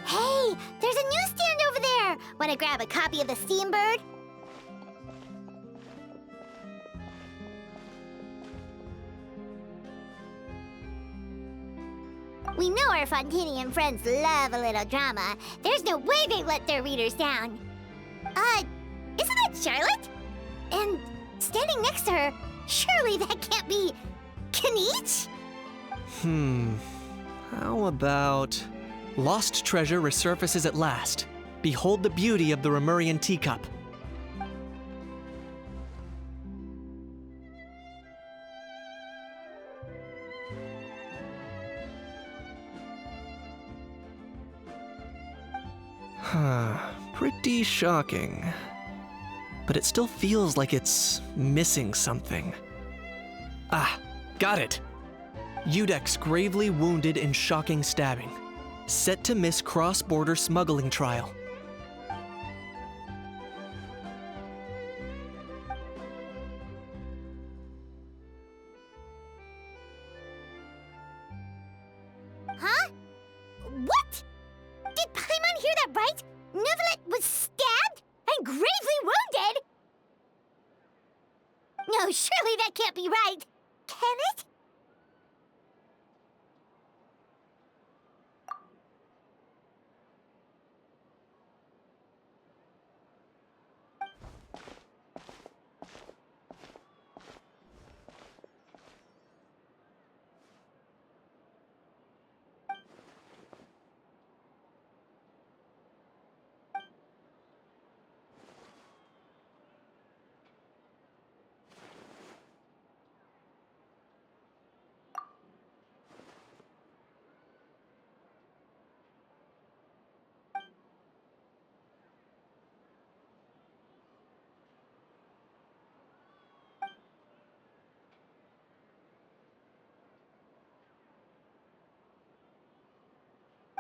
Hey, there's a newsstand over there! Wanna grab a copy of the Steambird? We know our Fontanian friends love a little drama. There's no way they let their readers down. Isn't that Charlotte? And standing next to her, surely that can't be Kaniche? How about... Lost treasure resurfaces at last. Behold the beauty of the Remurian teacup. Pretty shocking. But it still feels like it's missing something. Ah, got it! Udex gravely wounded in shocking stabbing. Set to miss cross-border smuggling trial. Huh? What? Did Paimon hear that right? Neuvillette was stabbed and gravely wounded? No, surely that can't be right. Can it?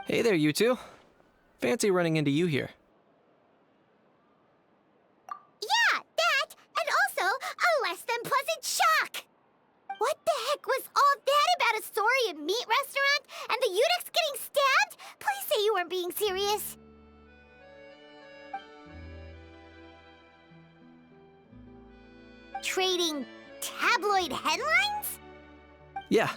Hey there, you two. Fancy running into you here. Yeah, that, and also a less than pleasant shock. What the heck was all that about a Saurian meat restaurant and the Udex getting stabbed? Please say you weren't being serious. Trading tabloid headlines? Yeah.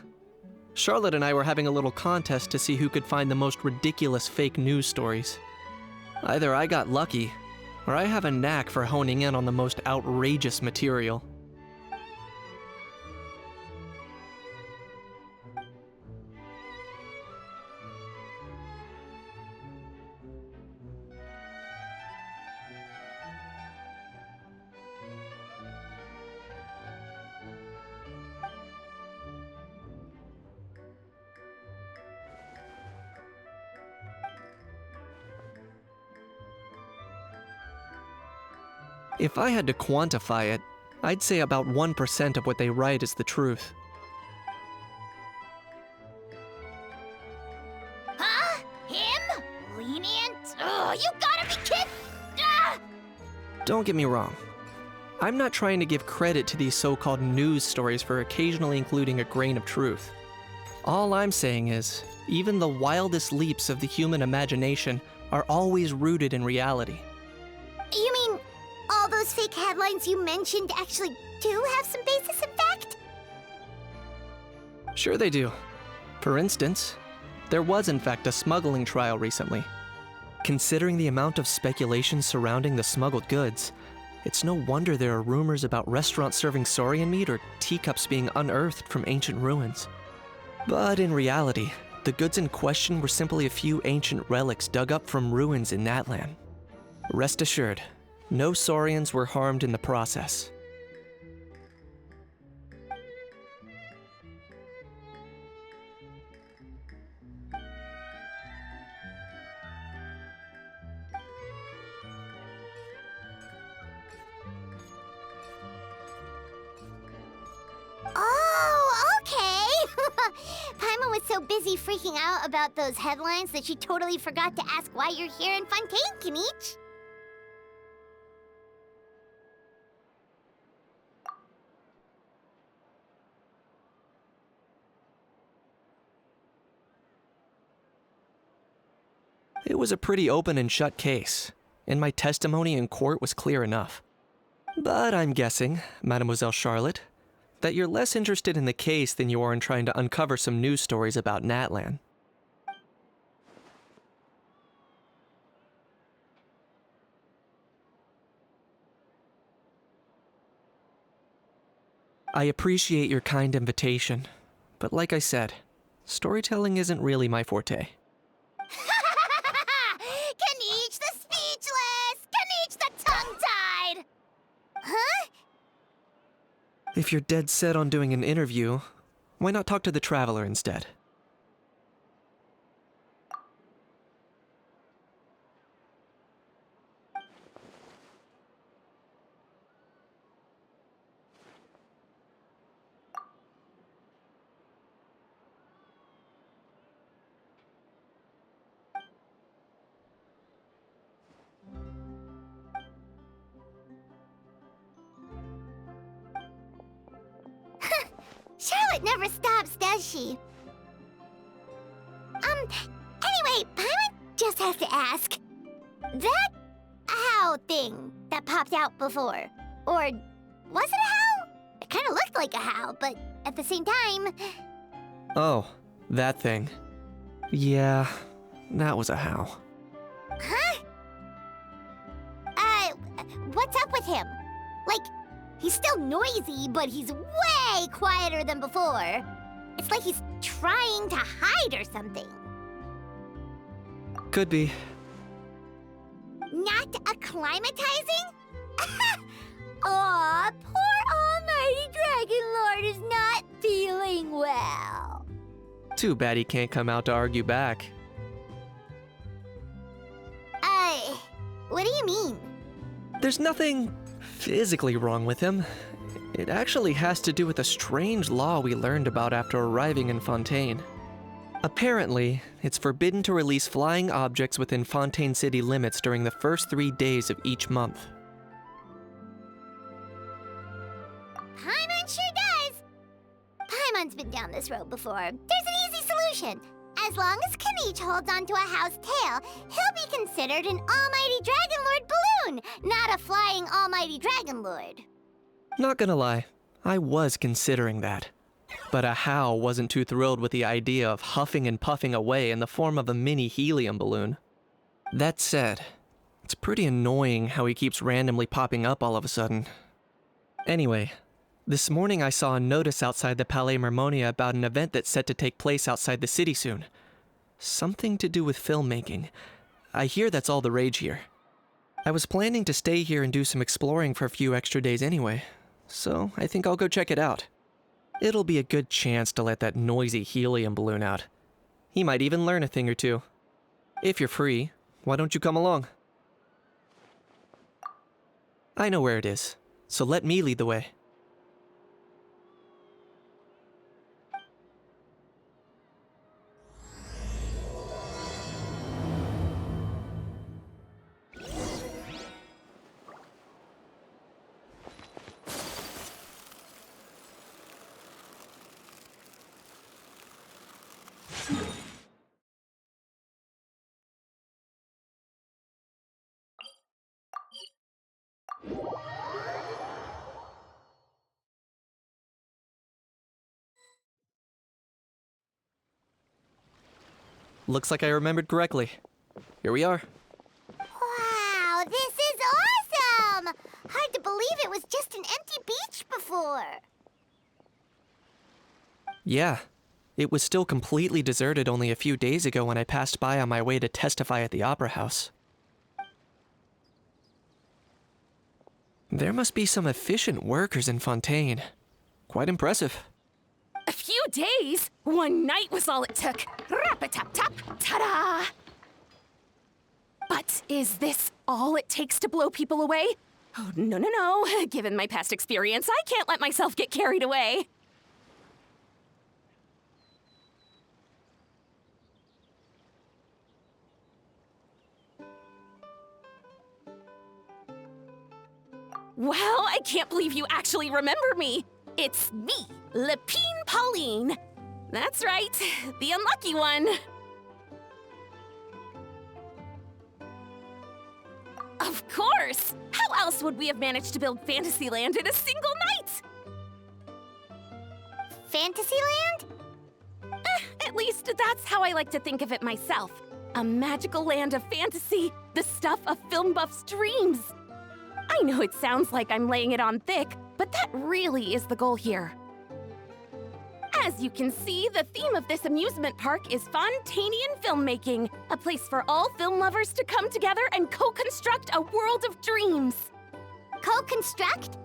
Charlotte and I were having a little contest to see who could find the most ridiculous fake news stories. Either I got lucky, or I have a knack for honing in on the most outrageous material. If I had to quantify it, I'd say about 1% of what they write is the truth. Huh? Him? Lenient? Ugh, you gotta be kidding! Ah! Don't get me wrong. I'm not trying to give credit to these so-called news stories for occasionally including a grain of truth. All I'm saying is, even the wildest leaps of the human imagination are always rooted in reality. You mean all those fake headlines you mentioned actually do have some basis in fact? Sure they do. For instance, there was in fact a smuggling trial recently. Considering the amount of speculation surrounding the smuggled goods, it's no wonder there are rumors about restaurants serving saurian meat or teacups being unearthed from ancient ruins. But in reality, the goods in question were simply a few ancient relics dug up from ruins in Natlan. Rest assured, no saurians were harmed in the process. so busy freaking out about those headlines that she totally forgot to ask why you're here in Fontaine, Kinich. It was a pretty open and shut case, and my testimony in court was clear enough. But I'm guessing, Mademoiselle Charlotte, that you're less interested in the case than you are in trying to uncover some news stories about Natlan. I appreciate your kind invitation, but like I said, storytelling isn't really my forte. Kinich the speechless! Kinich the tongue-tied! Huh? If you're dead set on doing an interview, why not talk to the Traveler instead? Charlotte never stops, does she? Anyway, Paimon just has to ask. That how thing that popped out before, or was it a how? It kind of looked like a how, but at the same time... Oh, that thing. Yeah, that was a how. Huh? What's up with him? Like, he's still noisy, but he's way quieter than before. It's like he's trying to hide or something. Could be. Not acclimatizing? Aw, poor Almighty Dragon Lord is not feeling well. Too bad he can't come out to argue back. What do you mean? There's nothing physically wrong with him. It actually has to do with a strange law we learned about after arriving in Fontaine. Apparently, it's forbidden to release flying objects within Fontaine city limits during the first 3 days of each month. Paimon sure does. Paimon's been down this road before. There's an easy solution. As long as Kinich holds onto a house tail, he'll be considered an Almighty Dragon Lord balloon, not a flying Almighty Dragon Lord. Not gonna lie, I was considering that. But a How wasn't too thrilled with the idea of huffing and puffing away in the form of a mini helium balloon. That said, it's pretty annoying how he keeps randomly popping up all of a sudden. Anyway, this morning I saw a notice outside the Palais Mermonia about an event that's set to take place outside the city soon. Something to do with filmmaking. I hear that's all the rage here. I was planning to stay here and do some exploring for a few extra days anyway, so I think I'll go check it out. It'll be a good chance to let that noisy helium balloon out. He might even learn a thing or two. If you're free, why don't you come along? I know where it is, so let me lead the way. Looks like I remembered correctly. Here we are. Wow, this is awesome! Hard to believe it was just an empty beach before. Yeah, it was still completely deserted only a few days ago when I passed by on my way to testify at the Opera House. There must be some efficient workers in Fontaine. Quite impressive. A few days? One night was all it took. Rap-a-tap-tap, ta-da! But is this all it takes to blow people away? Oh, no, no, no. Given my past experience, I can't let myself get carried away. Well, I can't believe you actually remember me. It's me, Lepine Pauline. That's right, the unlucky one. Of course! How else would we have managed to build Fantasyland in a single night? Fantasyland? At least that's how I like to think of it myself. A magical land of fantasy, the stuff of film buffs' dreams. I know it sounds like I'm laying it on thick, but that really is the goal here. As you can see, the theme of this amusement park is Fontanian filmmaking, a place for all film lovers to come together and co-construct a world of dreams. Co-construct?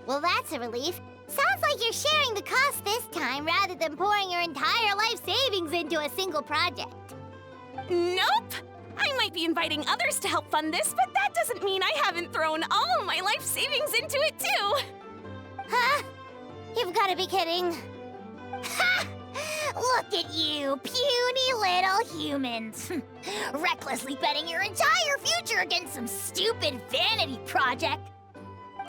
Well, that's a relief. Sounds like you're sharing the cost this time rather than pouring your entire life savings into a single project. Nope! I might be inviting others to help fund this, but that doesn't mean I haven't thrown all my life savings into it too! Huh? You've got to be kidding. Ha! Look at you, puny little humans. Recklessly betting your entire future against some stupid vanity project.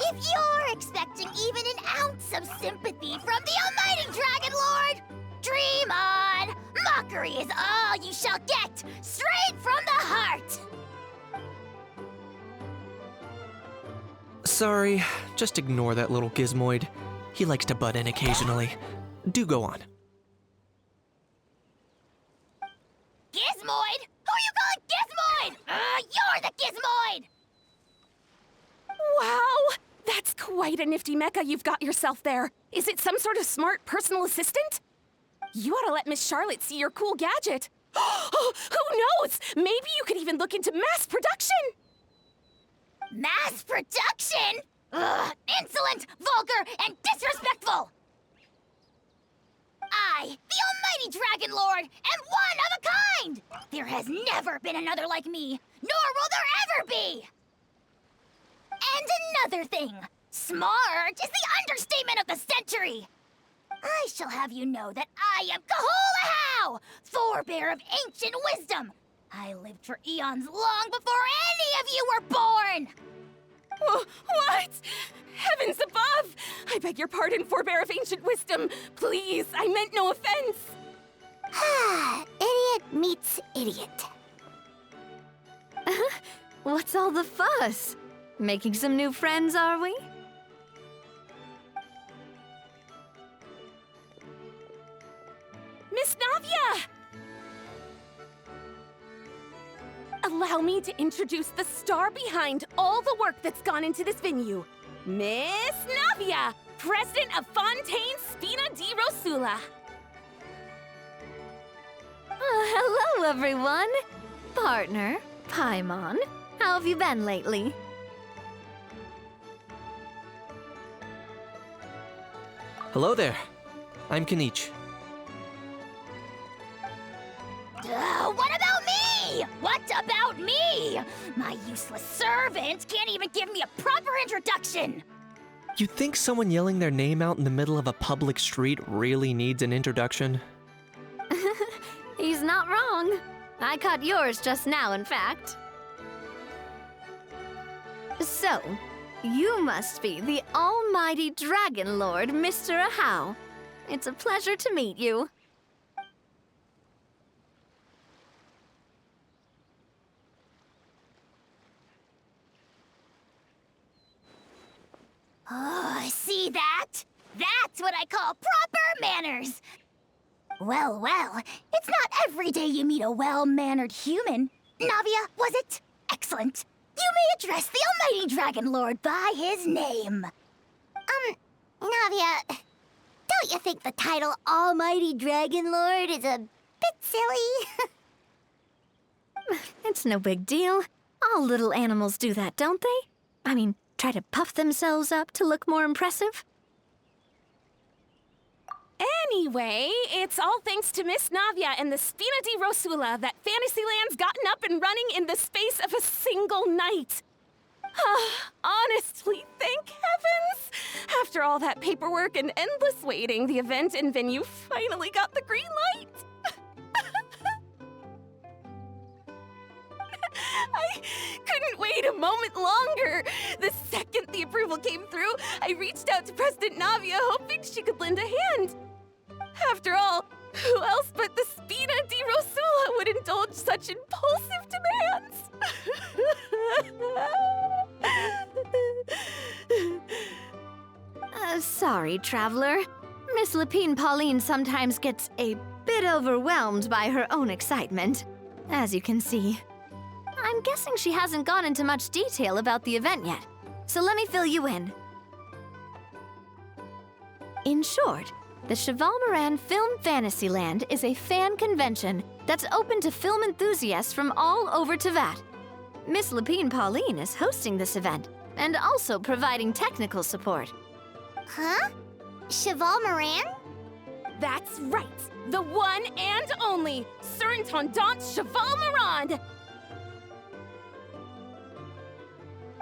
If you're expecting even an ounce of sympathy from the almighty Dragon Lord, dream on! Mockery is all you shall get, straight from the heart! Sorry, just ignore that little gizmoid. He likes to butt in occasionally. Do go on. Gizmoid? Who are you calling Gizmoid? You're the Gizmoid! Wow! That's quite a nifty mecha you've got yourself there. Is it some sort of smart personal assistant? You ought to let Miss Charlotte see your cool gadget. Who knows? Maybe you could even look into mass production. Mass production? Ugh, insolent, vulgar, and disrespectful! I, the almighty Dragon Lord, am one of a kind! There has never been another like me, nor will there ever be! And another thing, smart is the understatement of the century! I shall have you know that I am Kahulahau, forebear of ancient wisdom! I lived for eons long before any of you were born! What? Heavens above! I beg your pardon, forebear of ancient wisdom. Please, I meant no offense. Idiot meets idiot. What's all the fuss? Making some new friends, are we? Miss Navia! Allow me to introduce the star behind all the work that's gone into this venue. Miss Navia, president of Fontaine Spina di Rosula. Hello, everyone. Partner, Paimon, how have you been lately? Hello there. I'm Kanich. What about me? What about me? My useless servant can't even give me a proper introduction. You think someone yelling their name out in the middle of a public street really needs an introduction? He's not wrong. I caught yours just now, in fact. So, you must be the almighty Dragon Lord, Mr. Ahau. It's a pleasure to meet you. Oh, see that? That's what I call proper manners. Well, it's not every day you meet a well-mannered human. Navia, was it? Excellent. You may address the almighty Dragon Lord by his name. Navia, don't you think the title Almighty Dragon Lord is a bit silly? It's no big deal. All little animals do that, don't they? I mean, try to puff themselves up to look more impressive. Anyway, it's all thanks to Miss Navia and the Spina di Rosula that Fantasyland's gotten up and running in the space of a single night. Honestly, thank heavens! After all that paperwork and endless waiting, the event and venue finally got the green light. I couldn't wait a moment longer. The second the approval came through, I reached out to President Navia, hoping she could lend a hand. After all, who else but the Spina di Rosula would indulge such impulsive demands? Sorry, traveler. Miss Lapine Pauline sometimes gets a bit overwhelmed by her own excitement, as you can see. I'm guessing she hasn't gone into much detail about the event yet, so let me fill you in. In short, the Cheval Moran Film Fantasyland is a fan convention that's open to film enthusiasts from all over Teyvat. Miss Lapine Pauline is hosting this event and also providing technical support. Huh? Cheval Moran? That's right, the one and only Surintendant Cheval Moran!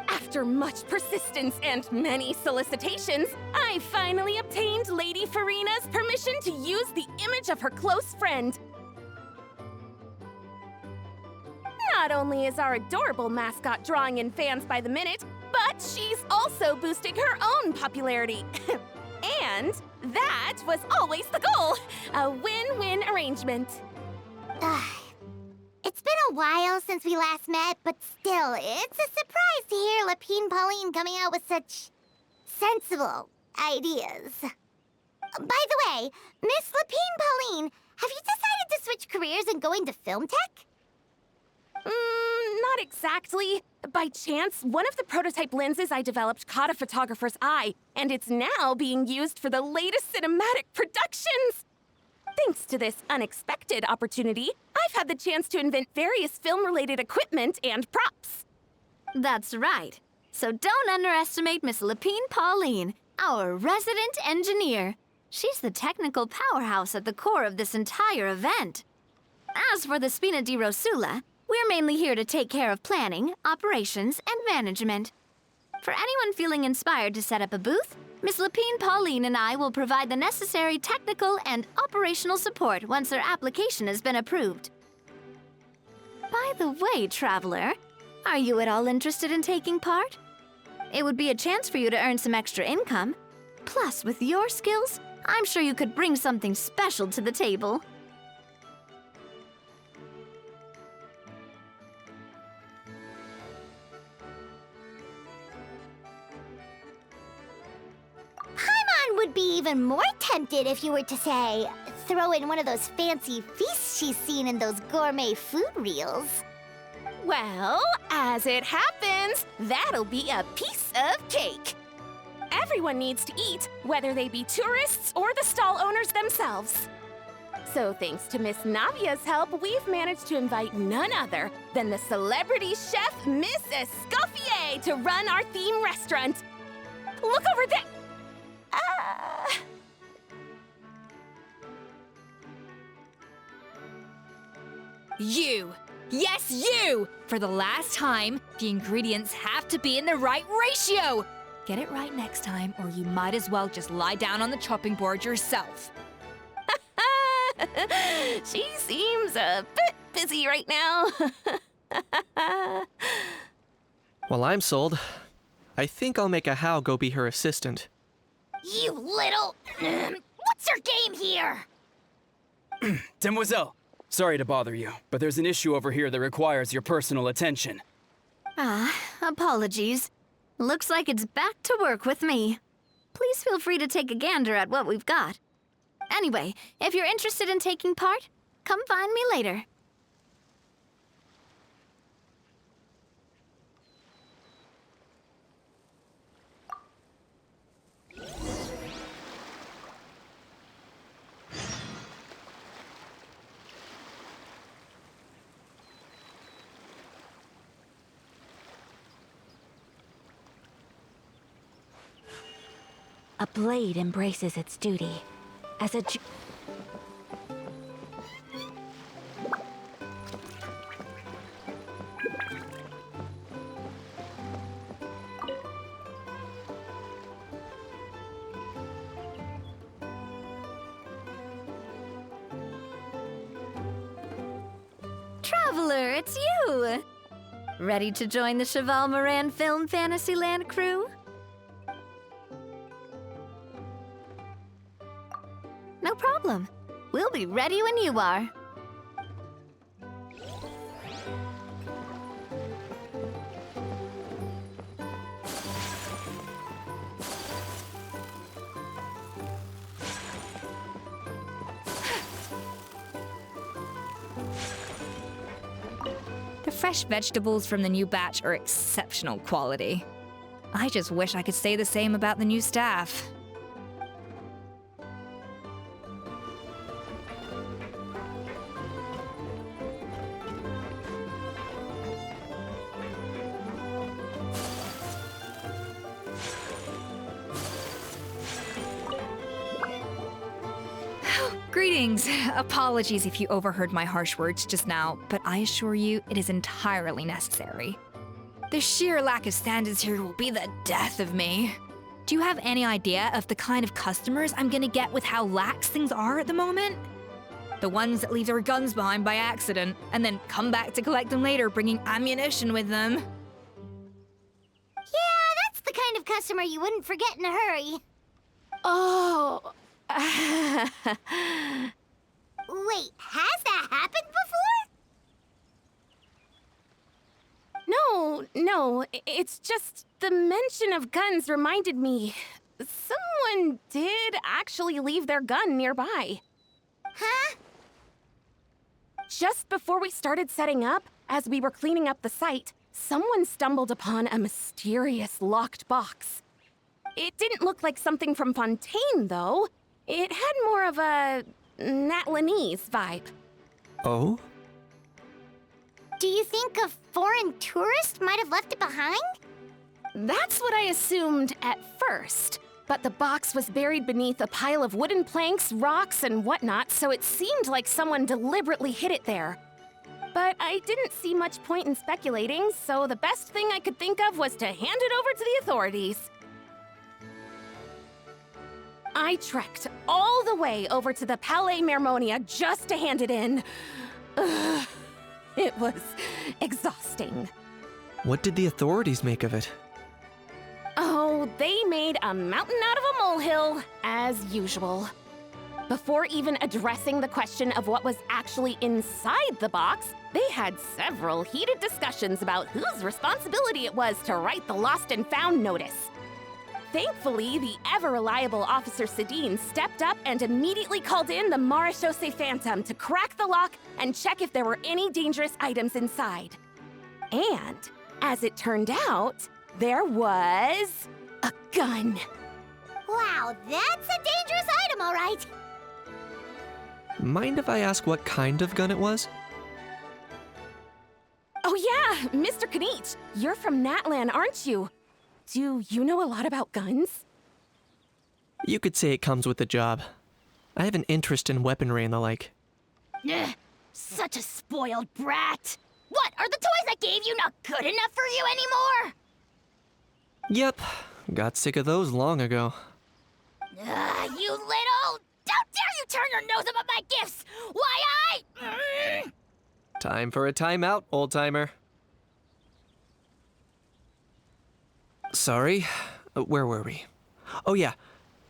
After much persistence and many solicitations, I finally obtained Lady Farina's permission to use the image of her close friend. Not only is our adorable mascot drawing in fans by the minute, but she's also boosting her own popularity. And that was always the goal, a win-win arrangement. It's been a while since we last met, but still, it's a surprise to hear Lapine Pauline coming out with such sensible ideas. By the way, Miss Lapine Pauline, have you decided to switch careers and go into film tech? Not exactly. By chance, one of the prototype lenses I developed caught a photographer's eye, and it's now being used for the latest cinematic productions. Thanks to this unexpected opportunity, I've had the chance to invent various film-related equipment and props. That's right. So don't underestimate Miss Lapine Pauline, our resident engineer. She's the technical powerhouse at the core of this entire event. As for the Spina di Rosula, we're mainly here to take care of planning, operations, and management. For anyone feeling inspired to set up a booth, Miss Lapine Pauline and I will provide the necessary technical and operational support once their application has been approved. By the way, traveler, are you at all interested in taking part? It would be a chance for you to earn some extra income. Plus, with your skills, I'm sure you could bring something special to the table. Would be even more tempted if you were to, say, throw in one of those fancy feasts she's seen in those gourmet food reels. Well, as it happens, that'll be a piece of cake. Everyone needs to eat, whether they be tourists or the stall owners themselves. So thanks to Miss Navia's help, we've managed to invite none other than the celebrity chef, Miss Escoffier, to run our theme restaurant. Look over there! You! Yes, you! For the last time, the ingredients have to be in the right ratio! Get it right next time, or you might as well just lie down on the chopping board yourself. She seems a bit busy right now. Well, I'm sold. I think I'll make a How go be her assistant. You little... What's your game here? Demoiselle, sorry to bother you, but there's an issue over here that requires your personal attention. Apologies. Looks like it's back to work with me. Please feel free to take a gander at what we've got. Anyway, if you're interested in taking part, come find me later. A blade embraces its duty. As a Traveler, it's you! Ready to join the Cheval Moran Film Fantasyland crew? No problem. We'll be ready when you are. The fresh vegetables from the new batch are exceptional quality. I just wish I could say the same about the new staff. Greetings. Apologies if you overheard my harsh words just now, but I assure you it is entirely necessary. The sheer lack of standards here will be the death of me. Do you have any idea of the kind of customers I'm gonna get with how lax things are at the moment? The ones that leave their guns behind by accident, and then come back to collect them later bringing ammunition with them. Yeah, that's the kind of customer you wouldn't forget in a hurry. Oh. Wait, has that happened before? No, it's just the mention of guns reminded me. Someone did actually leave their gun nearby. Huh? Just before we started setting up, as we were cleaning up the site, someone stumbled upon a mysterious locked box. It didn't look like something from Fontaine, though. It had more of a Natlanese vibe. Oh? Do you think a foreign tourist might have left it behind? That's what I assumed at first. But the box was buried beneath a pile of wooden planks, rocks, and whatnot, so it seemed like someone deliberately hid it there. But I didn't see much point in speculating, so the best thing I could think of was to hand it over to the authorities. I trekked all the way over to the Palais Mermonia just to hand it in. Ugh, it was exhausting. What did the authorities make of it? Oh, they made a mountain out of a molehill, as usual. Before even addressing the question of what was actually inside the box, they had several heated discussions about whose responsibility it was to write the lost and found notice. Thankfully, the ever-reliable Officer Sedine stepped up and immediately called in the Marechaussee Phantom to crack the lock and check if there were any dangerous items inside. And, as it turned out, there was a gun. Wow, that's a dangerous item, all right. Mind if I ask what kind of gun it was? Oh yeah, Mr. Kanich, you're from Natlan, aren't you? Do you know a lot about guns? You could say it comes with the job. I have an interest in weaponry and the like. Ugh, such a spoiled brat. What, are the toys I gave you not good enough for you anymore? Yep, got sick of those long ago. You little... Don't dare you turn your nose up at my gifts! Why, Time for a timeout, old-timer. Sorry, where were we? Oh yeah,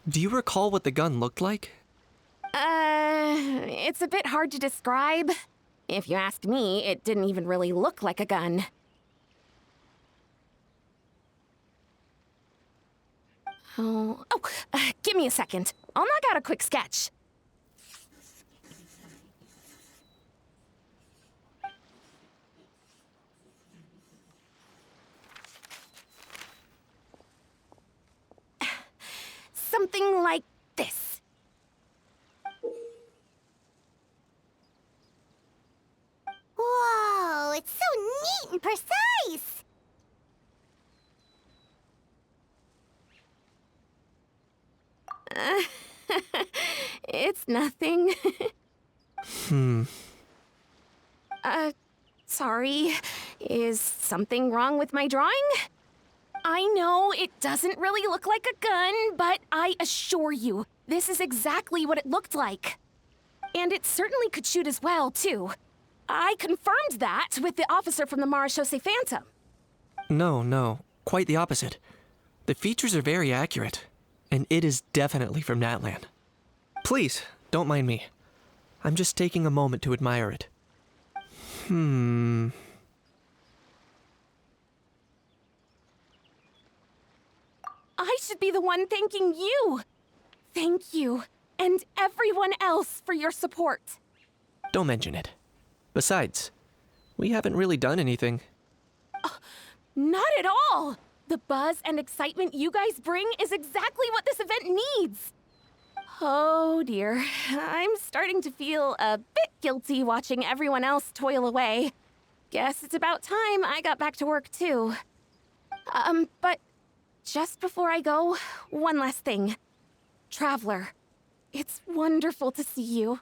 do you recall what the gun looked like? It's a bit hard to describe. If you ask me, it didn't even really look like a gun. Give me a second. I'll knock out a quick sketch. Something like this. Whoa, it's so neat and precise. It's nothing. Sorry. Is something wrong with my drawing? I know it doesn't really look like a gun, but I assure you, this is exactly what it looked like. And it certainly could shoot as well, too. I confirmed that with the officer from the Marechaussee Phantom. No, quite the opposite. The features are very accurate, and it is definitely from Natlan. Please, don't mind me. I'm just taking a moment to admire it. I should be the one thanking you. Thank you, and everyone else for your support. Don't mention it. Besides, we haven't really done anything. Not at all! The buzz and excitement you guys bring is exactly what this event needs. Oh dear, I'm starting to feel a bit guilty watching everyone else toil away. Guess it's about time I got back to work too. But just before I go, one last thing. Traveler, it's wonderful to see you.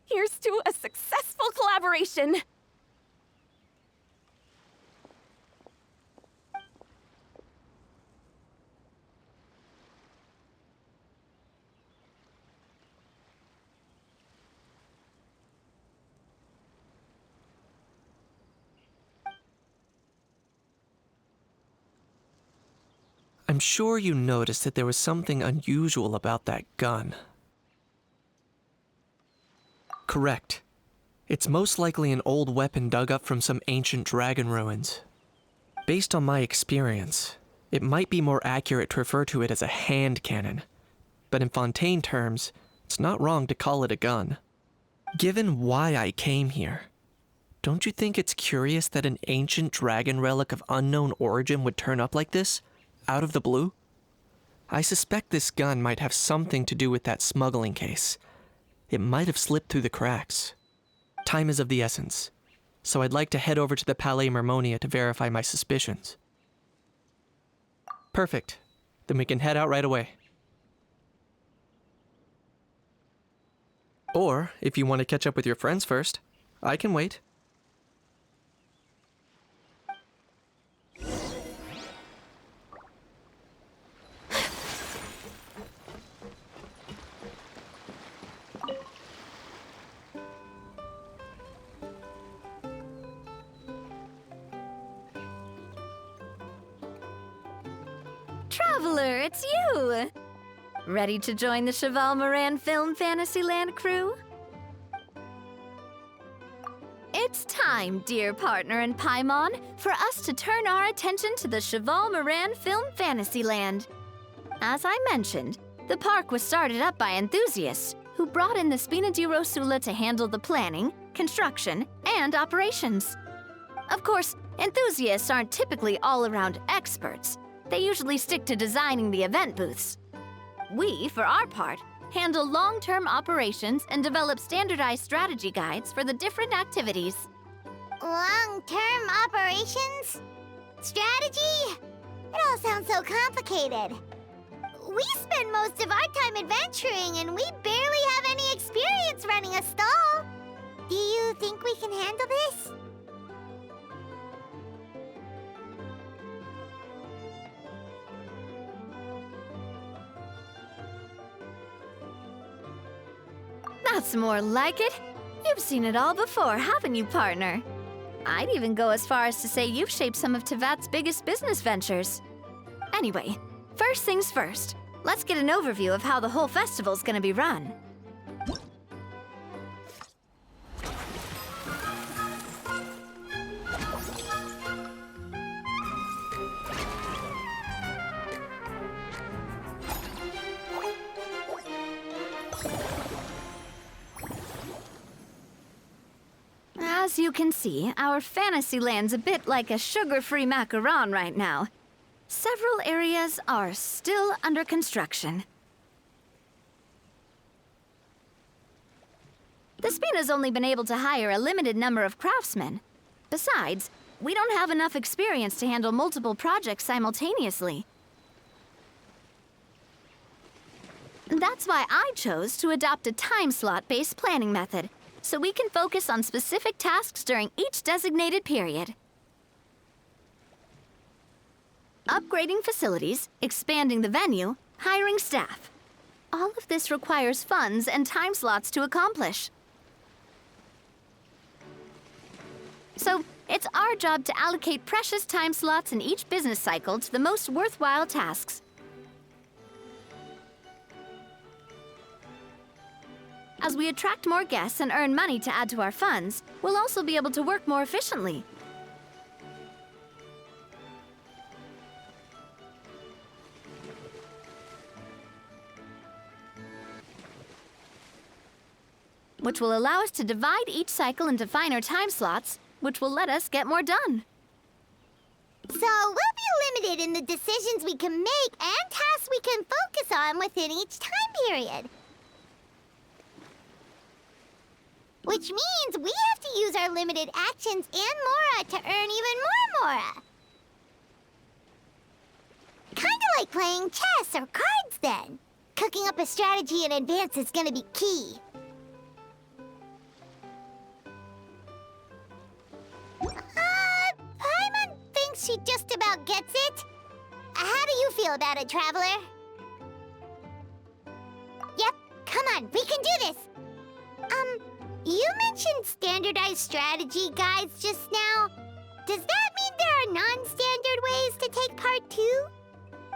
Here's to a successful collaboration! I'm sure you noticed that there was something unusual about that gun. Correct. It's most likely an old weapon dug up from some ancient dragon ruins. Based on my experience, it might be more accurate to refer to it as a hand cannon. But in Fontaine terms, it's not wrong to call it a gun. Given why I came here, don't you think it's curious that an ancient dragon relic of unknown origin would turn up like this, out of the blue? I suspect this gun might have something to do with that smuggling case. It might have slipped through the cracks. Time is of the essence, so I'd like to head over to the Palais Mermonia to verify my suspicions. Perfect. Then we can head out right away. Or, if you want to catch up with your friends first, I can wait. Traveler, it's you! Ready to join the Cheval Moran Film Fantasyland crew? It's time, dear partner in Paimon, for us to turn our attention to the Cheval Moran Film Fantasyland. As I mentioned, the park was started up by enthusiasts who brought in the Spina di Rosula to handle the planning, construction, and operations. Of course, enthusiasts aren't typically all-around experts. They usually stick to designing the event booths. We, for our part, handle long-term operations and develop standardized strategy guides for the different activities. Long-term operations? Strategy? It all sounds so complicated. We spend most of our time adventuring and we barely have any experience running a stall. Do you think we can handle this? That's more like it. You've seen it all before, haven't you, partner? I'd even go as far as to say you've shaped some of Tevat's biggest business ventures. Anyway, first things first. Let's get an overview of how the whole festival's gonna be run. As you can see, our Fantasyland's a bit like a sugar-free macaron right now. Several areas are still under construction. The Spina's only been able to hire a limited number of craftsmen. Besides, we don't have enough experience to handle multiple projects simultaneously. That's why I chose to adopt a time slot-based planning method, so we can focus on specific tasks during each designated period. Upgrading facilities, expanding the venue, hiring staff. All of this requires funds and time slots to accomplish. So, it's our job to allocate precious time slots in each business cycle to the most worthwhile tasks. As we attract more guests and earn money to add to our funds, we'll also be able to work more efficiently. Which will allow us to divide each cycle into finer time slots, which will let us get more done. So we'll be limited in the decisions we can make and tasks we can focus on within each time period. Which means we have to use our limited actions and Mora to earn even more Mora. Kinda like playing chess or cards then. Cooking up a strategy in advance is gonna be key. Paimon thinks she just about gets it. How do you feel about it, Traveler? Yep, come on, we can do this. You mentioned standardized strategy guides just now. Does that mean there are non-standard ways to take part too?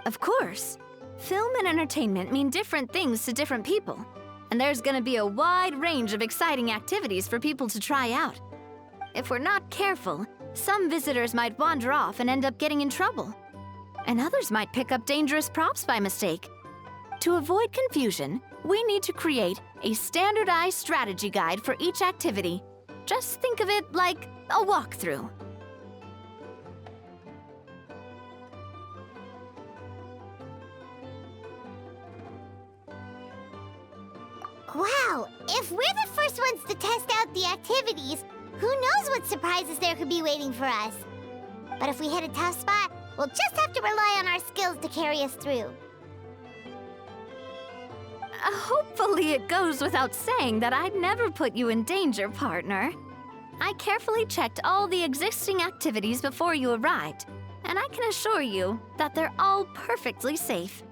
Of course. Film and entertainment mean different things to different people. And there's gonna be a wide range of exciting activities for people to try out. If we're not careful, some visitors might wander off and end up getting in trouble. And others might pick up dangerous props by mistake. To avoid confusion, we need to create a standardized strategy guide for each activity. Just think of it like a walkthrough. Wow, if we're the first ones to test out the activities, who knows what surprises there could be waiting for us? But if we hit a tough spot, we'll just have to rely on our skills to carry us through. Hopefully it goes without saying that I'd never put you in danger, partner. I carefully checked all the existing activities before you arrived, and I can assure you that they're all perfectly safe.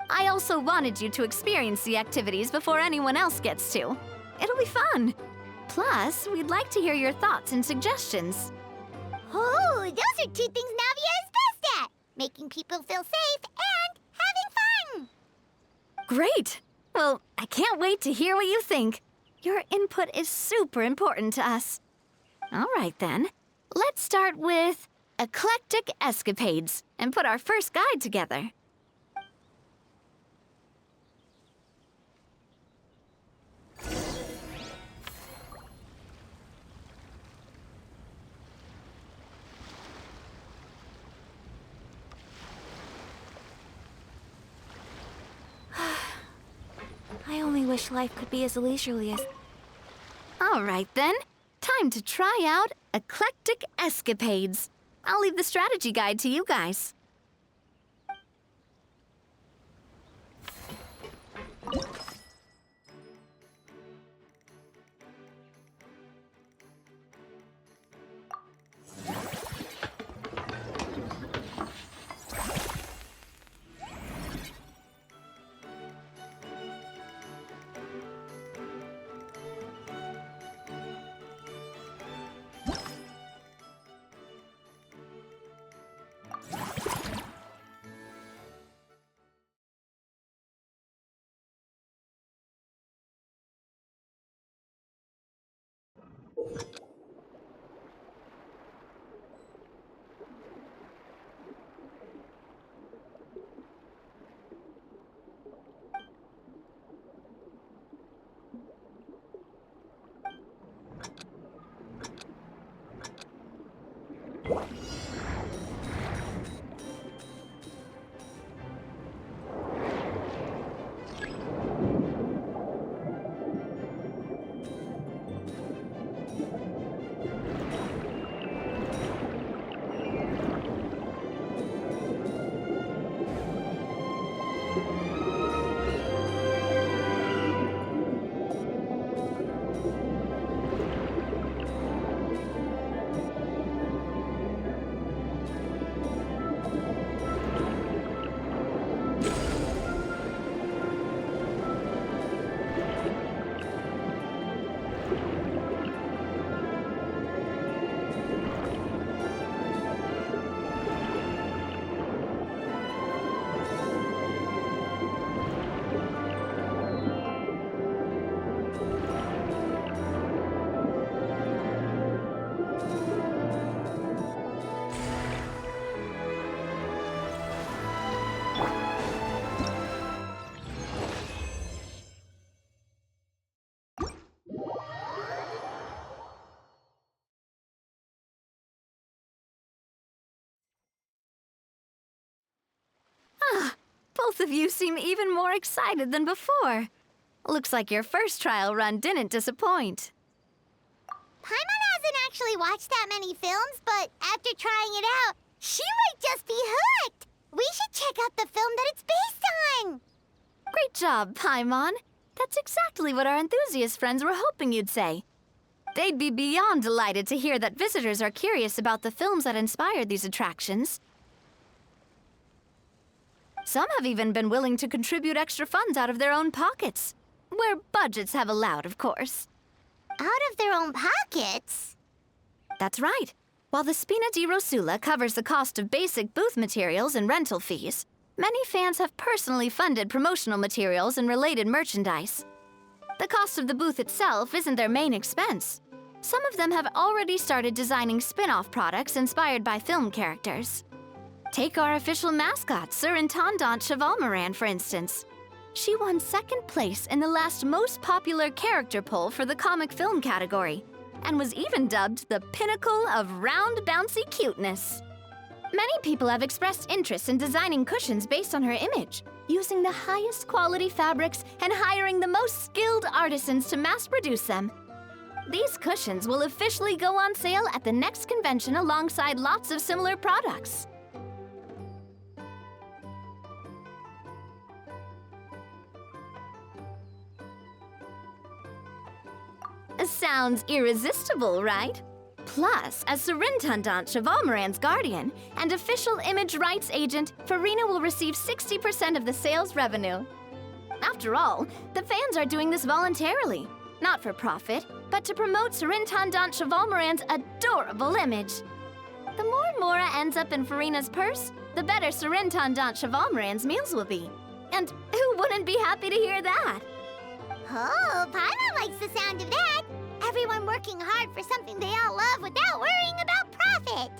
I also wanted you to experience the activities before anyone else gets to. It'll be fun. Plus, we'd like to hear your thoughts and suggestions. Oh, those are two things Navia is best at! Making people feel safe and having fun! Great! Well, I can't wait to hear what you think. Your input is super important to us. All right, then. Let's start with eclectic escapades and put our first guide together. I only wish life could be as leisurely as... All right, then. Time to try out eclectic escapades. I'll leave the strategy guide to you guys. Both of you seem even more excited than before. Looks like your first trial run didn't disappoint. Paimon hasn't actually watched that many films, but after trying it out, she might just be hooked. We should check out the film that it's based on. Great job, Paimon. That's exactly what our enthusiast friends were hoping you'd say. They'd be beyond delighted to hear that visitors are curious about the films that inspired these attractions. Some have even been willing to contribute extra funds out of their own pockets. Where budgets have allowed, of course. Out of their own pockets? That's right. While the Spina di Rosula covers the cost of basic booth materials and rental fees, many fans have personally funded promotional materials and related merchandise. The cost of the booth itself isn't their main expense. Some of them have already started designing spin-off products inspired by film characters. Take our official mascot, Surintendant Chevalmoran, for instance. She won second place in the last most popular character poll for the comic film category, and was even dubbed the pinnacle of round, bouncy cuteness. Many people have expressed interest in designing cushions based on her image, using the highest quality fabrics and hiring the most skilled artisans to mass produce them. These cushions will officially go on sale at the next convention alongside lots of similar products. Sounds irresistible, right? Plus, as Surintendant Chevalmoran's guardian and official image rights agent, Farina will receive 60% of the sales revenue. After all, the fans are doing this voluntarily, not for profit, but to promote Surintendant Chevalmoran's adorable image. The more Mora ends up in Farina's purse, the better Surintendant Chevalmoran's meals will be. And who wouldn't be happy to hear that? Oh, Paimon likes the sound of that. Everyone working hard for something they all love without worrying about profit.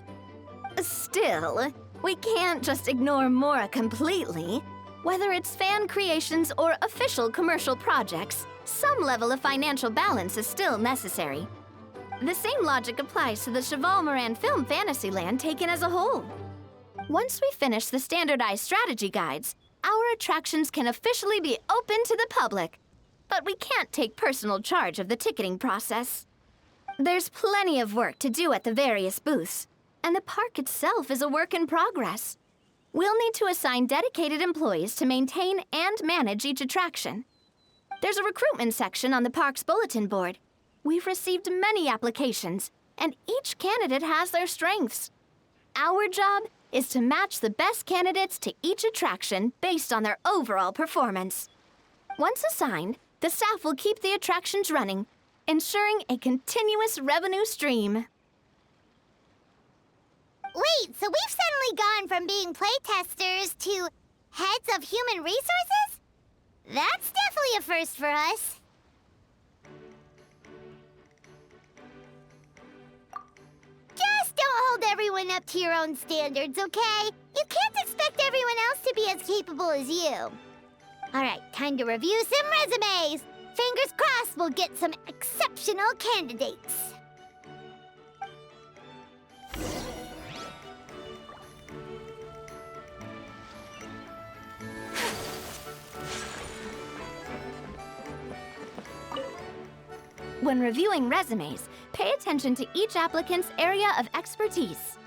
Still, we can't just ignore Mora completely. Whether it's fan creations or official commercial projects, some level of financial balance is still necessary. The same logic applies to the Chevalmoran Film Fantasyland taken as a whole. Once we finish the standardized strategy guides, our attractions can officially be open to the public. But we can't take personal charge of the ticketing process. There's plenty of work to do at the various booths, and the park itself is a work in progress. We'll need to assign dedicated employees to maintain and manage each attraction. There's a recruitment section on the park's bulletin board. We've received many applications, and each candidate has their strengths. Our job is to match the best candidates to each attraction based on their overall performance. Once assigned, the staff will keep the attractions running, ensuring a continuous revenue stream. Wait, so we've suddenly gone from being playtesters to heads of human resources? That's definitely a first for us. Just don't hold everyone up to your own standards, okay? You can't expect everyone else to be as capable as you. All right, time to review some resumes. Fingers crossed we'll get some exceptional candidates. When reviewing resumes, pay attention to each applicant's area of expertise.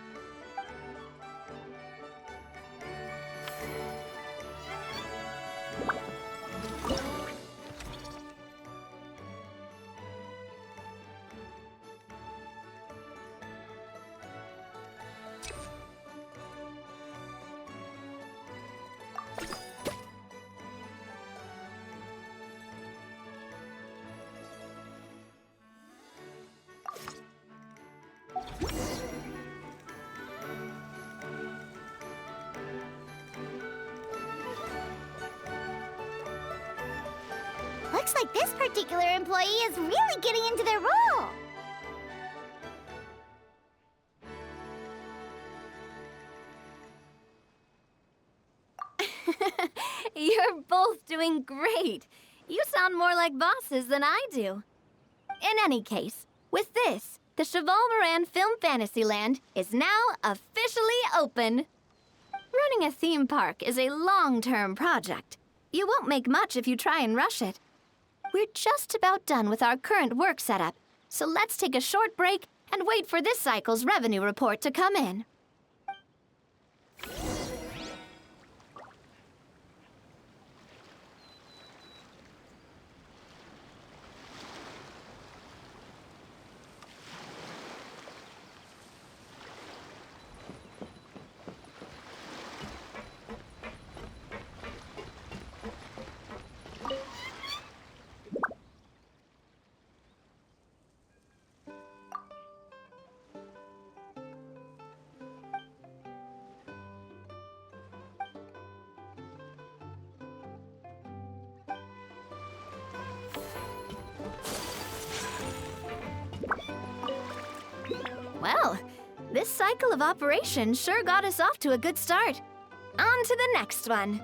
Looks like this particular employee is really getting into their role. You're both doing great. You sound more like bosses than I do. In any case, with this, the Chevalmoran Film Fantasyland is now officially open. Running a theme park is a long-term project. You won't make much if you try and rush it. We're just about done with our current work setup, so let's take a short break and wait for this cycle's revenue report to come in. Well, this cycle of operation sure got us off to a good start. On to the next one.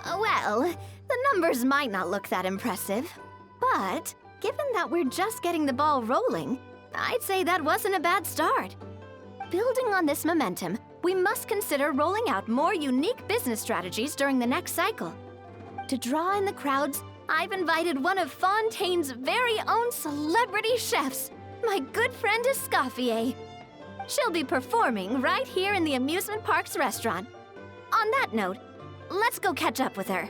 Well, the numbers might not look that impressive, but given that we're just getting the ball rolling, I'd say that wasn't a bad start. Building on this momentum, we must consider rolling out more unique business strategies during the next cycle. To draw in the crowds, I've invited one of Fontaine's very own celebrity chefs, my good friend Escoffier. She'll be performing right here in the amusement park's restaurant. On that note, let's go catch up with her.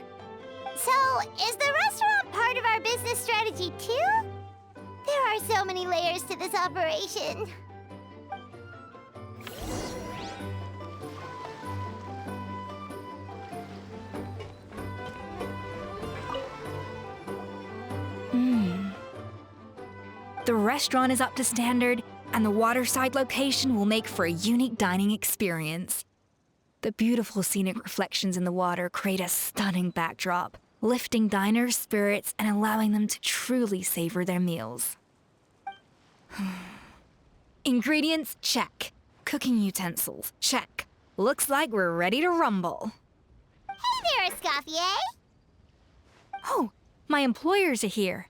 So, is the restaurant part of our business strategy too? There are so many layers to this operation. The restaurant is up to standard, and the waterside location will make for a unique dining experience. The beautiful scenic reflections in the water create a stunning backdrop, lifting diners' spirits and allowing them to truly savor their meals. Ingredients, check. Cooking utensils, check. Looks like we're ready to rumble. Hey there, Escoffier! Oh, my employers are here.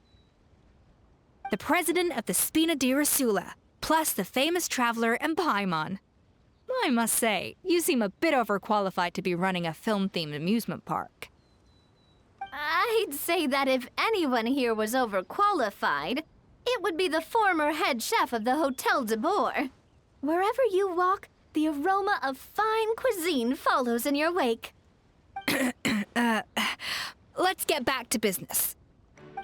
The president of the Spina di Rosula, plus the famous traveler and Paimon. I must say, you seem a bit overqualified to be running a film-themed amusement park. I'd say that if anyone here was overqualified, it would be the former head chef of the Hotel de Boer. Wherever you walk, the aroma of fine cuisine follows in your wake. Let's get back to business.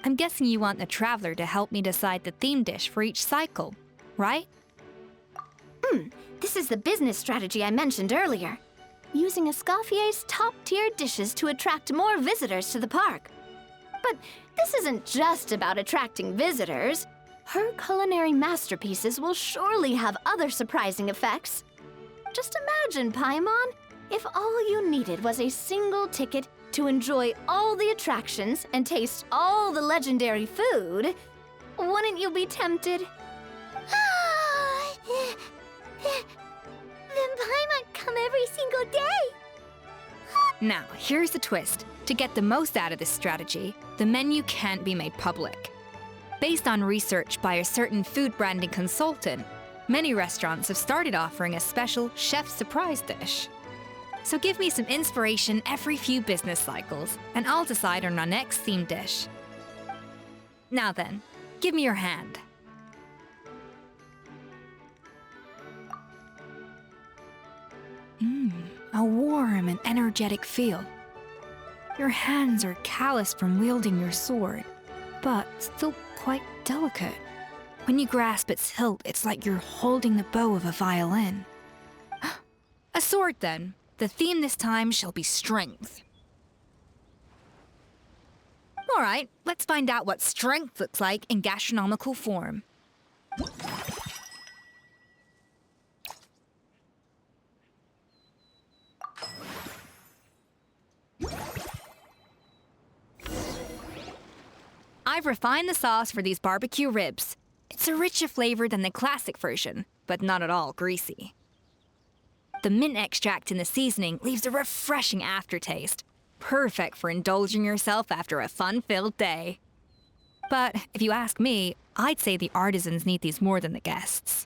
I'm guessing you want the traveler to help me decide the theme dish for each cycle, right? This is the business strategy I mentioned earlier. Using Escoffier's top-tier dishes to attract more visitors to the park. But this isn't just about attracting visitors. Her culinary masterpieces will surely have other surprising effects. Just imagine, Paimon, if all you needed was a single ticket to enjoy all the attractions and taste all the legendary food. Wouldn't you be tempted? Then Paimon come every single day. Now, here's the twist. To get the most out of this strategy, the menu can't be made public. Based on research by a certain food branding consultant, many restaurants have started offering a special chef surprise dish. So give me some inspiration every few business cycles, and I'll decide on our next theme dish. Now then, give me your hand. A warm and energetic feel. Your hands are calloused from wielding your sword, but still quite delicate. When you grasp its hilt, it's like you're holding the bow of a violin. A sword, then. The theme this time shall be strength. All right, let's find out what strength looks like in gastronomical form. I've refined the sauce for these barbecue ribs. It's It's a richer flavor than the classic version, but not at all greasy. The mint extract in the seasoning leaves a refreshing aftertaste, perfect for indulging yourself after a fun-filled day. But if you ask me, I'd say the artisans need these more than the guests.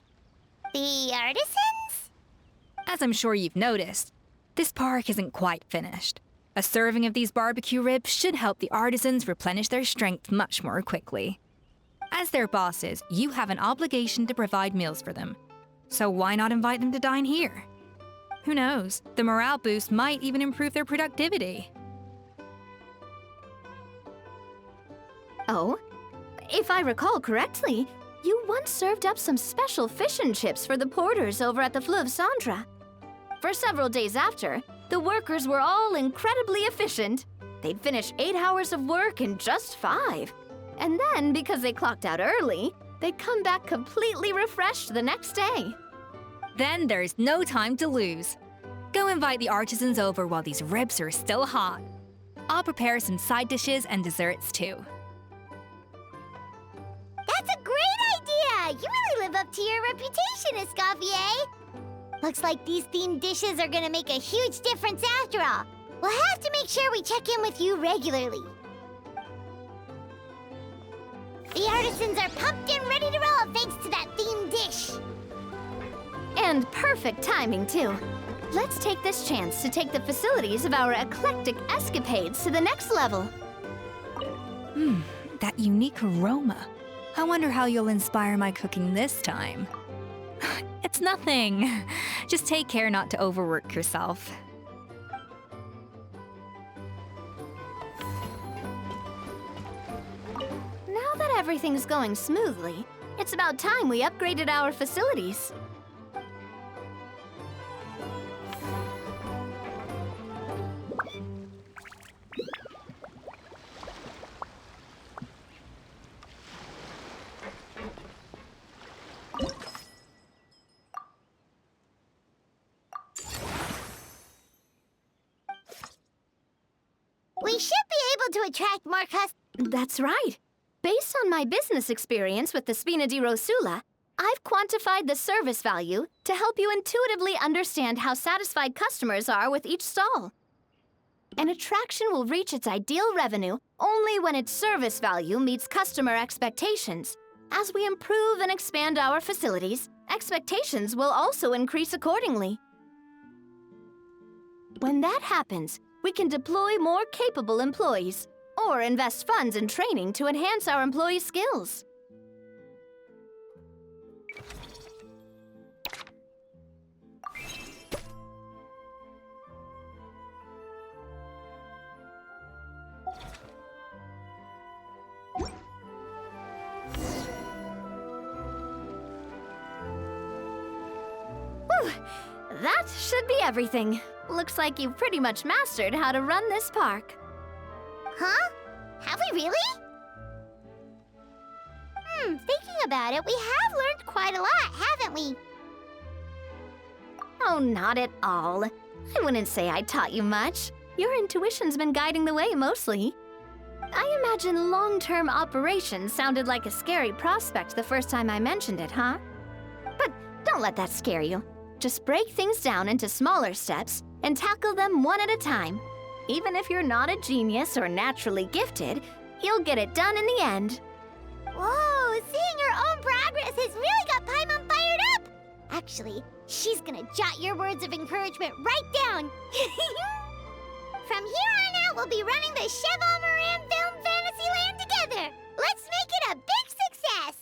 The artisans? As I'm sure you've noticed, this park isn't quite finished. A serving of these barbecue ribs should help the artisans replenish their strength much more quickly. As their bosses, you have an obligation to provide meals for them. So why not invite them to dine here? Who knows, the morale boost might even improve their productivity. Oh, if I recall correctly, you once served up some special fish and chips for the porters over at the Fleuve Cendra. For several days after, the workers were all incredibly efficient. They'd finish 8 hours of work in just 5. And then, because they clocked out early, they'd come back completely refreshed the next day. Then there's no time to lose. Go invite the artisans over while these ribs are still hot. I'll prepare some side dishes and desserts too. That's a great idea! You really live up to your reputation, Escoffier! Looks like these themed dishes are gonna make a huge difference after all. We'll have to make sure we check in with you regularly. The artisans are pumped and ready to roll thanks to that themed dish. And perfect timing, too. Let's take this chance to take the facilities of our eclectic escapades to the next level. That unique aroma. I wonder how you'll inspire my cooking this time. It's nothing. Just take care not to overwork yourself. Now that everything's going smoothly, it's about time we upgraded our facilities. We should be able to attract more customers. That's right. Based on my business experience with the Spina di Rosula, I've quantified the service value to help you intuitively understand how satisfied customers are with each stall. An attraction will reach its ideal revenue only when its service value meets customer expectations. As we improve and expand our facilities, expectations will also increase accordingly. When that happens, we can deploy more capable employees or invest funds in training to enhance our employees' skills. Whew, that should be everything. Looks like you've pretty much mastered how to run this park. Huh? Have we really? Thinking about it, we have learned quite a lot, haven't we? Oh, not at all. I wouldn't say I taught you much. Your intuition's been guiding the way mostly. I imagine long-term operations sounded like a scary prospect the first time I mentioned it, huh? But don't let that scare you. Just break things down into smaller steps and tackle them one at a time. Even if you're not a genius or naturally gifted, you'll get it done in the end. Whoa, seeing her own progress has really got Paimon fired up! Actually, she's gonna jot your words of encouragement right down. From here on out, we'll be running the Cheval Moran Film Fantasyland together. Let's make it a big success!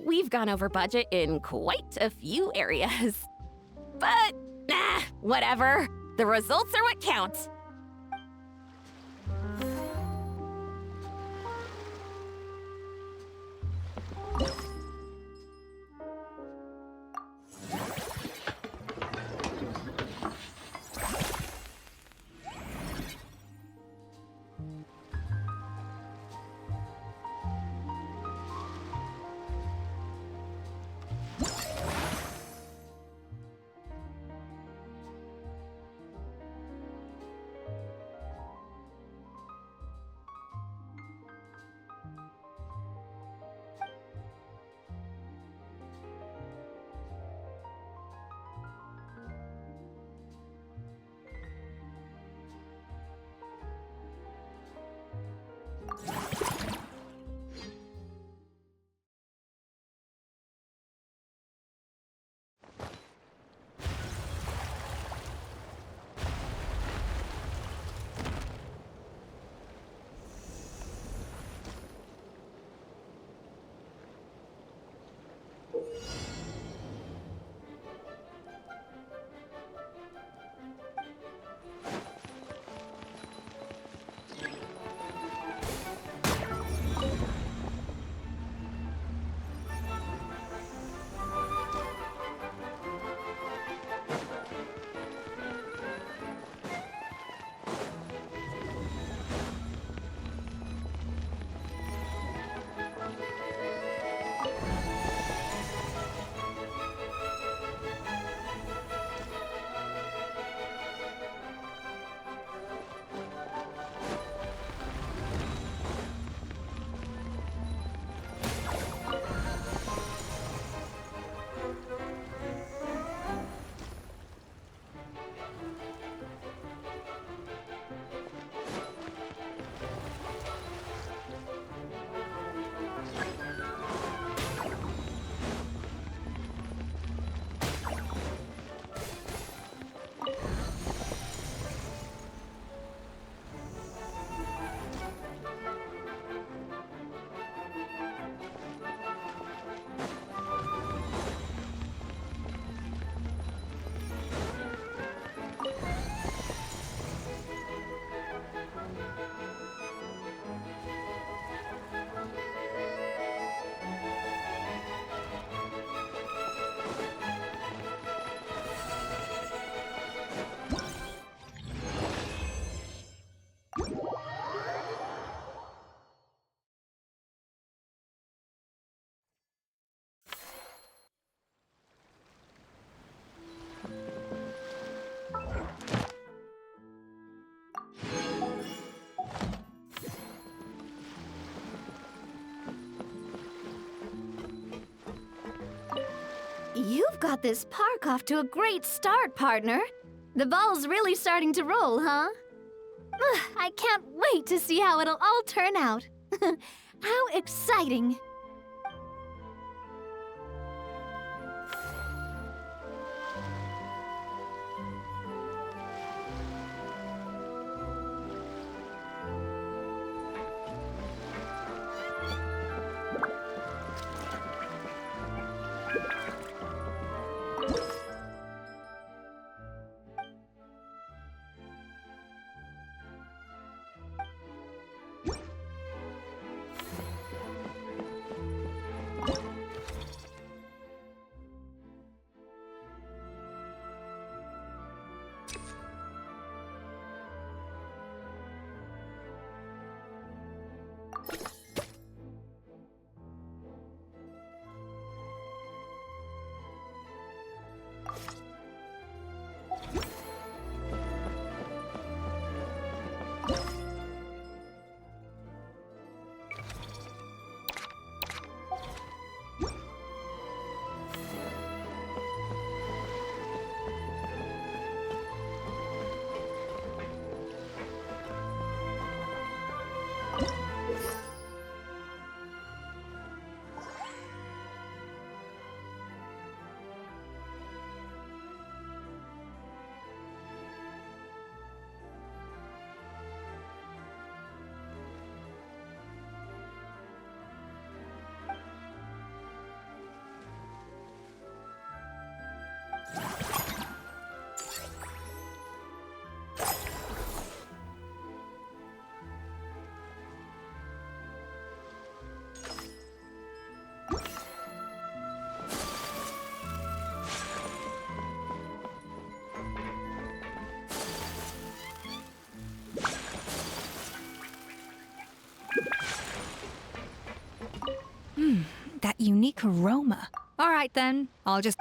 We've gone over budget in quite a few areas. But, whatever. The results are what count. You've got this park off to a great start, partner. The ball's really starting to roll, huh? I can't wait to see how it'll all turn out. How exciting! That unique aroma. All right then, I'll just...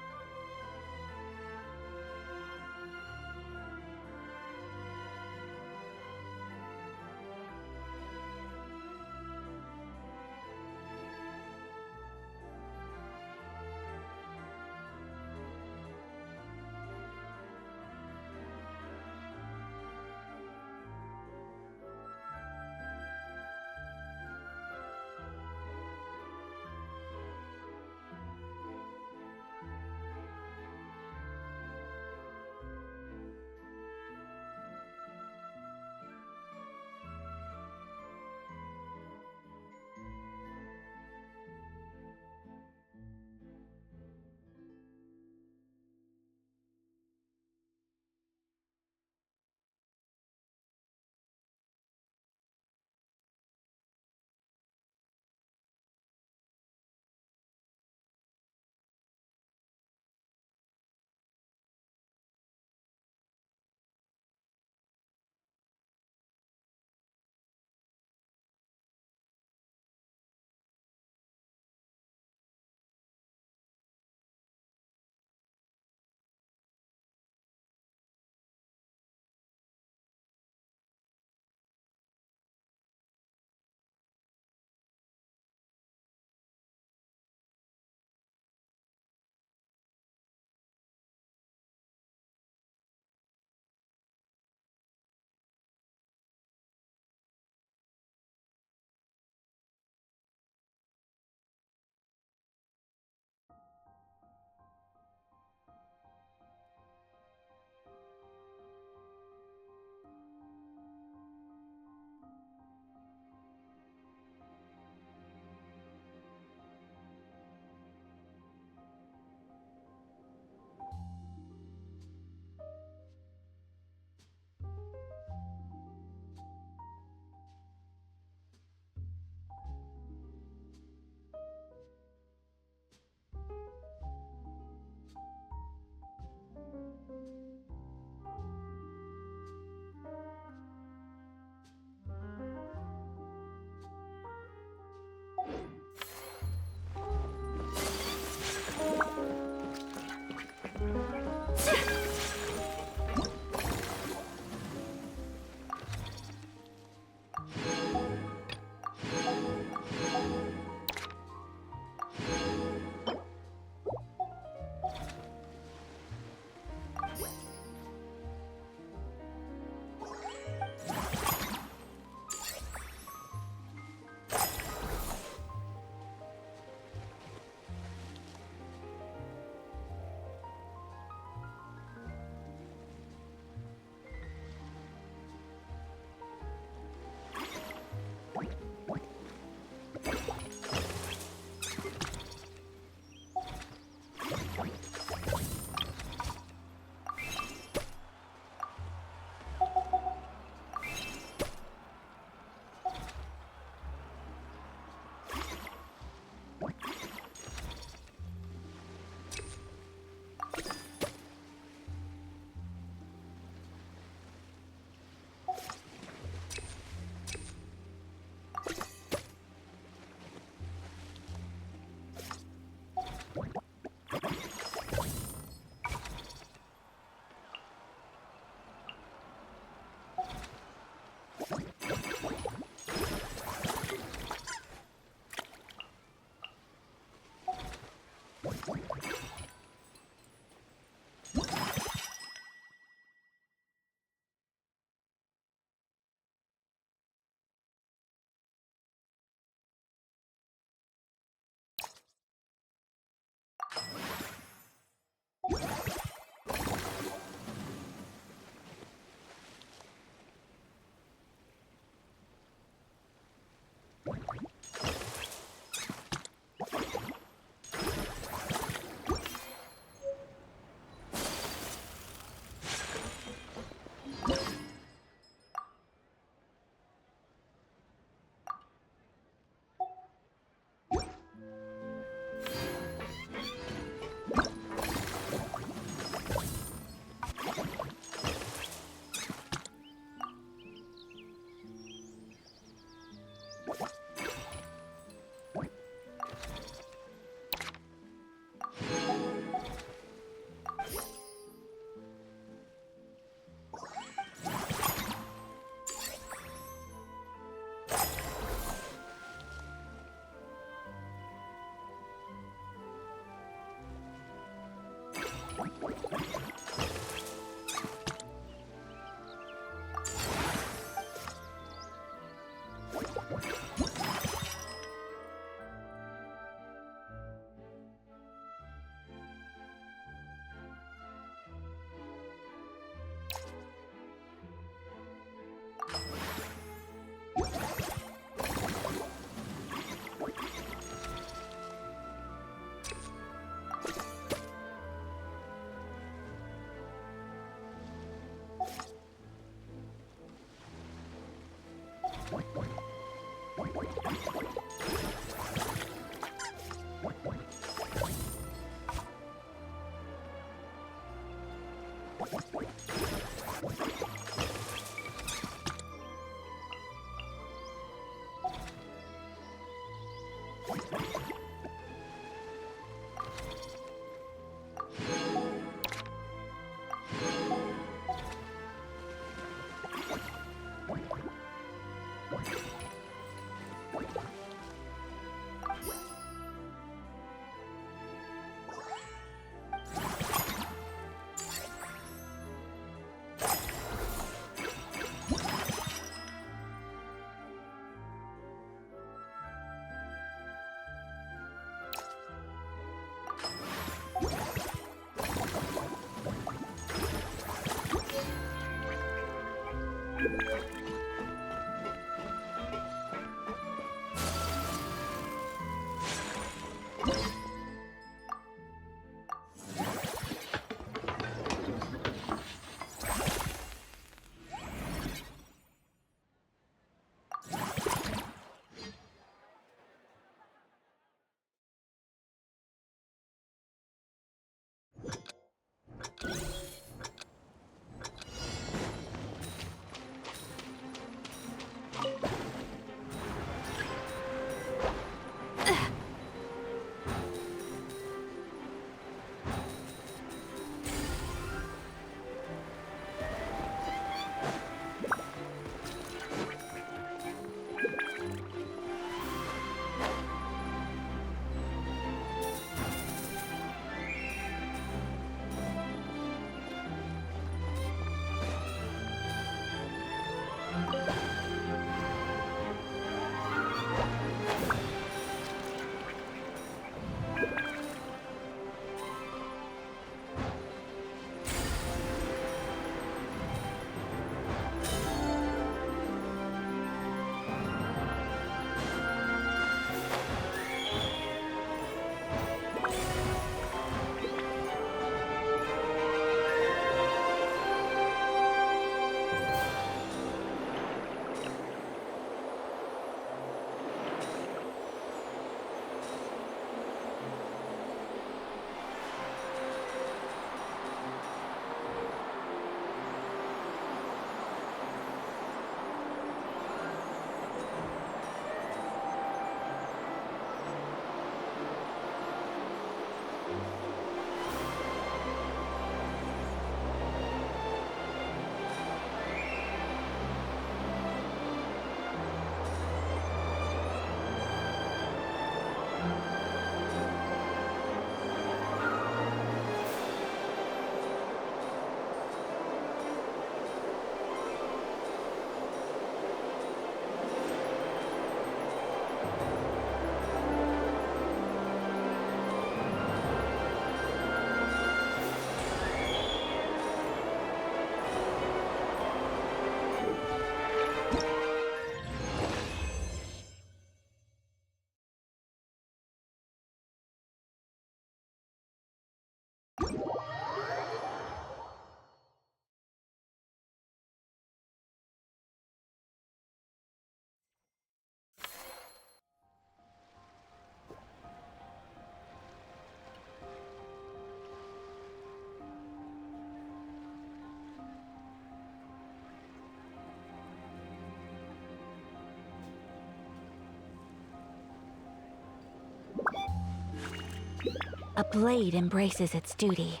A blade embraces its duty,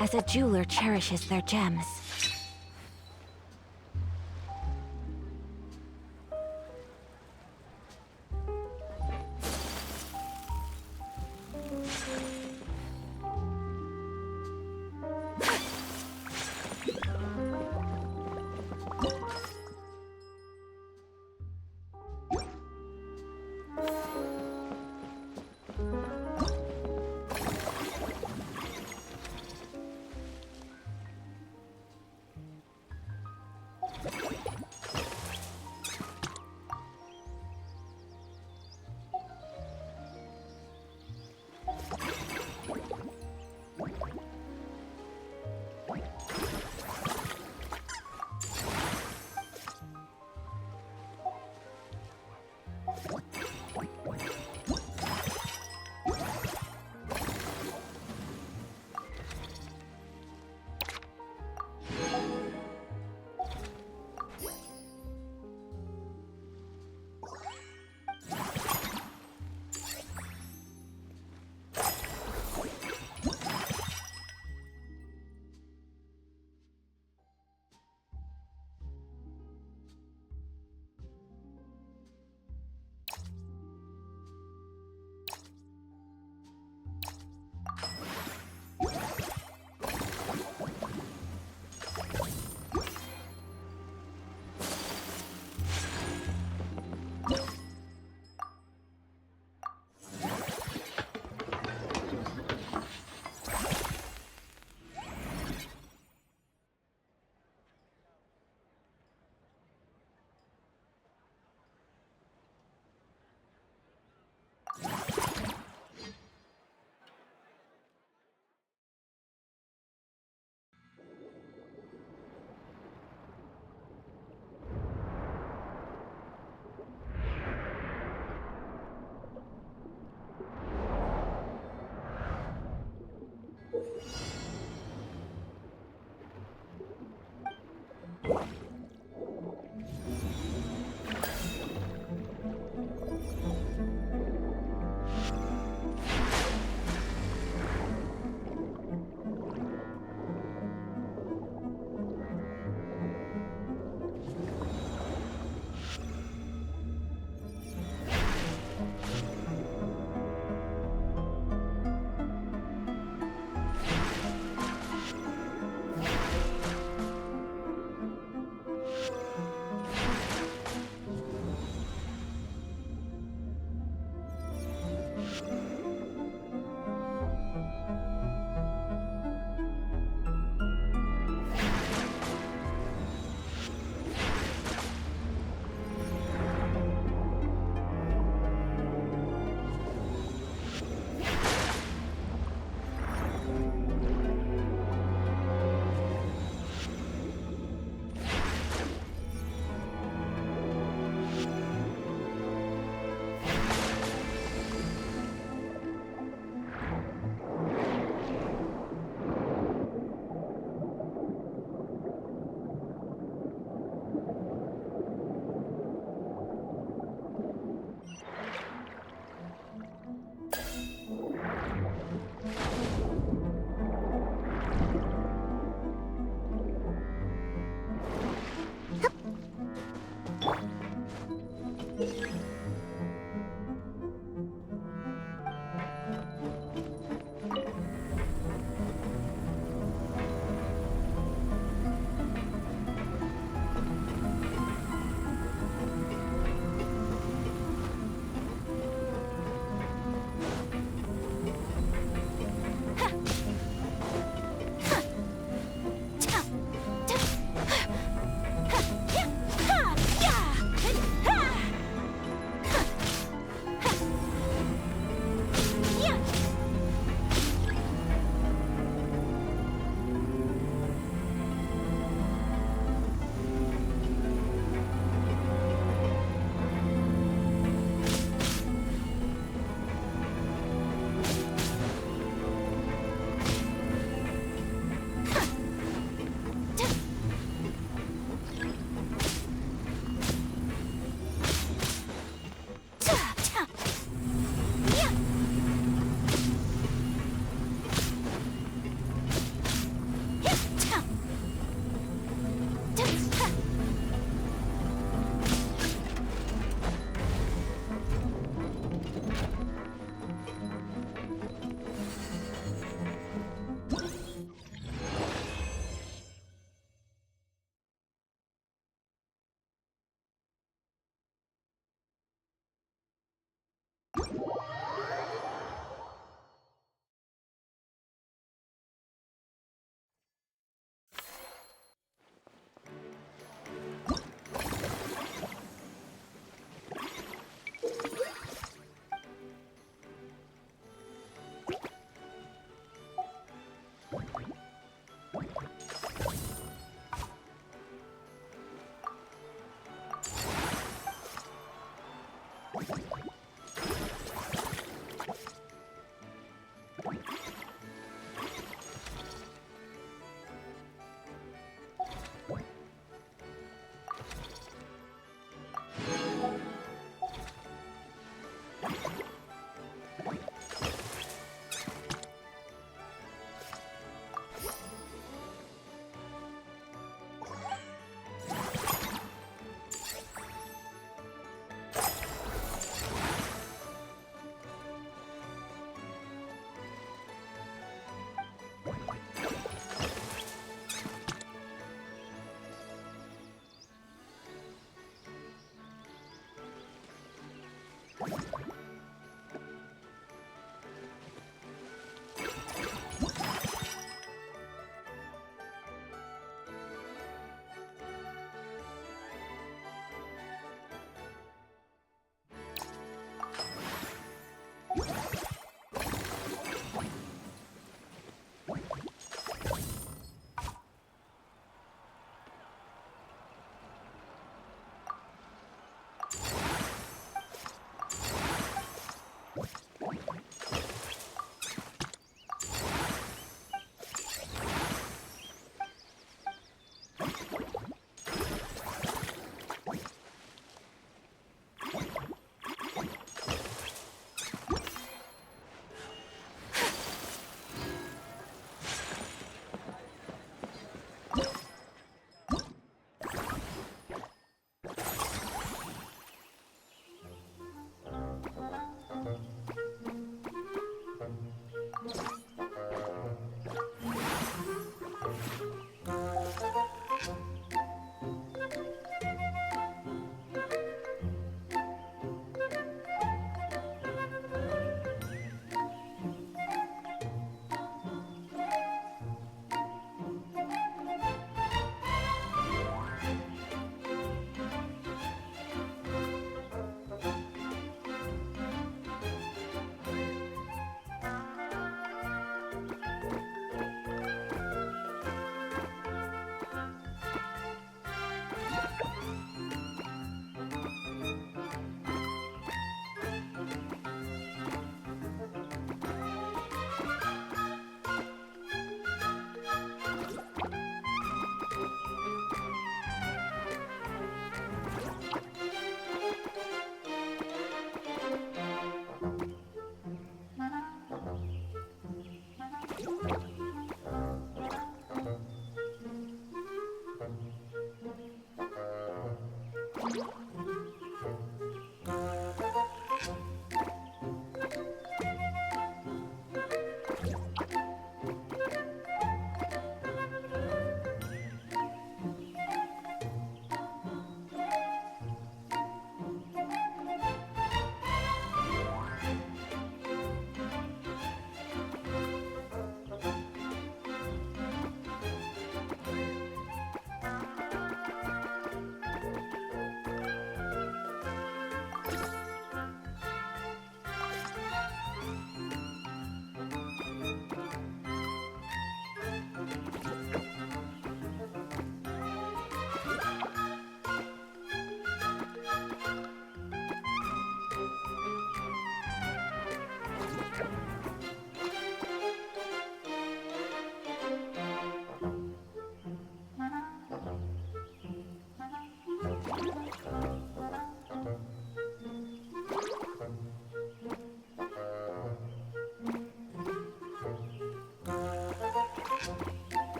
as a jeweler cherishes their gems.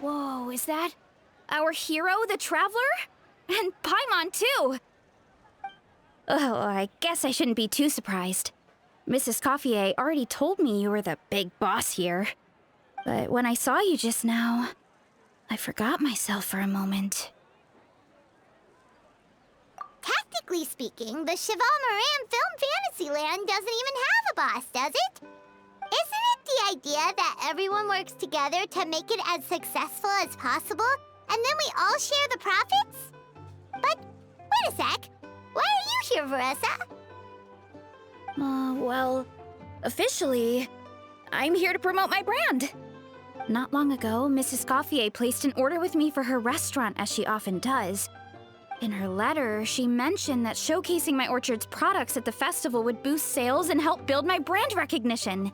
Whoa, is that our hero, the Traveler? And Paimon, too! Oh, I guess I shouldn't be too surprised. Mrs. Coiffier already told me you were the big boss here. But when I saw you just now, I forgot myself for a moment. Technically speaking, the Cheval Moran Film Fantasyland doesn't even have a boss, does it? Isn't it the idea that everyone works together to make it as successful as possible, and then we all share the profits? But, wait a sec. Why are you here, Veressa? Well, officially, I'm here to promote my brand. Not long ago, Mrs. Coiffier placed an order with me for her restaurant, as she often does. In her letter, she mentioned that showcasing my orchard's products at the festival would boost sales and help build my brand recognition.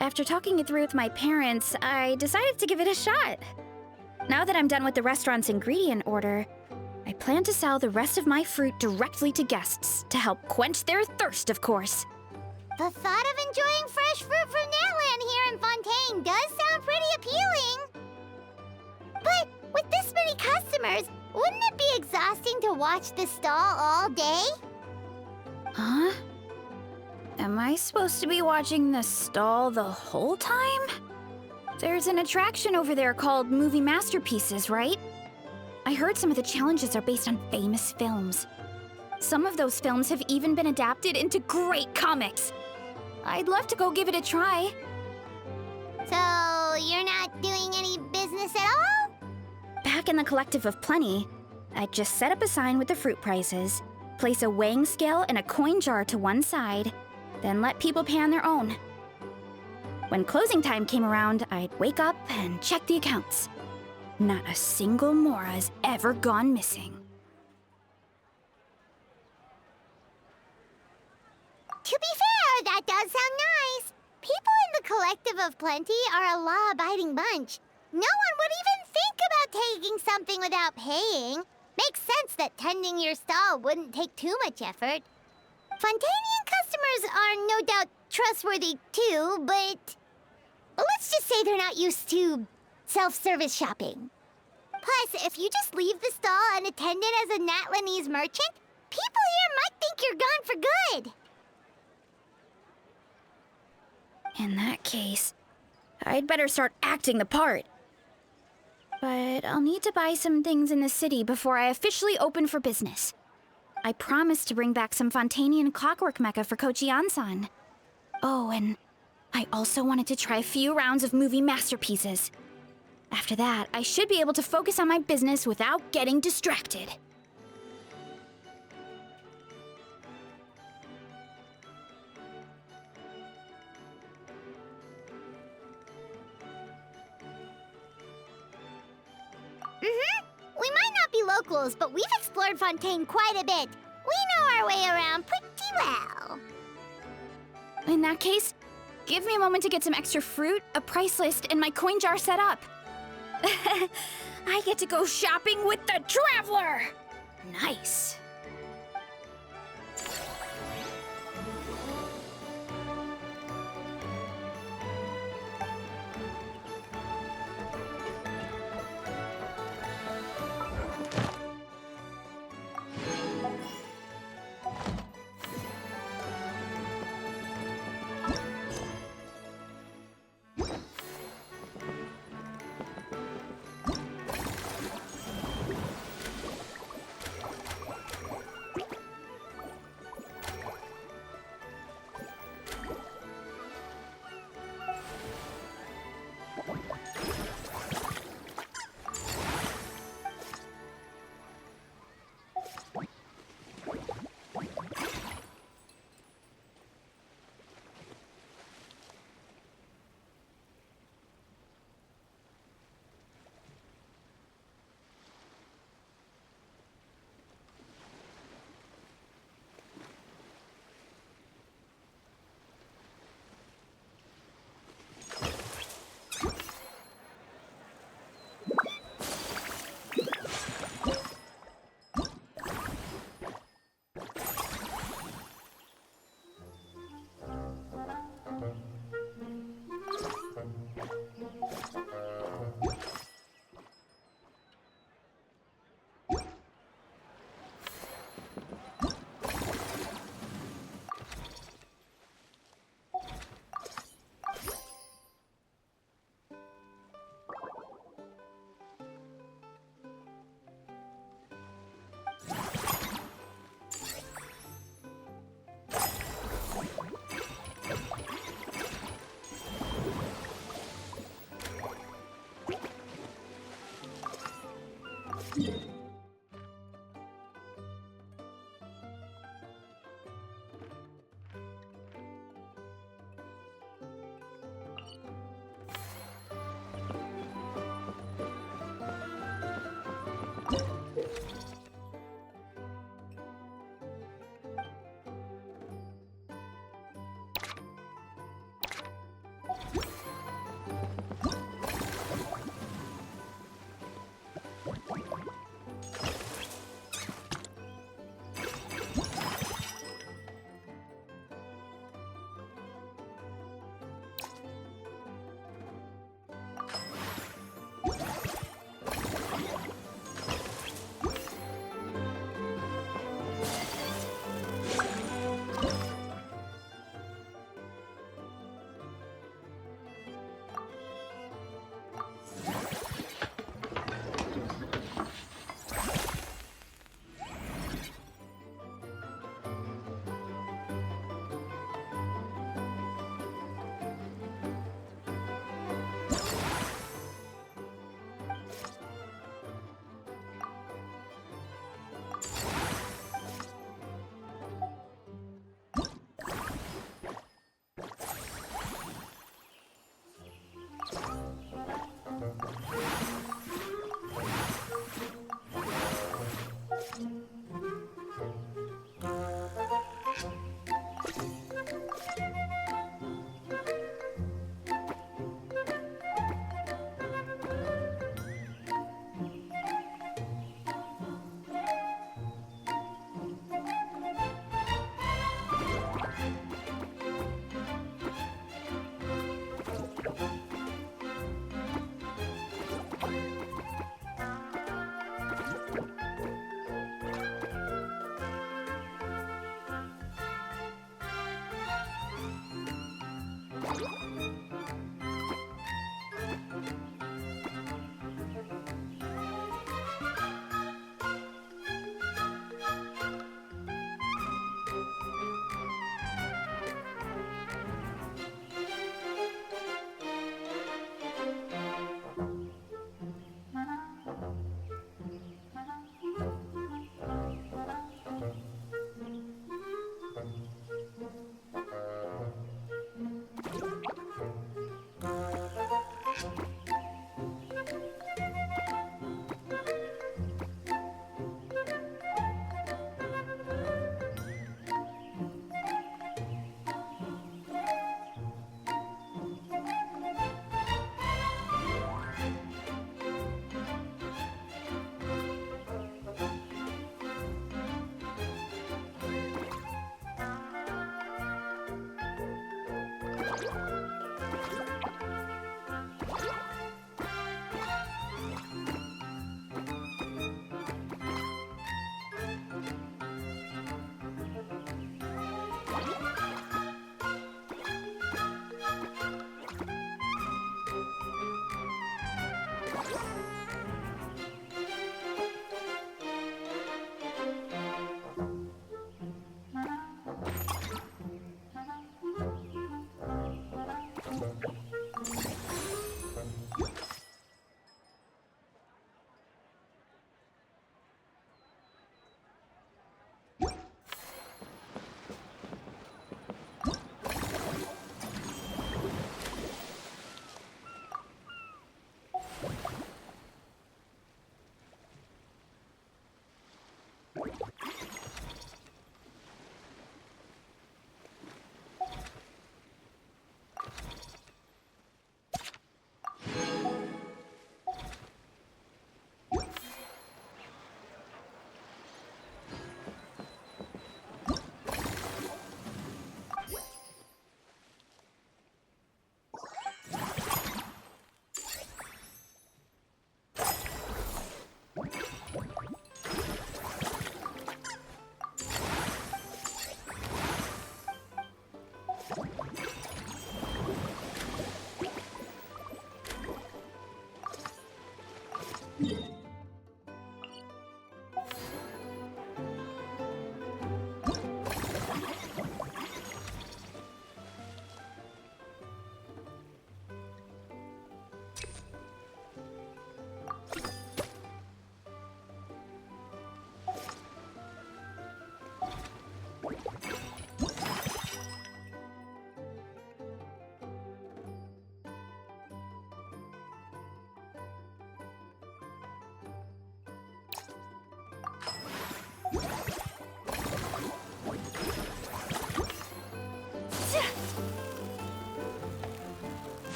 After talking it through with my parents, I decided to give it a shot. Now that I'm done with the restaurant's ingredient order, I plan to sell the rest of my fruit directly to guests to help quench their thirst, of course. The thought of enjoying fresh fruit from Natland here in Fontaine does sound pretty appealing. But with this many customers, wouldn't it be exhausting to watch the stall all day? Huh? Am I supposed to be watching the stall the whole time? There's an attraction over there called Movie Masterpieces, right? I heard some of the challenges are based on famous films. Some of those films have even been adapted into great comics. I'd love to go give it a try. So, you're not doing any business at all? Back in the Collective of Plenty, I'd just set up a sign with the fruit prices, place a weighing scale and a coin jar to one side, then let people pay on their own. When closing time came around, I'd wake up and check the accounts. Not a single Mora's ever gone missing. To be fair, that does sound nice. People in the Collective of Plenty are a law-abiding bunch. No one would even think about taking something without paying. Makes sense that tending your stall wouldn't take too much effort. Fontainian customers are no doubt trustworthy too, but let's just say they're not used to self-service shopping. Plus, if you just leave the stall unattended as a Natlanese merchant, people here might think you're gone for good. In that case, I'd better start acting the part. But I'll need to buy some things in the city before I officially open for business. I promised to bring back some Fontainian clockwork mecha for Kochi-an-san. Oh, and I also wanted to try a few rounds of movie masterpieces. After that, I should be able to focus on my business without getting distracted. We might not be locals, but we've explored Fontaine quite a bit. We know our way around pretty well. In that case, give me a moment to get some extra fruit, a price list, and my coin jar set up. I get to go shopping with the Traveler! Nice.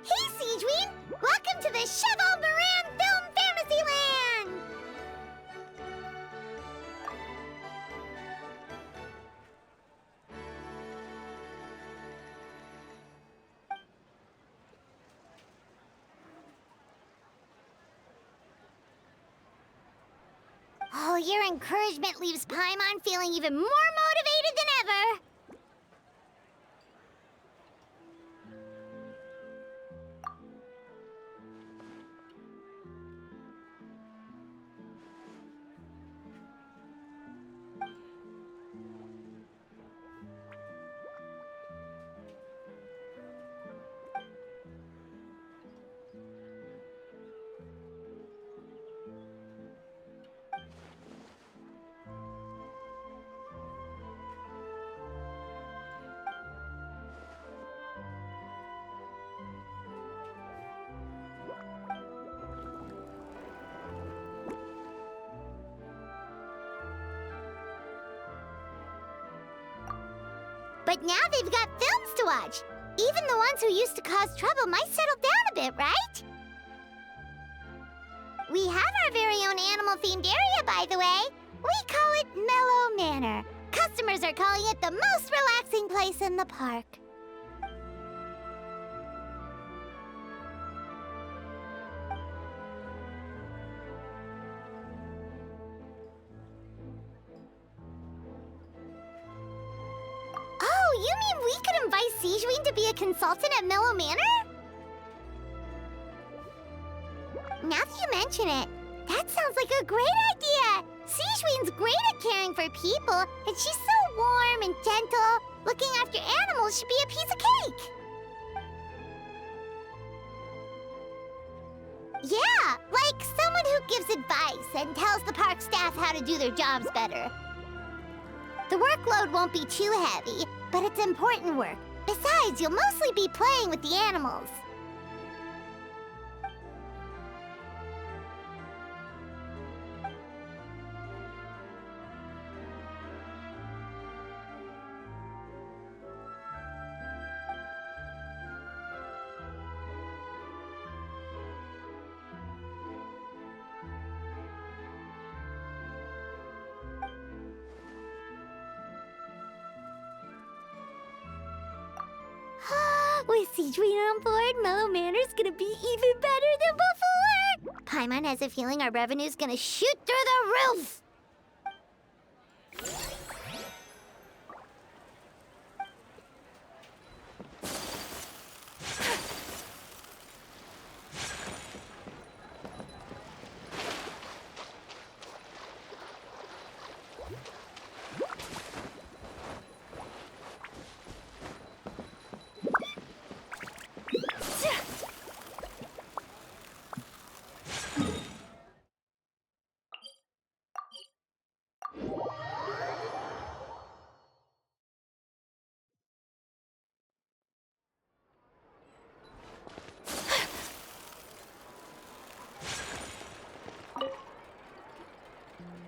Hey, Siegeween! Welcome to the Cheval Moran Film Fantasyland! Oh, your encouragement leaves Paimon feeling even more motivated than ever! But now they've got films to watch. Even the ones who used to cause trouble might settle down a bit, right? We have our very own animal-themed area, by the way. We call it Mellow Manor. Customers are calling it the most relaxing place in the park. Oh, you mean we could invite Siegeween to be a consultant at Mellow Manor? Now that you mention it, that sounds like a great idea! Siegeween's great at caring for people, and she's so warm and gentle. Looking after animals should be a piece of cake! Yeah, like someone who gives advice and tells the park staff how to do their jobs better. The workload won't be too heavy, but it's important work. Besides, you'll mostly be playing with the animals. With Siegeween on board, Mellow Manor's gonna be even better than before! Paimon has a feeling our revenue's gonna shoot through the roof!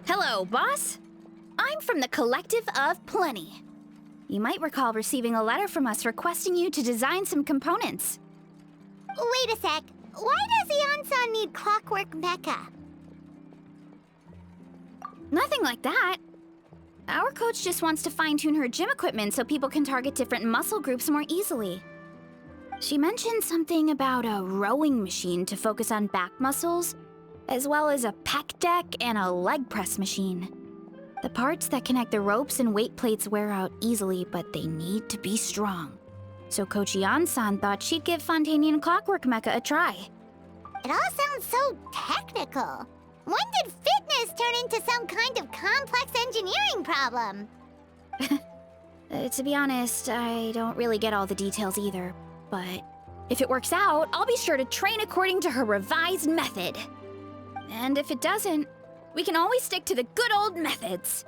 Hello, boss. I'm from the Collective of Plenty. You might recall receiving a letter from us requesting you to design some components. Wait a sec. Why does Eon-san need clockwork mecha? Nothing like that. Our coach just wants to fine-tune her gym equipment so people can target different muscle groups more easily. She mentioned something about a rowing machine to focus on back muscles, as well as a pec deck and a leg press machine. The parts that connect the ropes and weight plates wear out easily, but they need to be strong. So Coach Yan-san thought she'd give Fontanian Clockwork Mecha a try. It all sounds so technical. When did fitness turn into some kind of complex engineering problem? To be honest, I don't really get all the details either. But if it works out, I'll be sure to train according to her revised method. And if it doesn't, we can always stick to the good old methods.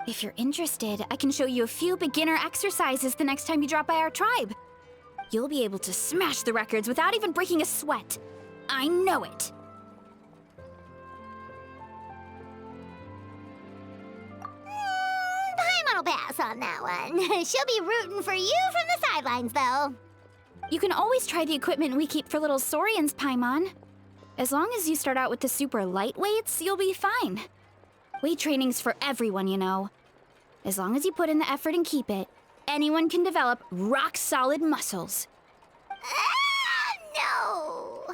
If you're interested, I can show you a few beginner exercises the next time you drop by our tribe. You'll be able to smash the records without even breaking a sweat. I know it. Paimon will pass on that one. She'll be rooting for you from the sidelines, though. You can always try the equipment we keep for little Saurians, Paimon. As long as you start out with the super light weights, you'll be fine. Weight training's for everyone, you know. As long as you put in the effort and keep it, anyone can develop rock-solid muscles. No!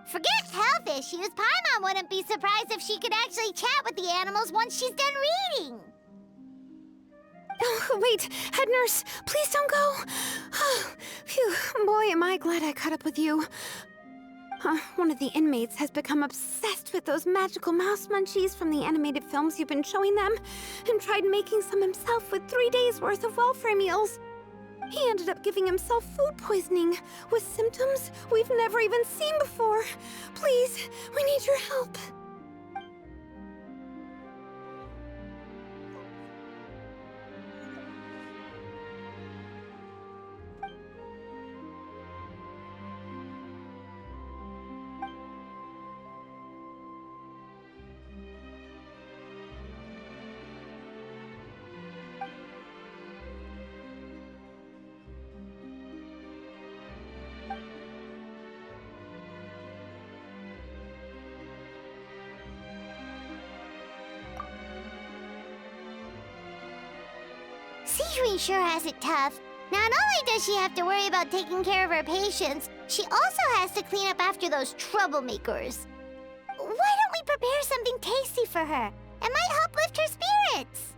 Forget health issues. Paimon wouldn't be surprised if she could actually chat with the animals once she's done reading. Oh, wait, head nurse, please don't go. Phew, boy, am I glad I caught up with you. One of the inmates has become obsessed with those magical mouse munchies from the animated films you've been showing them, and tried making some himself with 3 days' worth of welfare meals. He ended up giving himself food poisoning, with symptoms we've never even seen before. Please, we need your help. Sijui sure has it tough. Not only does she have to worry about taking care of her patients, she also has to clean up after those troublemakers. Why don't we prepare something tasty for her? It might help lift her spirits.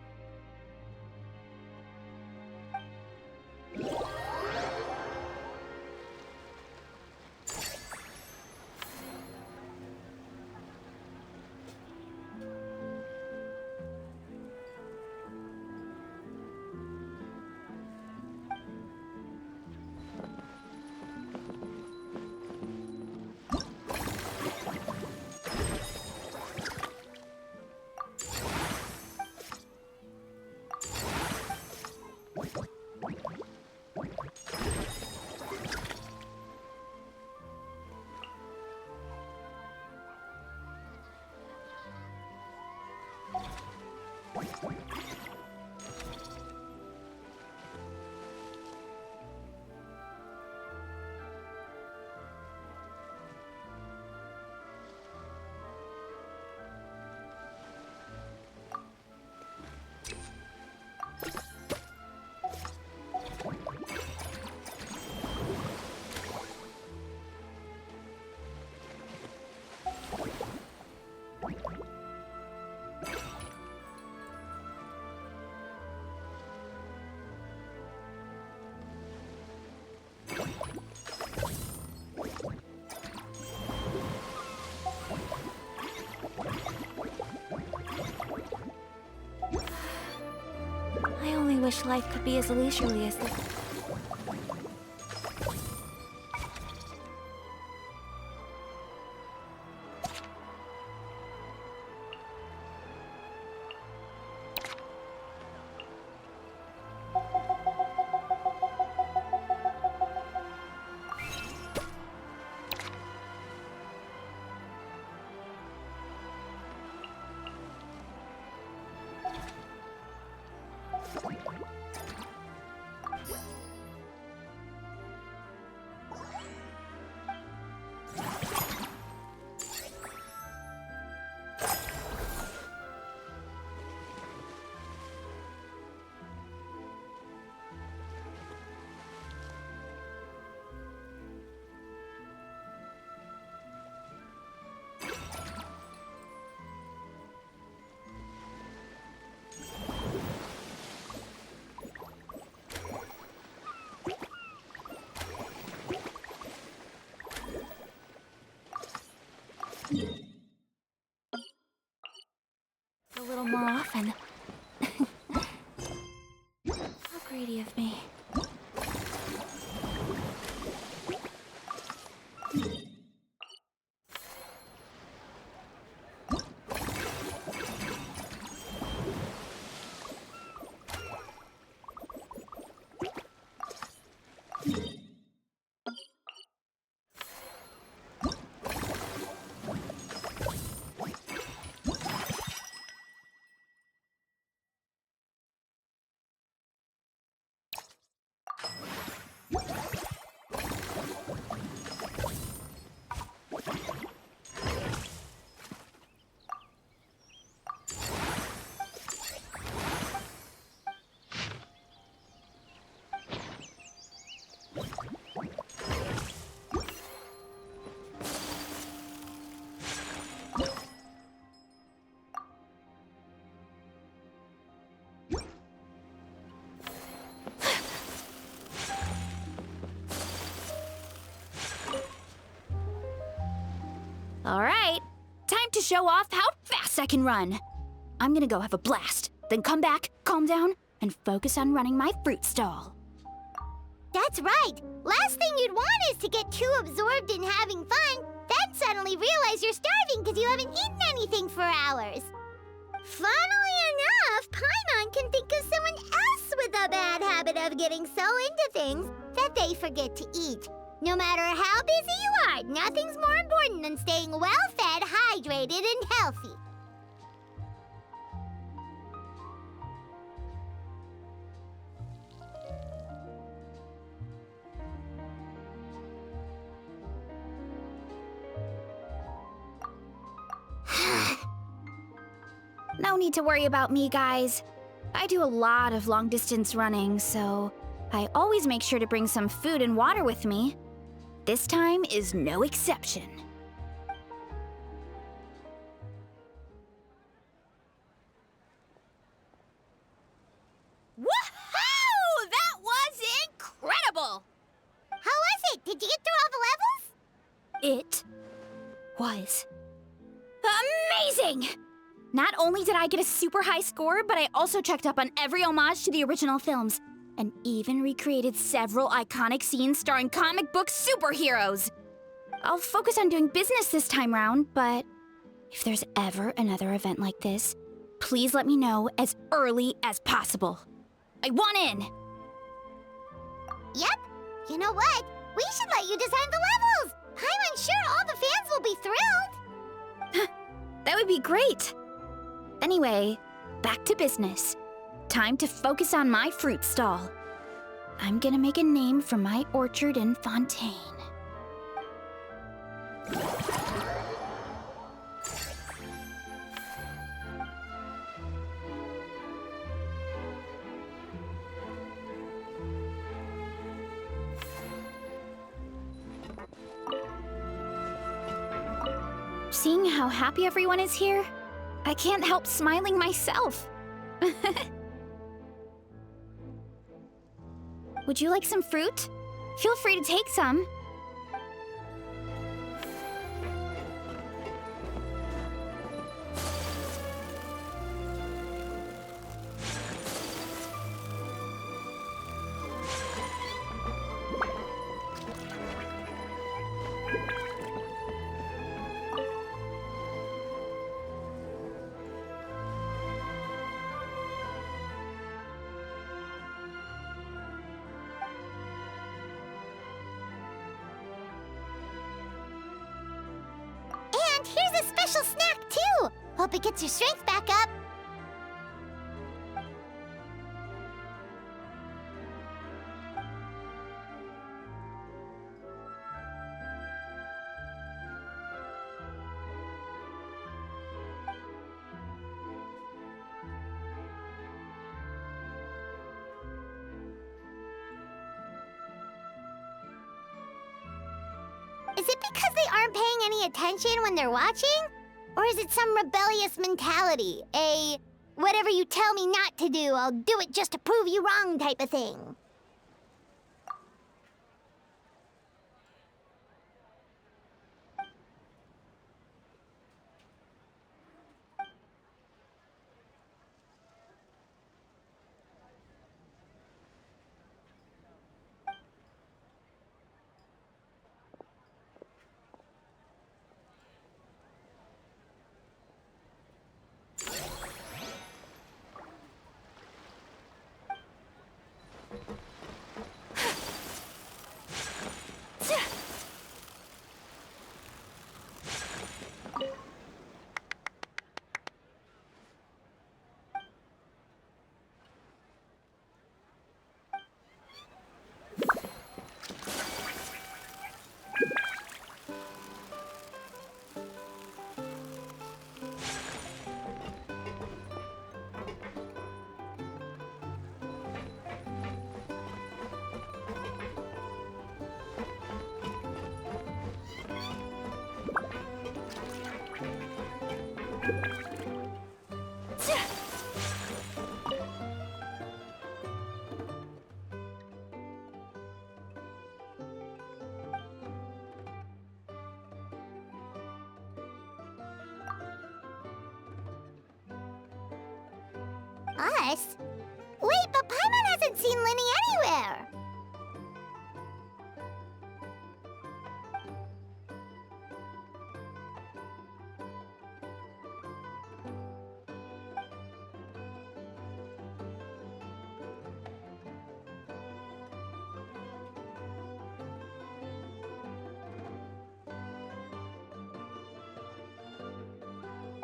I only wish life could be as leisurely as this. A little more often. How greedy of me. All right, time to show off how fast I can run. I'm gonna go have a blast, then come back, calm down, and focus on running my fruit stall. That's right. Last thing you'd want is to get too absorbed in having fun, then suddenly realize you're starving because you haven't eaten anything for hours. Funnily enough, Paimon can think of someone else with a bad habit of getting so into things that they forget to eat. No matter how busy you are, nothing's more important than staying well-fed, hydrated, and healthy. No need to worry about me, guys. I do a lot of long-distance running, so I always make sure to bring some food and water with me. This time is no exception. Woohoo! That was incredible! How was it? Did you get through all the levels? It was amazing! Not only did I get a super high score, but I also checked up on every homage to the original films, and even recreated several iconic scenes starring comic book superheroes. I'll focus on doing business this time round, but if there's ever another event like this, please let me know as early as possible. I want in! Yep. You know what? We should let you design the levels! I'm sure all the fans will be thrilled! That would be great! Anyway, back to business. Time to focus on my fruit stall. I'm gonna make a name for my orchard and fontaine. Seeing how happy everyone is here, I can't help smiling myself. Would you like some fruit? Feel free to take some. a special snack, too. Hope it gets your strength back up. Is it because they aren't paying any attention when they're watching? Or is it some rebellious mentality? A whatever you tell me not to do, I'll do it just to prove you wrong type of thing? Us? Wait, but Paimon hasn't seen Linny anywhere!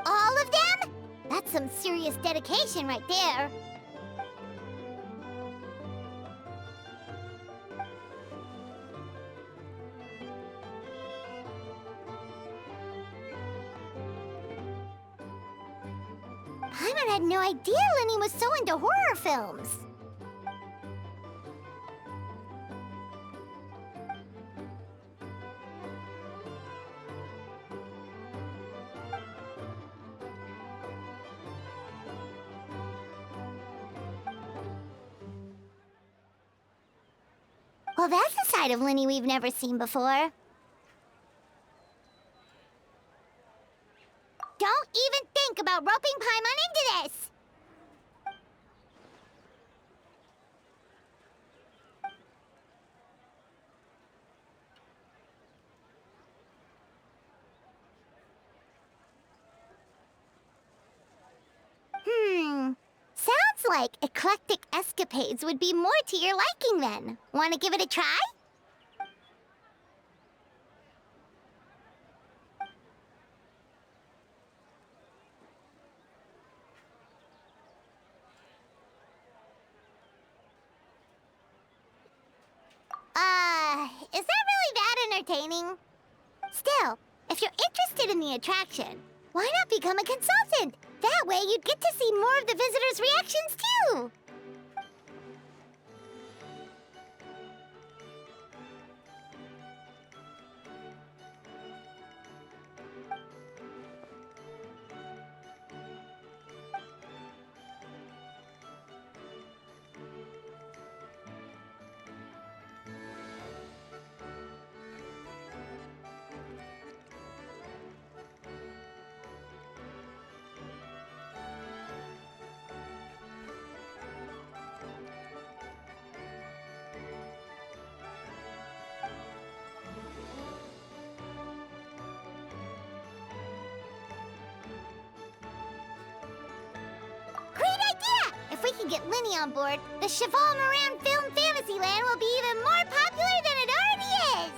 All of them? That's some serious dedication right there. Paimon had no idea Linny was so into horror films. Well, that's a side of Linny we've never seen before. Don't even think about roping Paimon into this! Sounds like eclectic escapades would be more to your liking then. Want to give it a try? Is that really that entertaining? Still, if you're interested in the attraction, why not become a consultant? That way you'd get to see more of the visitors' reactions too! If we can get Linny on board, the Cheval Moran Film Fantasyland will be even more popular than it already is!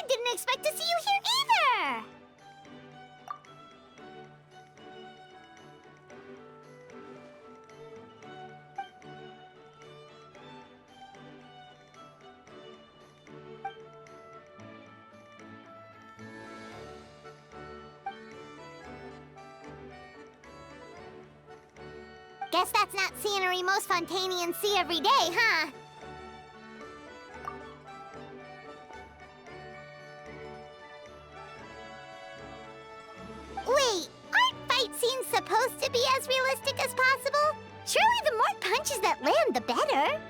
Didn't expect to see you here either! Guess that's not scenery most Fontanians see every day, huh? Wait, aren't fight scenes supposed to be as realistic as possible? Surely the more punches that land, the better.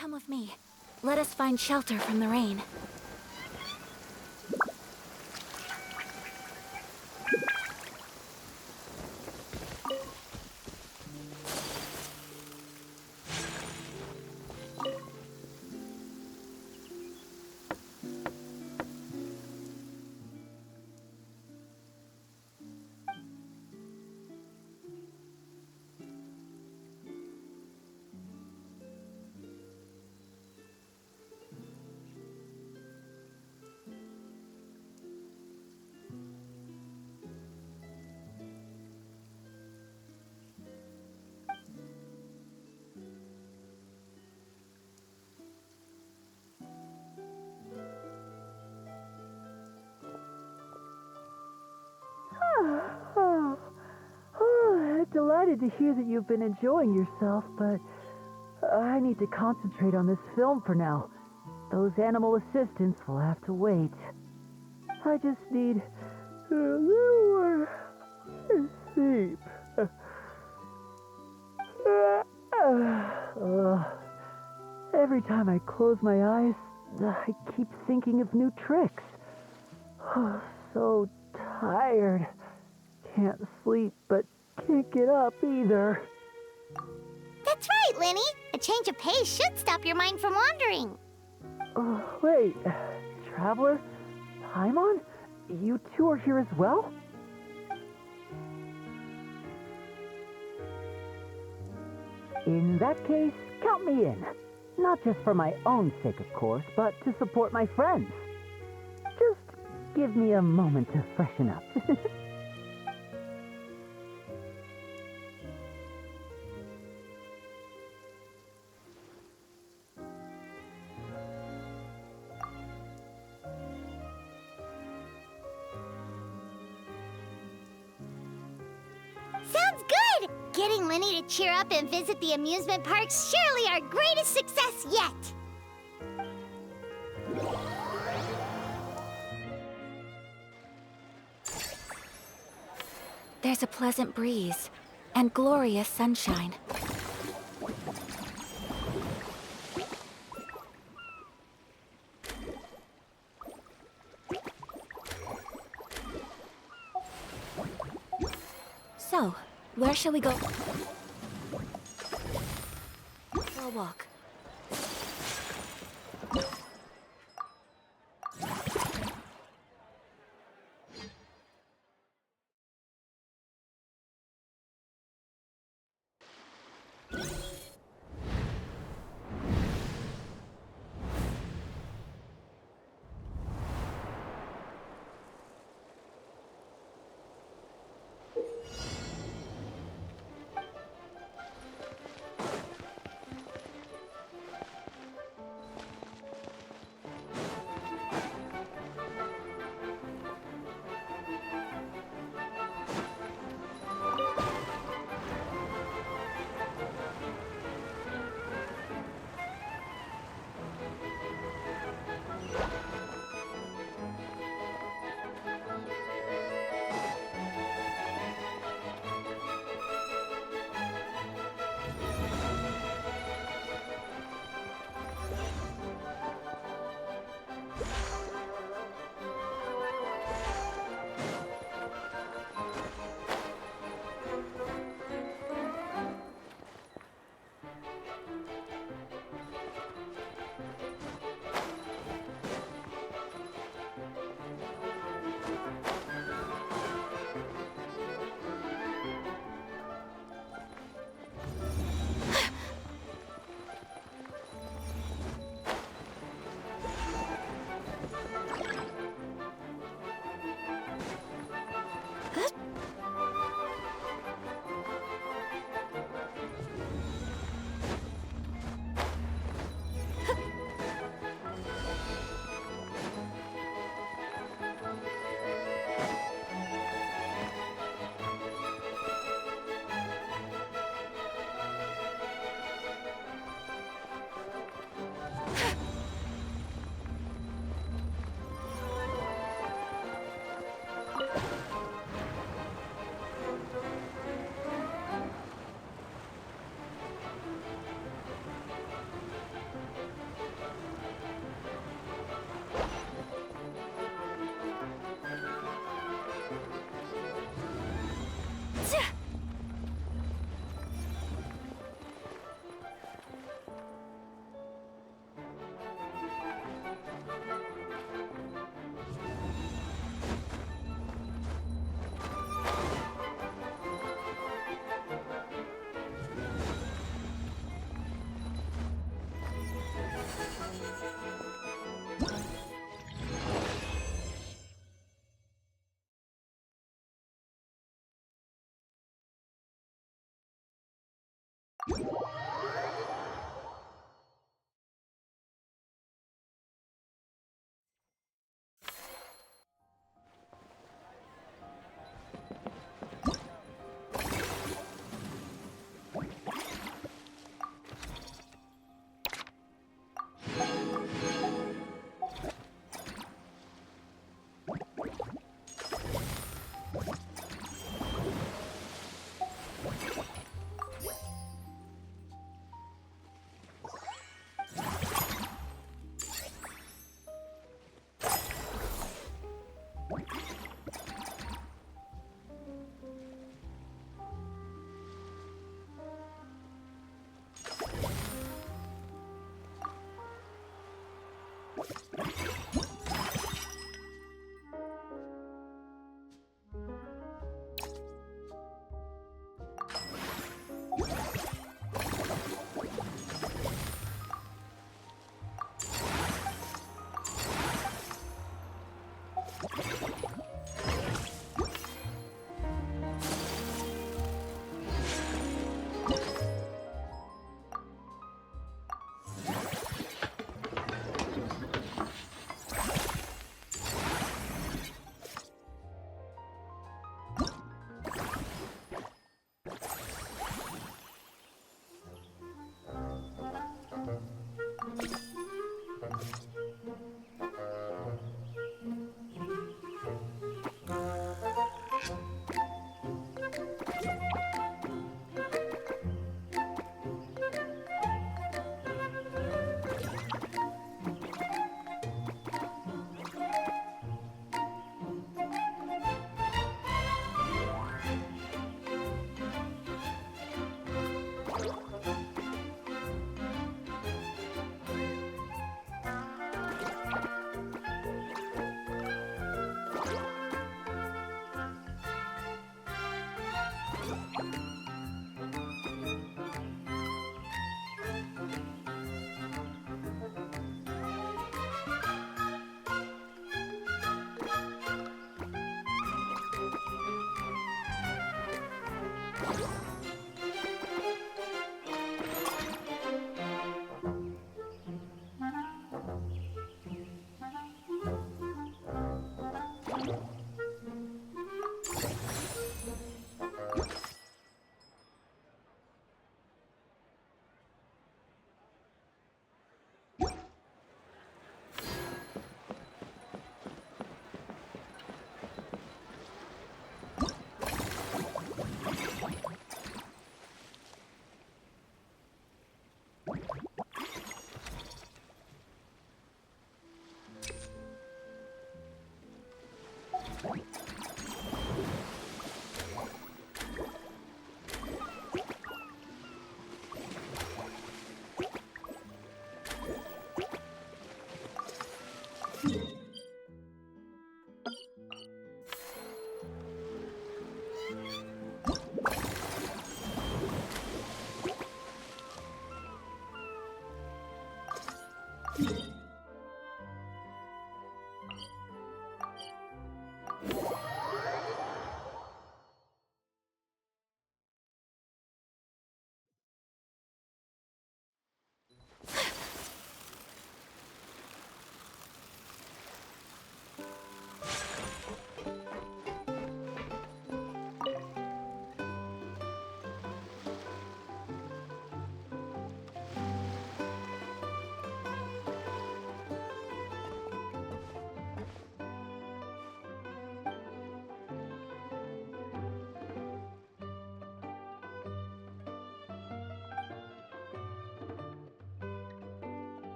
Come with me. Let us find shelter from the rain. Delighted to hear that you've been enjoying yourself, but I need to concentrate on this film for now. Those animal assistants will have to wait. I just need a little more sleep. Every time I close my eyes, I keep thinking of new tricks. So tired. Can't sleep, but can't get up either. That's right, Lenny. A change of pace should stop your mind from wandering. Wait, Traveler? Paimon? You two are here as well? In that case, count me in. Not just for my own sake, of course, but to support my friends. Just give me a moment to freshen up. Sounds good! Getting Lenny to cheer up and visit the amusement park's surely our greatest success yet! There's a pleasant breeze and glorious sunshine. So, where shall we go for a walk?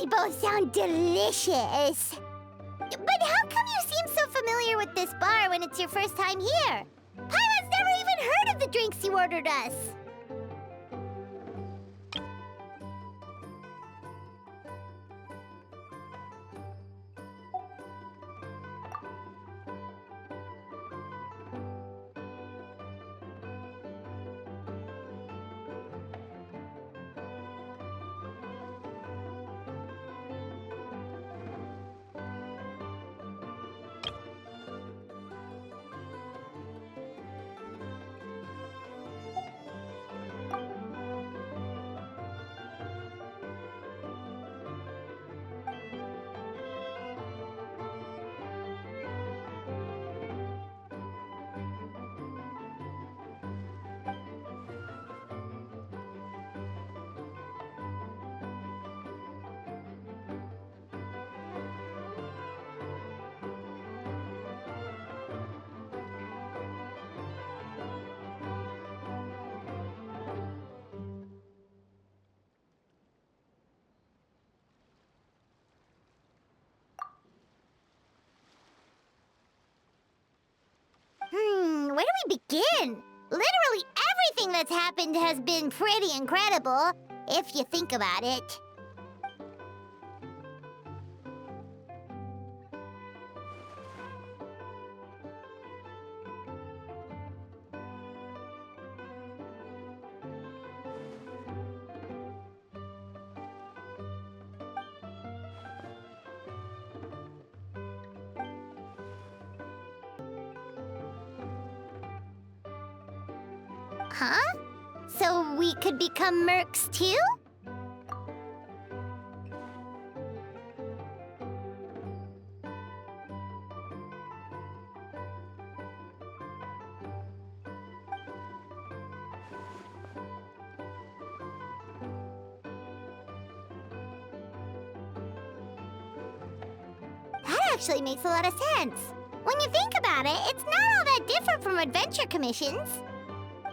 They both sound delicious. But how come you seem so familiar with this bar when it's your first time here? Paimon's never even heard of the drinks you ordered us. Where do we begin? Literally everything that's happened has been pretty incredible, if you think about it. Huh? So we could become mercs too? That actually makes a lot of sense. When you think about it, it's not all that different from adventure commissions.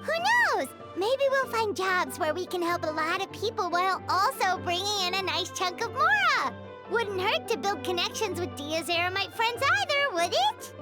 Who knows? Maybe we'll find jobs where we can help a lot of people while also bringing in a nice chunk of Mora. Wouldn't hurt to build connections with Dia's Eremite friends either, would it?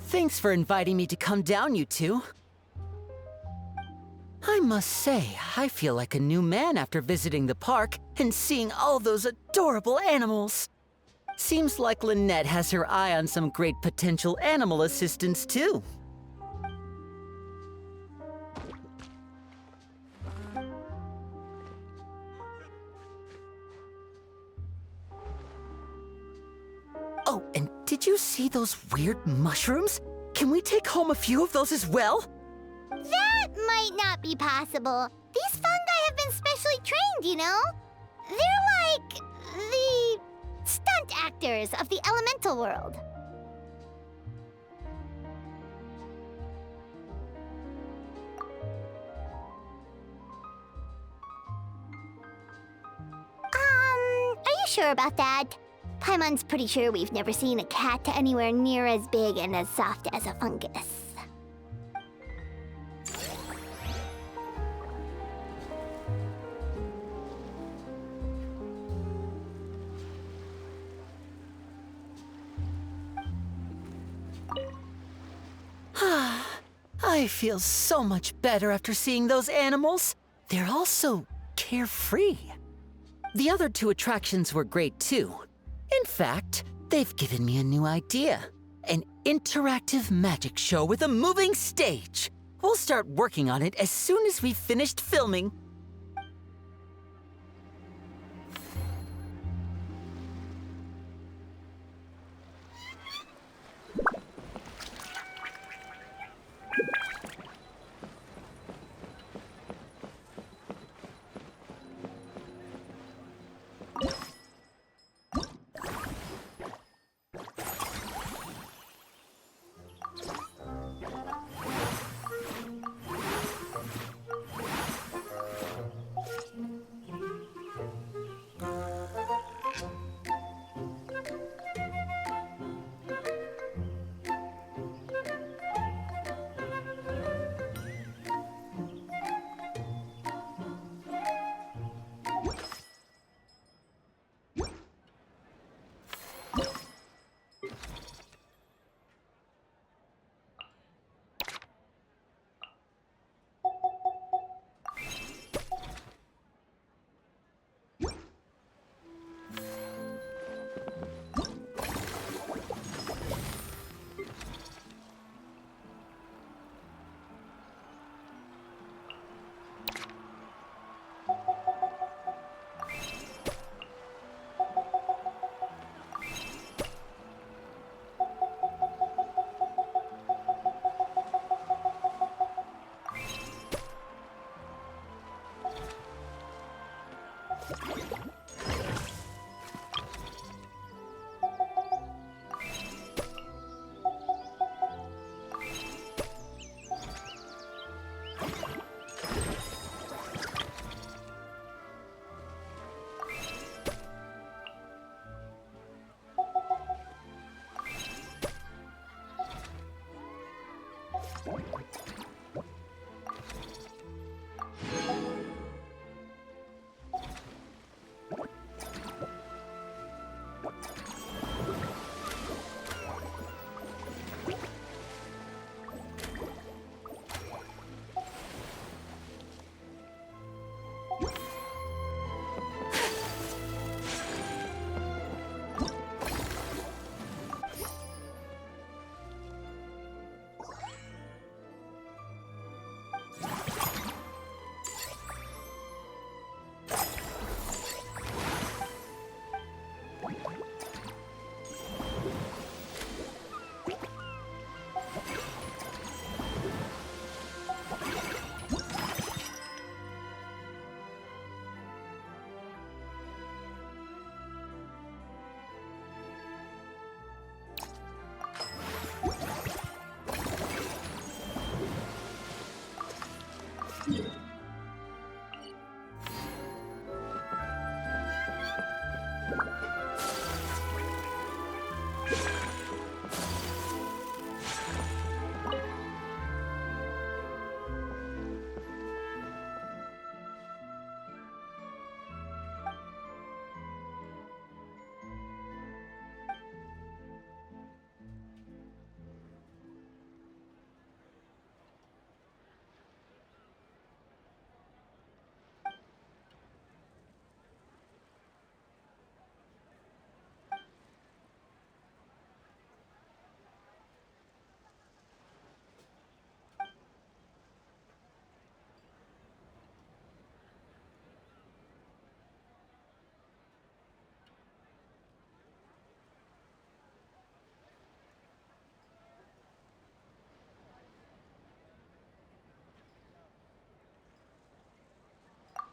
Thanks for inviting me to come down, you two. I must say, I feel like a new man after visiting the park and seeing all those adorable animals. Seems like Lynette has her eye on some great potential animal assistants, too. Oh, and did you see those weird mushrooms? Can we take home a few of those as well? That might not be possible. These fungi have been specially trained, you know? They're like the stunt actors of the elemental world. Are you sure about that? Paimon's pretty sure we've never seen a cat anywhere near as big and as soft as a fungus. I feel so much better after seeing those animals. They're all so carefree. The other two attractions were great too. In fact, they've given me a new idea. An interactive magic show with a moving stage. We'll start working on it as soon as we've finished filming.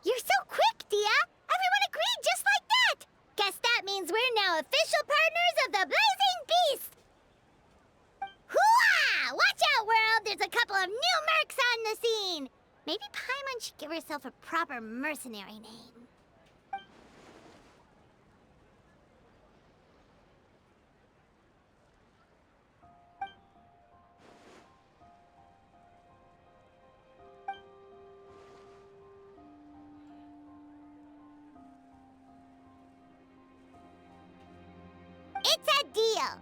You're so quick, Dia! Everyone agreed just like that! Guess that means we're now official partners of the Blazing Beast! Hooah! Watch out, world! There's a couple of new mercs on the scene! Maybe Paimon should give herself a proper mercenary name. It's a deal!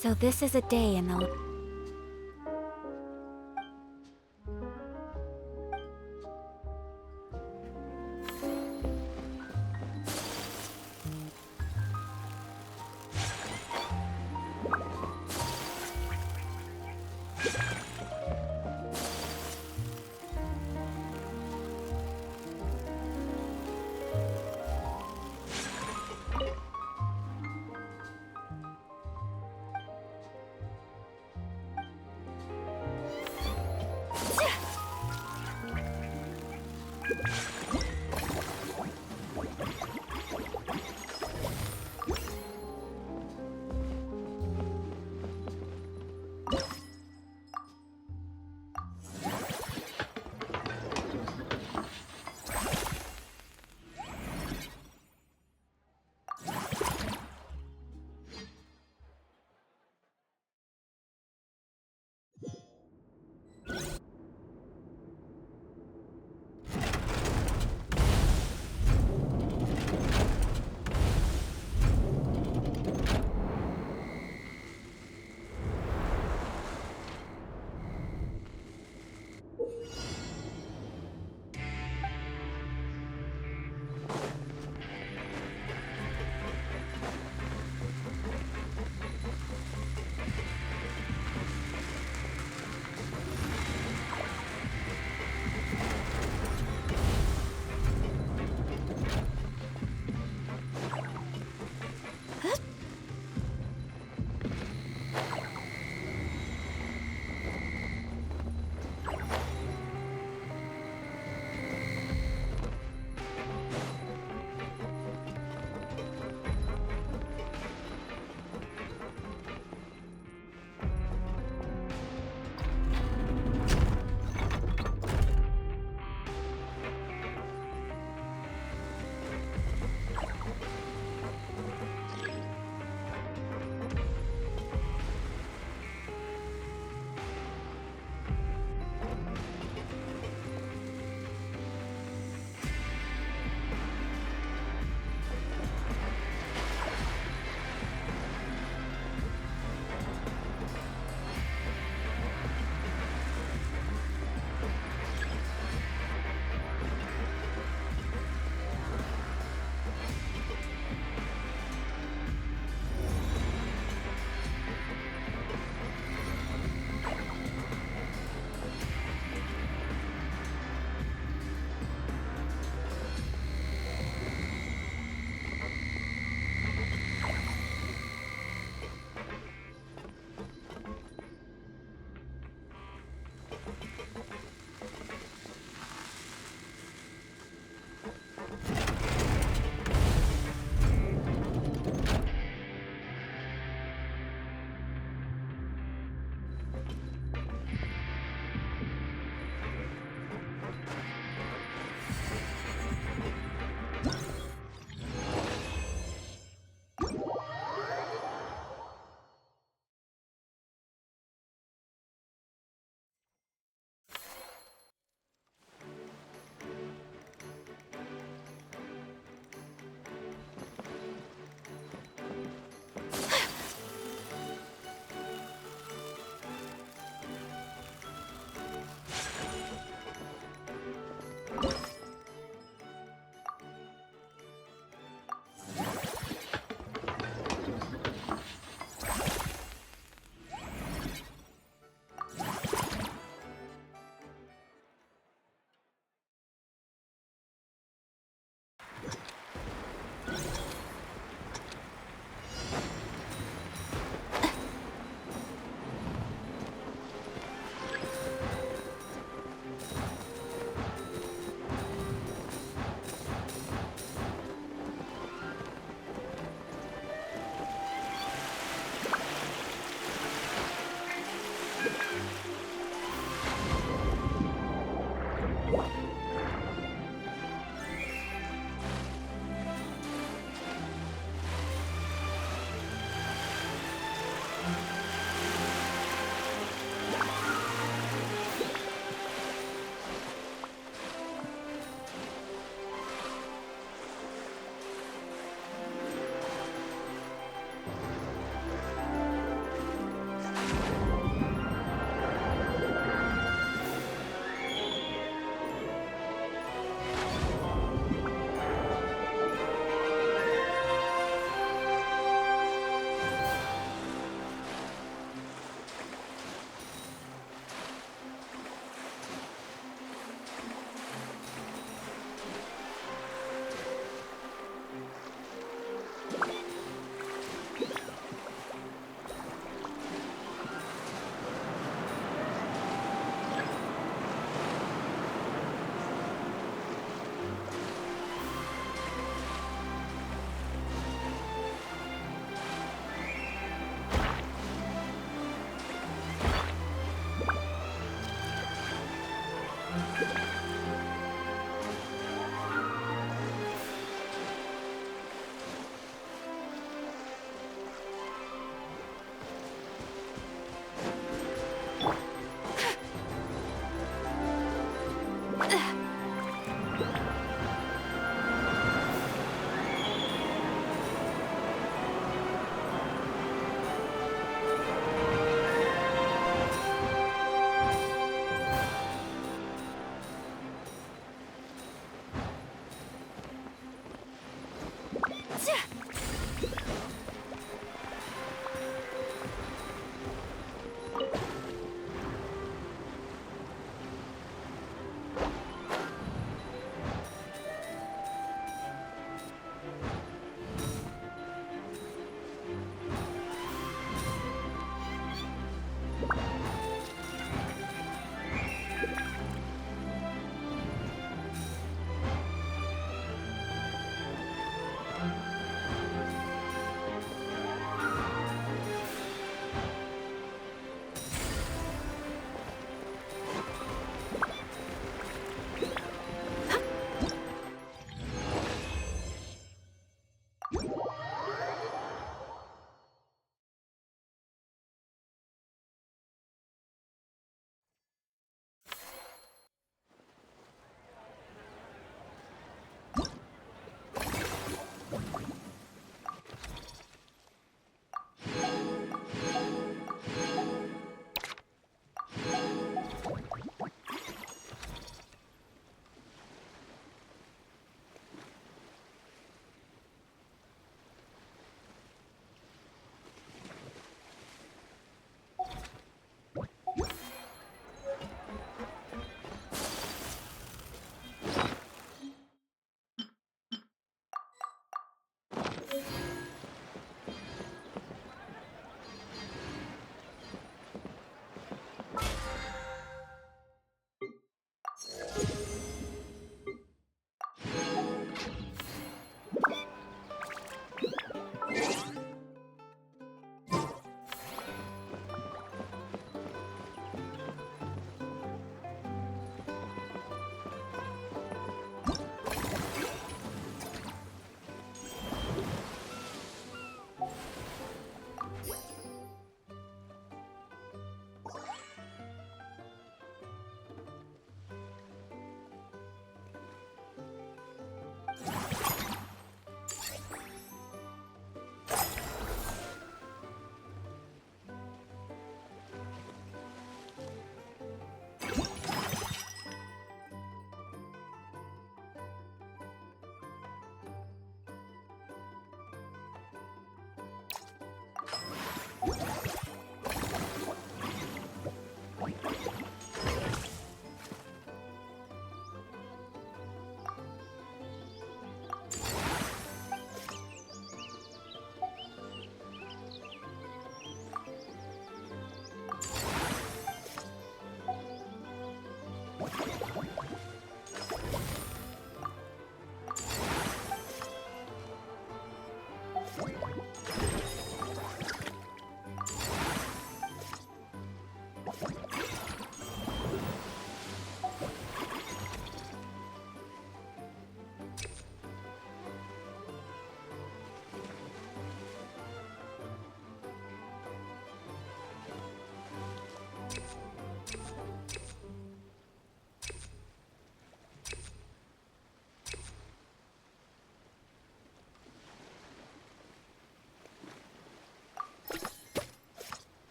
So this is a day in the...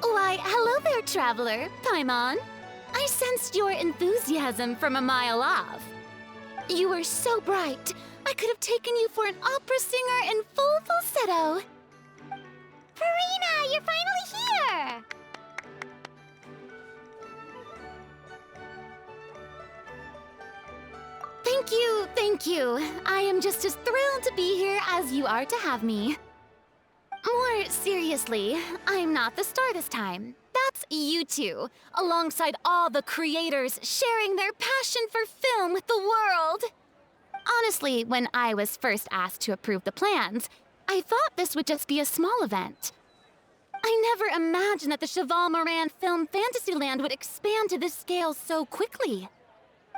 Why, hello there, traveler. Paimon. I sensed your enthusiasm from a mile off. You were so bright, I could have taken you for an opera singer in full falsetto. Farina, you're finally here! Thank you. I am just as thrilled to be here as you are to have me. More seriously, I'm not the star this time. That's you two, alongside all the creators sharing their passion for film with the world. Honestly, when I was first asked to approve the plans, I thought this would just be a small event. I never imagined that the Cheval Moran Film Fantasyland would expand to this scale so quickly.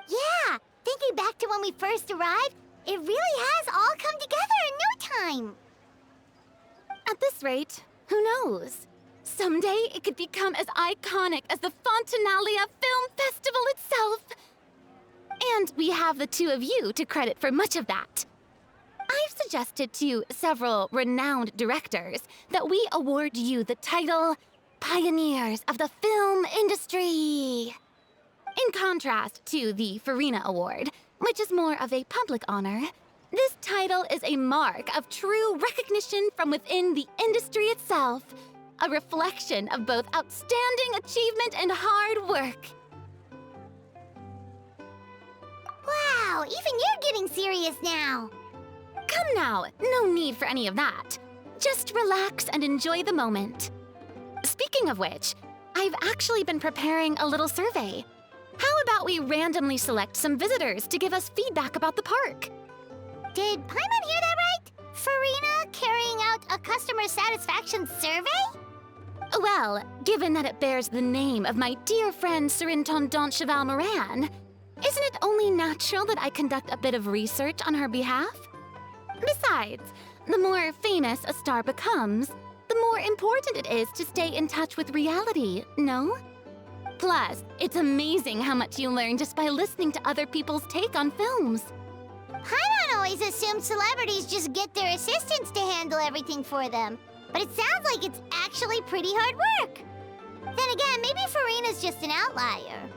Yeah, thinking back to when we first arrived, it really has all come together in no time. At this rate, who knows? Someday it could become as iconic as the Fontanalia Film Festival itself. And we have the two of you to credit for much of that. I've suggested to several renowned directors that we award you the title Pioneers of the Film Industry. In contrast to the Farina Award, which is more of a public honor, this title is a mark of true recognition from within the industry itself, a reflection of both outstanding achievement and hard work. Wow, even you're getting serious now. Come now, no need for any of that. Just relax and enjoy the moment. Speaking of which, I've actually been preparing a little survey. How about we randomly select some visitors to give us feedback about the park? Did Paimon hear that right? Farina carrying out a customer satisfaction survey? Well, given that it bears the name of my dear friend Surintendant Cheval Moran, isn't it only natural that I conduct a bit of research on her behalf? Besides, the more famous a star becomes, the more important it is to stay in touch with reality, no? Plus, it's amazing how much you learn just by listening to other people's take on films. Paimon always assumed celebrities just get their assistants to handle everything for them. But it sounds like it's actually pretty hard work. Then again, maybe Farina's just an outlier.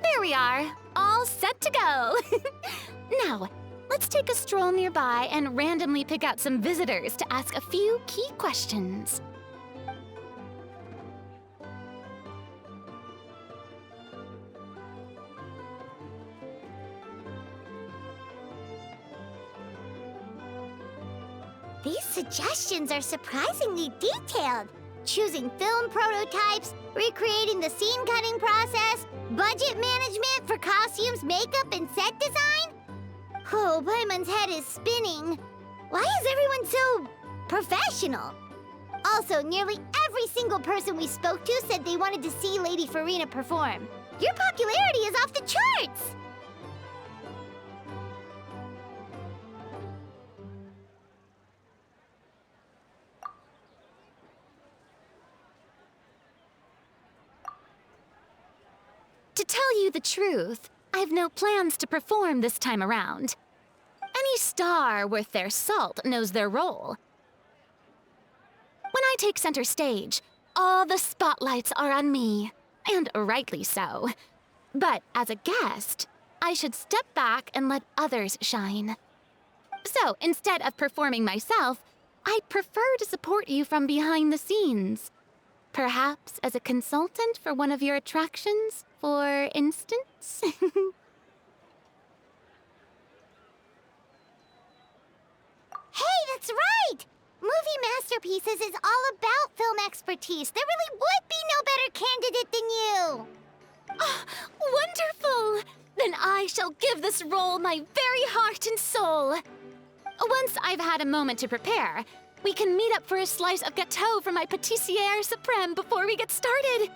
There we are, all set to go. Now, let's take a stroll nearby and randomly pick out some visitors to ask a few key questions. These suggestions are surprisingly detailed. Choosing film prototypes, recreating the scene cutting process, budget management for costumes, makeup, and set design? Oh, Paimon's head is spinning. Why is everyone so professional? Also, nearly every single person we spoke to said they wanted to see Lady Farina perform. Your popularity is off the charts! To tell you the truth, I have no plans to perform this time around. Any star worth their salt knows their role. When I take center stage, all the spotlights are on me, and rightly so. But as a guest, I should step back and let others shine. So instead of performing myself, I'd prefer to support you from behind the scenes. Perhaps as a consultant for one of your attractions, for instance? Hey, that's right! Movie Masterpieces is all about film expertise. There really would be no better candidate than you! Oh, wonderful! Then I shall give this role my very heart and soul. Once I've had a moment to prepare, we can meet up for a slice of gâteau from my pâtissière suprême before we get started.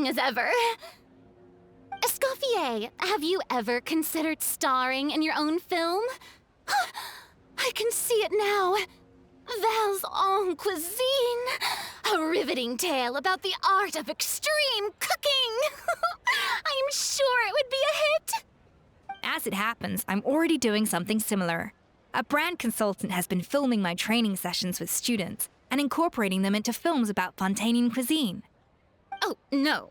as ever. Escoffier, have you ever considered starring in your own film? I can see it now. Val's en cuisine. A riveting tale about the art of extreme cooking. I'm sure it would be a hit. As it happens, I'm already doing something similar. A brand consultant has been filming my training sessions with students and incorporating them into films about Fontainian cuisine. Oh, no.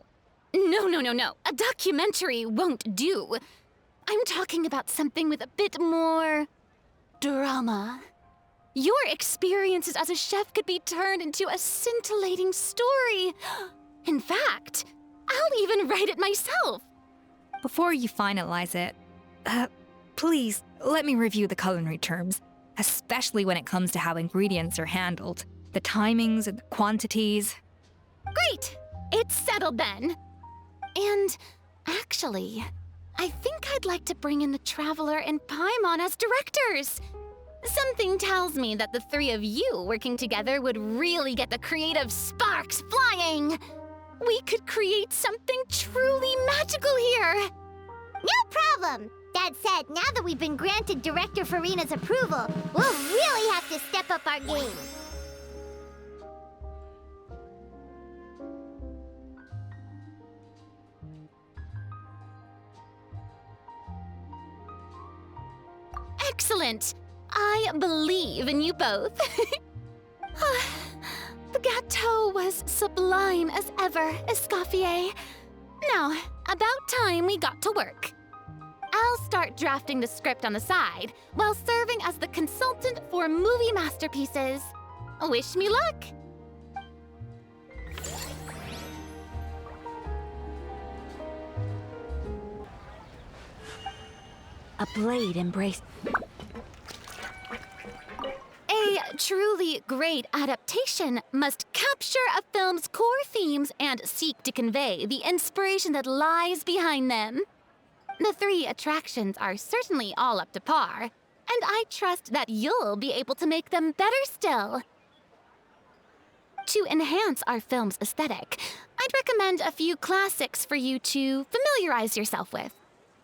No. A documentary won't do. I'm talking about something with a bit more drama. Your experiences as a chef could be turned into a scintillating story. In fact, I'll even write it myself. Before you finalize it, please let me review the culinary terms, especially when it comes to how ingredients are handled, the timings and the quantities. Great! It's settled then. And actually, I think I'd like to bring in the Traveler and Paimon as directors. Something tells me that the three of you working together would really get the creative sparks flying. We could create something truly magical here. No problem! That said, now that we've been granted Director Farina's approval, we'll really have to step up our game. Excellent! I believe in you both. The gâteau was sublime as ever, Escoffier. Now, about time we got to work. I'll start drafting the script on the side, while serving as the consultant for movie masterpieces. Wish me luck! A blade embrace. A truly great adaptation must capture a film's core themes and seek to convey the inspiration that lies behind them. The three attractions are certainly all up to par, and I trust that you'll be able to make them better still. To enhance our film's aesthetic, I'd recommend a few classics for you to familiarize yourself with.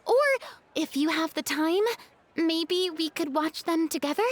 Or, if you have the time, maybe we could watch them together?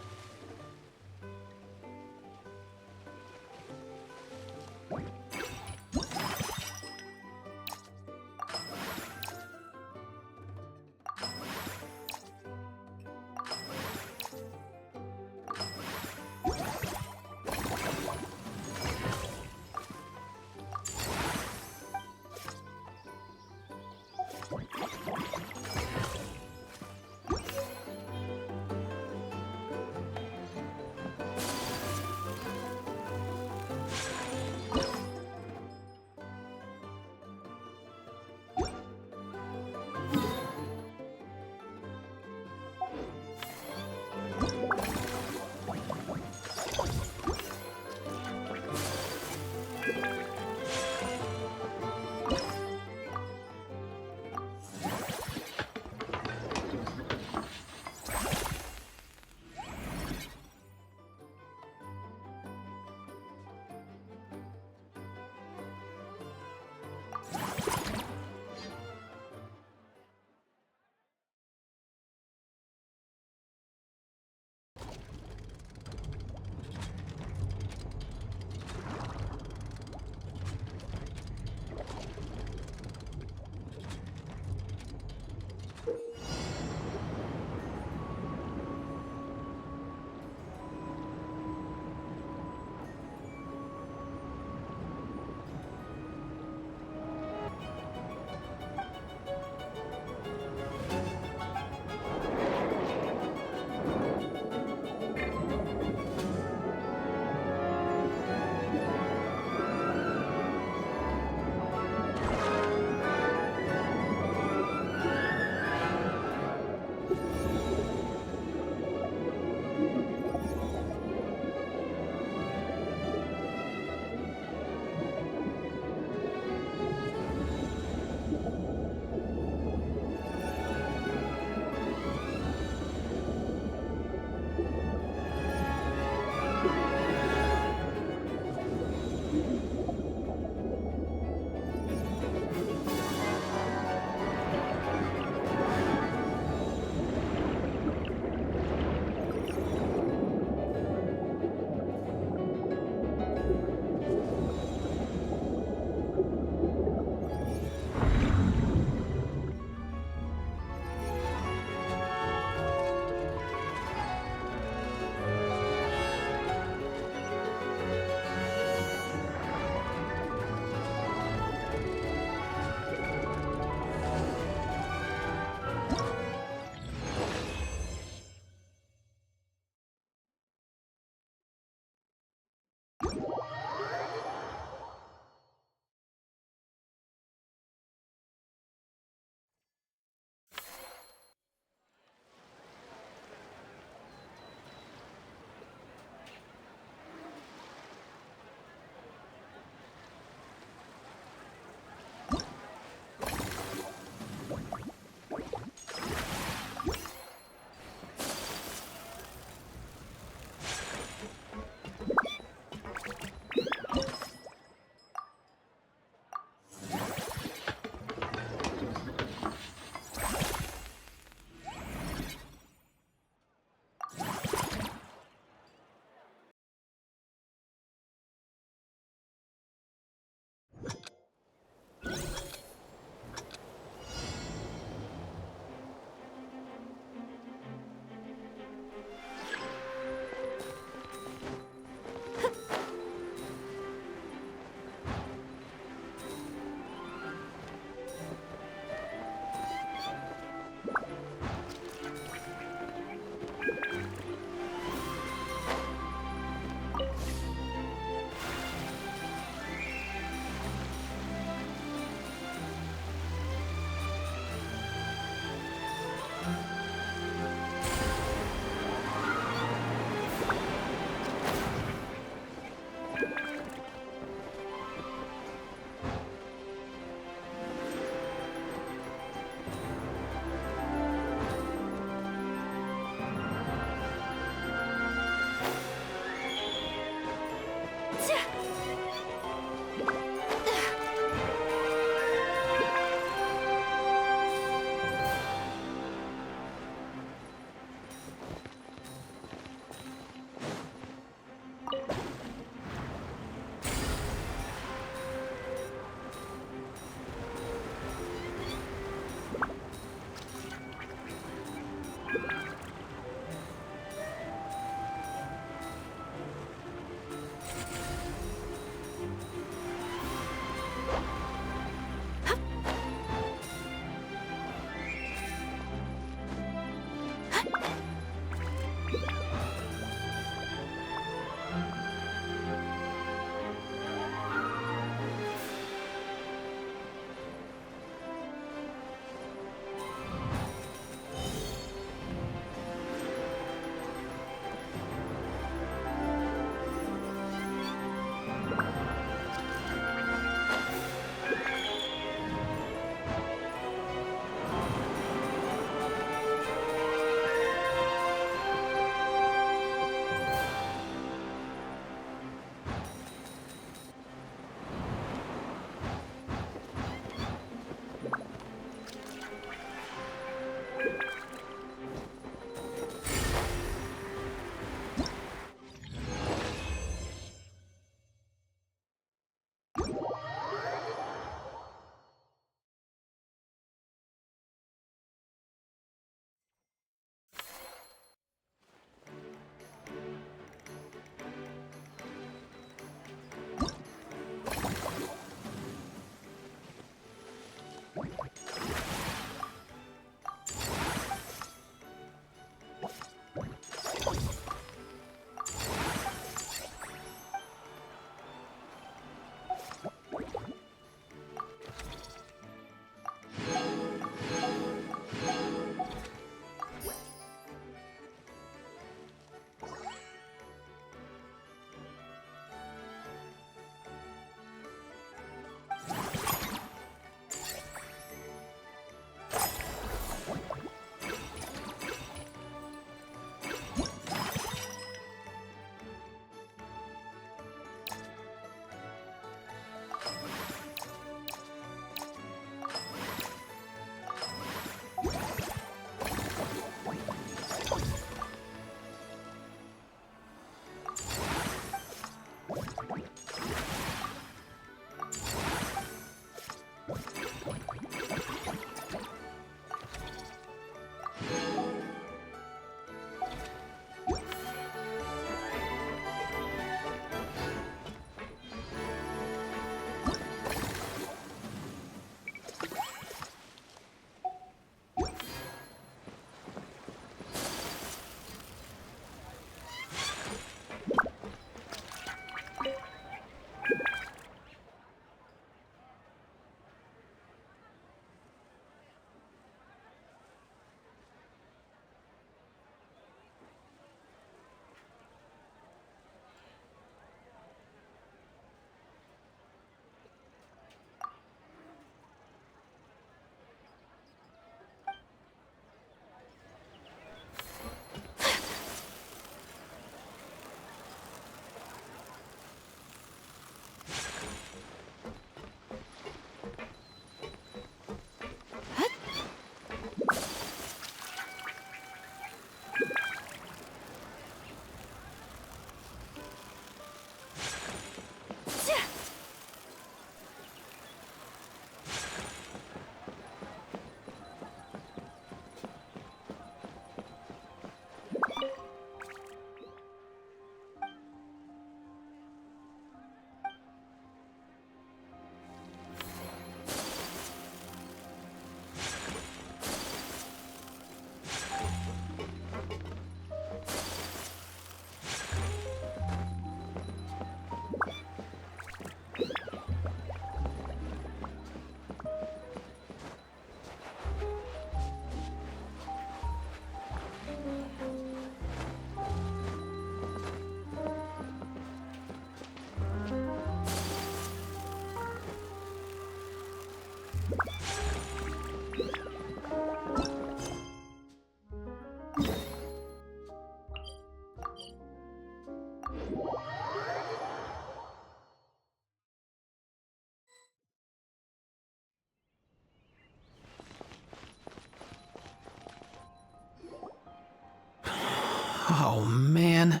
Oh, man.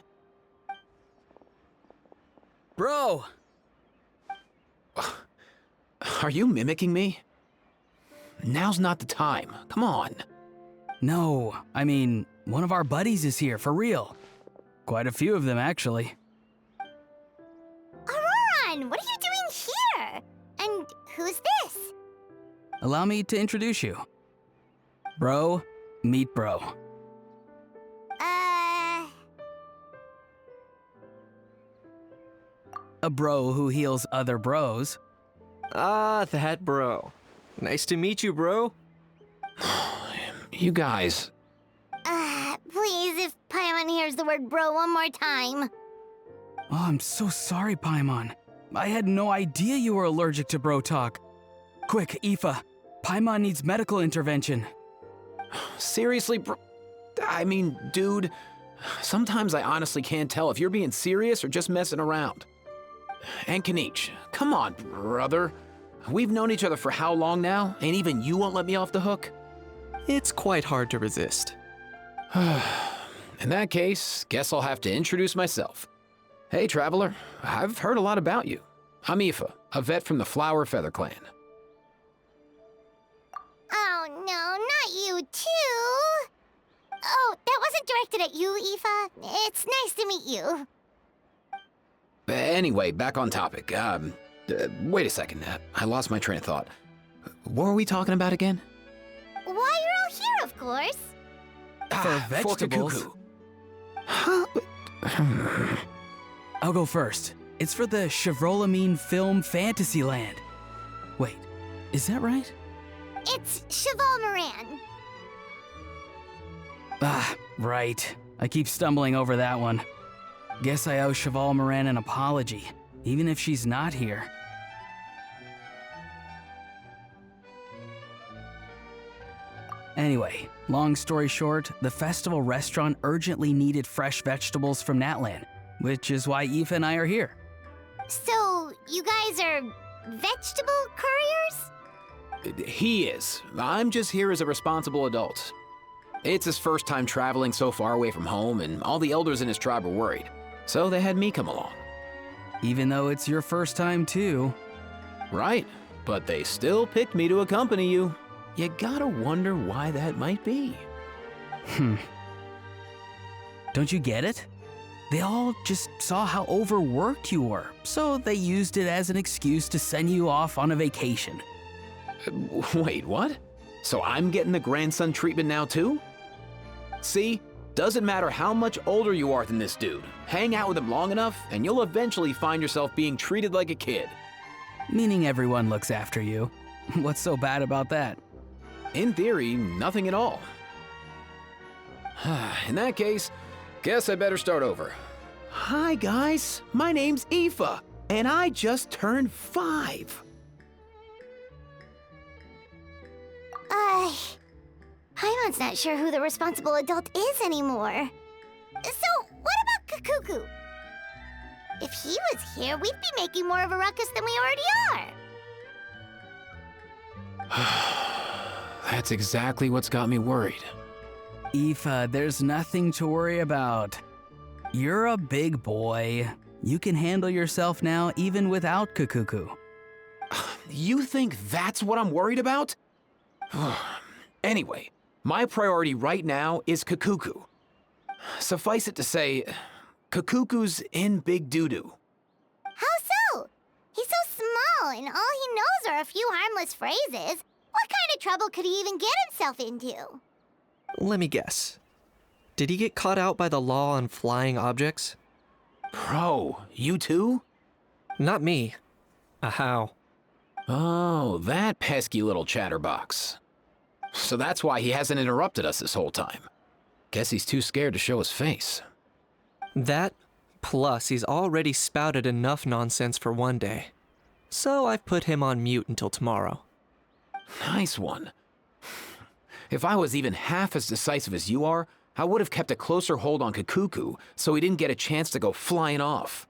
Bro! Are you mimicking me? Now's not the time. Come on. No, I mean, one of our buddies is here, for real. Quite a few of them, actually. Auroran, what are you doing here? And who's this? Allow me to introduce you. Bro, meet bro. A bro who heals other bros. Ah, that bro. Nice to meet you, bro. You guys. Please, if Paimon hears the word bro one more time. Oh, I'm so sorry, Paimon. I had no idea you were allergic to bro talk. Quick, Aoife. Paimon needs medical intervention. Seriously, bro? I mean, dude, sometimes I honestly can't tell if you're being serious or just messing around. And Kanich, come on, brother. We've known each other for how long now, and even you won't let me off the hook? It's quite hard to resist. In that case, guess I'll have to introduce myself. Hey, traveler, I've heard a lot about you. I'm Aoife, a vet from the Flower Feather Clan. Oh no, not you too! Oh, that wasn't directed at you, Aoife. It's nice to meet you. Anyway, back on topic. Wait a second. I lost my train of thought. What were we talking about again? Why, you're all here, of course. For vegetables. Kikuku. Huh? I'll go first. It's for the Chevrolamine Film Fantasyland. Wait, is that right? It's Cheval Moran. Ah, right. I keep stumbling over that one. Guess I owe Cheval Moran an apology, even if she's not here. Anyway, long story short, the festival restaurant urgently needed fresh vegetables from Natlan, which is why Aoife and I are here. So, you guys are vegetable couriers? He is. I'm just here as a responsible adult. It's his first time traveling so far away from home, and all the elders in his tribe were worried. So they had me come along. Even though it's your first time too. Right, but they still picked me to accompany you. You gotta wonder why that might be. Don't you get it? They all just saw how overworked you were, so they used it as an excuse to send you off on a vacation. Wait, what? So I'm getting the grandson treatment now too? See? Doesn't matter how much older you are than this dude. Hang out with him long enough, and you'll eventually find yourself being treated like a kid. Meaning everyone looks after you. What's so bad about that? In theory, nothing at all. In that case, guess I better start over. Hi guys, my name's Aoife, and I just turned 5. Paimon's not sure who the responsible adult is anymore. So, what about Kikuku? If he was here, we'd be making more of a ruckus than we already are. That's exactly what's got me worried. Aoife, there's nothing to worry about. You're a big boy. You can handle yourself now even without Kikuku. You think that's what I'm worried about? Anyway, my priority right now is Kikuku. Suffice it to say, Kikuku's in big doo-doo. How so? He's so small, and all he knows are a few harmless phrases. What kind of trouble could he even get himself into? Let me guess. Did he get caught out by the law on flying objects? Bro, you too? Not me. How? Oh, that pesky little chatterbox. So that's why he hasn't interrupted us this whole time. Guess he's too scared to show his face. That, plus he's already spouted enough nonsense for one day. So I've put him on mute until tomorrow. Nice one. If I was even half as decisive as you are, I would have kept a closer hold on Kikuku so he didn't get a chance to go flying off.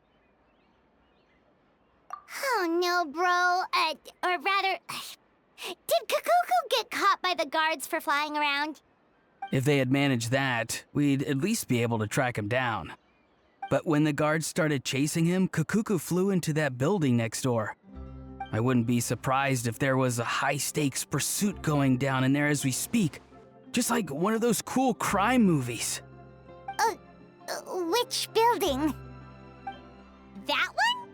Oh no, bro. Or rather, did Kikuku get caught by the guards for flying around? If they had managed that, we'd at least be able to track him down. But when the guards started chasing him, Kikuku flew into that building next door. I wouldn't be surprised if there was a high-stakes pursuit going down in there as we speak, just like one of those cool crime movies. Which building? That one?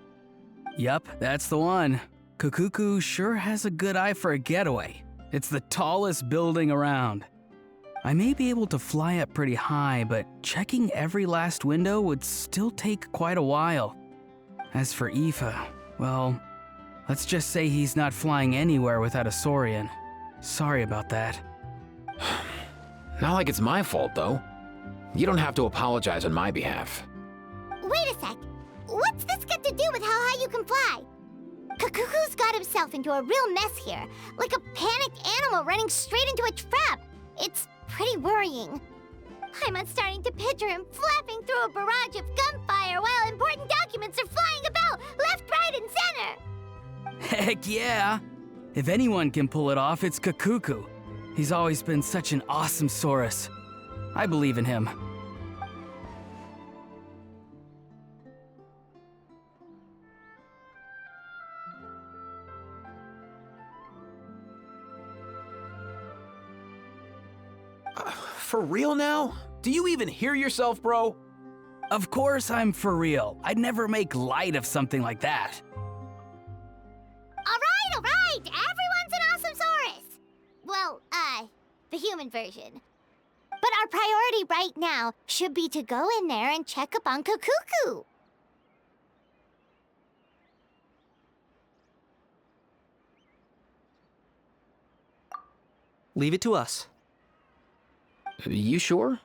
Yup, that's the one. Kukuku sure has a good eye for a getaway. It's the tallest building around. I may be able to fly up pretty high, but checking every last window would still take quite a while. As for Aoife, well, let's just say he's not flying anywhere without a Saurian. Sorry about that. Not like it's my fault, though. You don't have to apologize on my behalf. Wait a sec. What's this got to do with how high you can fly? Kukuku's got himself into a real mess here, like a panicked animal running straight into a trap. It's pretty worrying. I'm starting to picture him flapping through a barrage of gunfire while important documents are flying about left, right, and center. Heck yeah! If anyone can pull it off, it's Kukuku. He's always been such an awesome Saurus. I believe in him. For real now? Do you even hear yourself, bro? Of course I'm for real. I'd never make light of something like that. All right. Everyone's an awesome Saurus. Well, the human version. But our priority right now should be to go in there and check up on Kukuku. Leave it to us. You sure?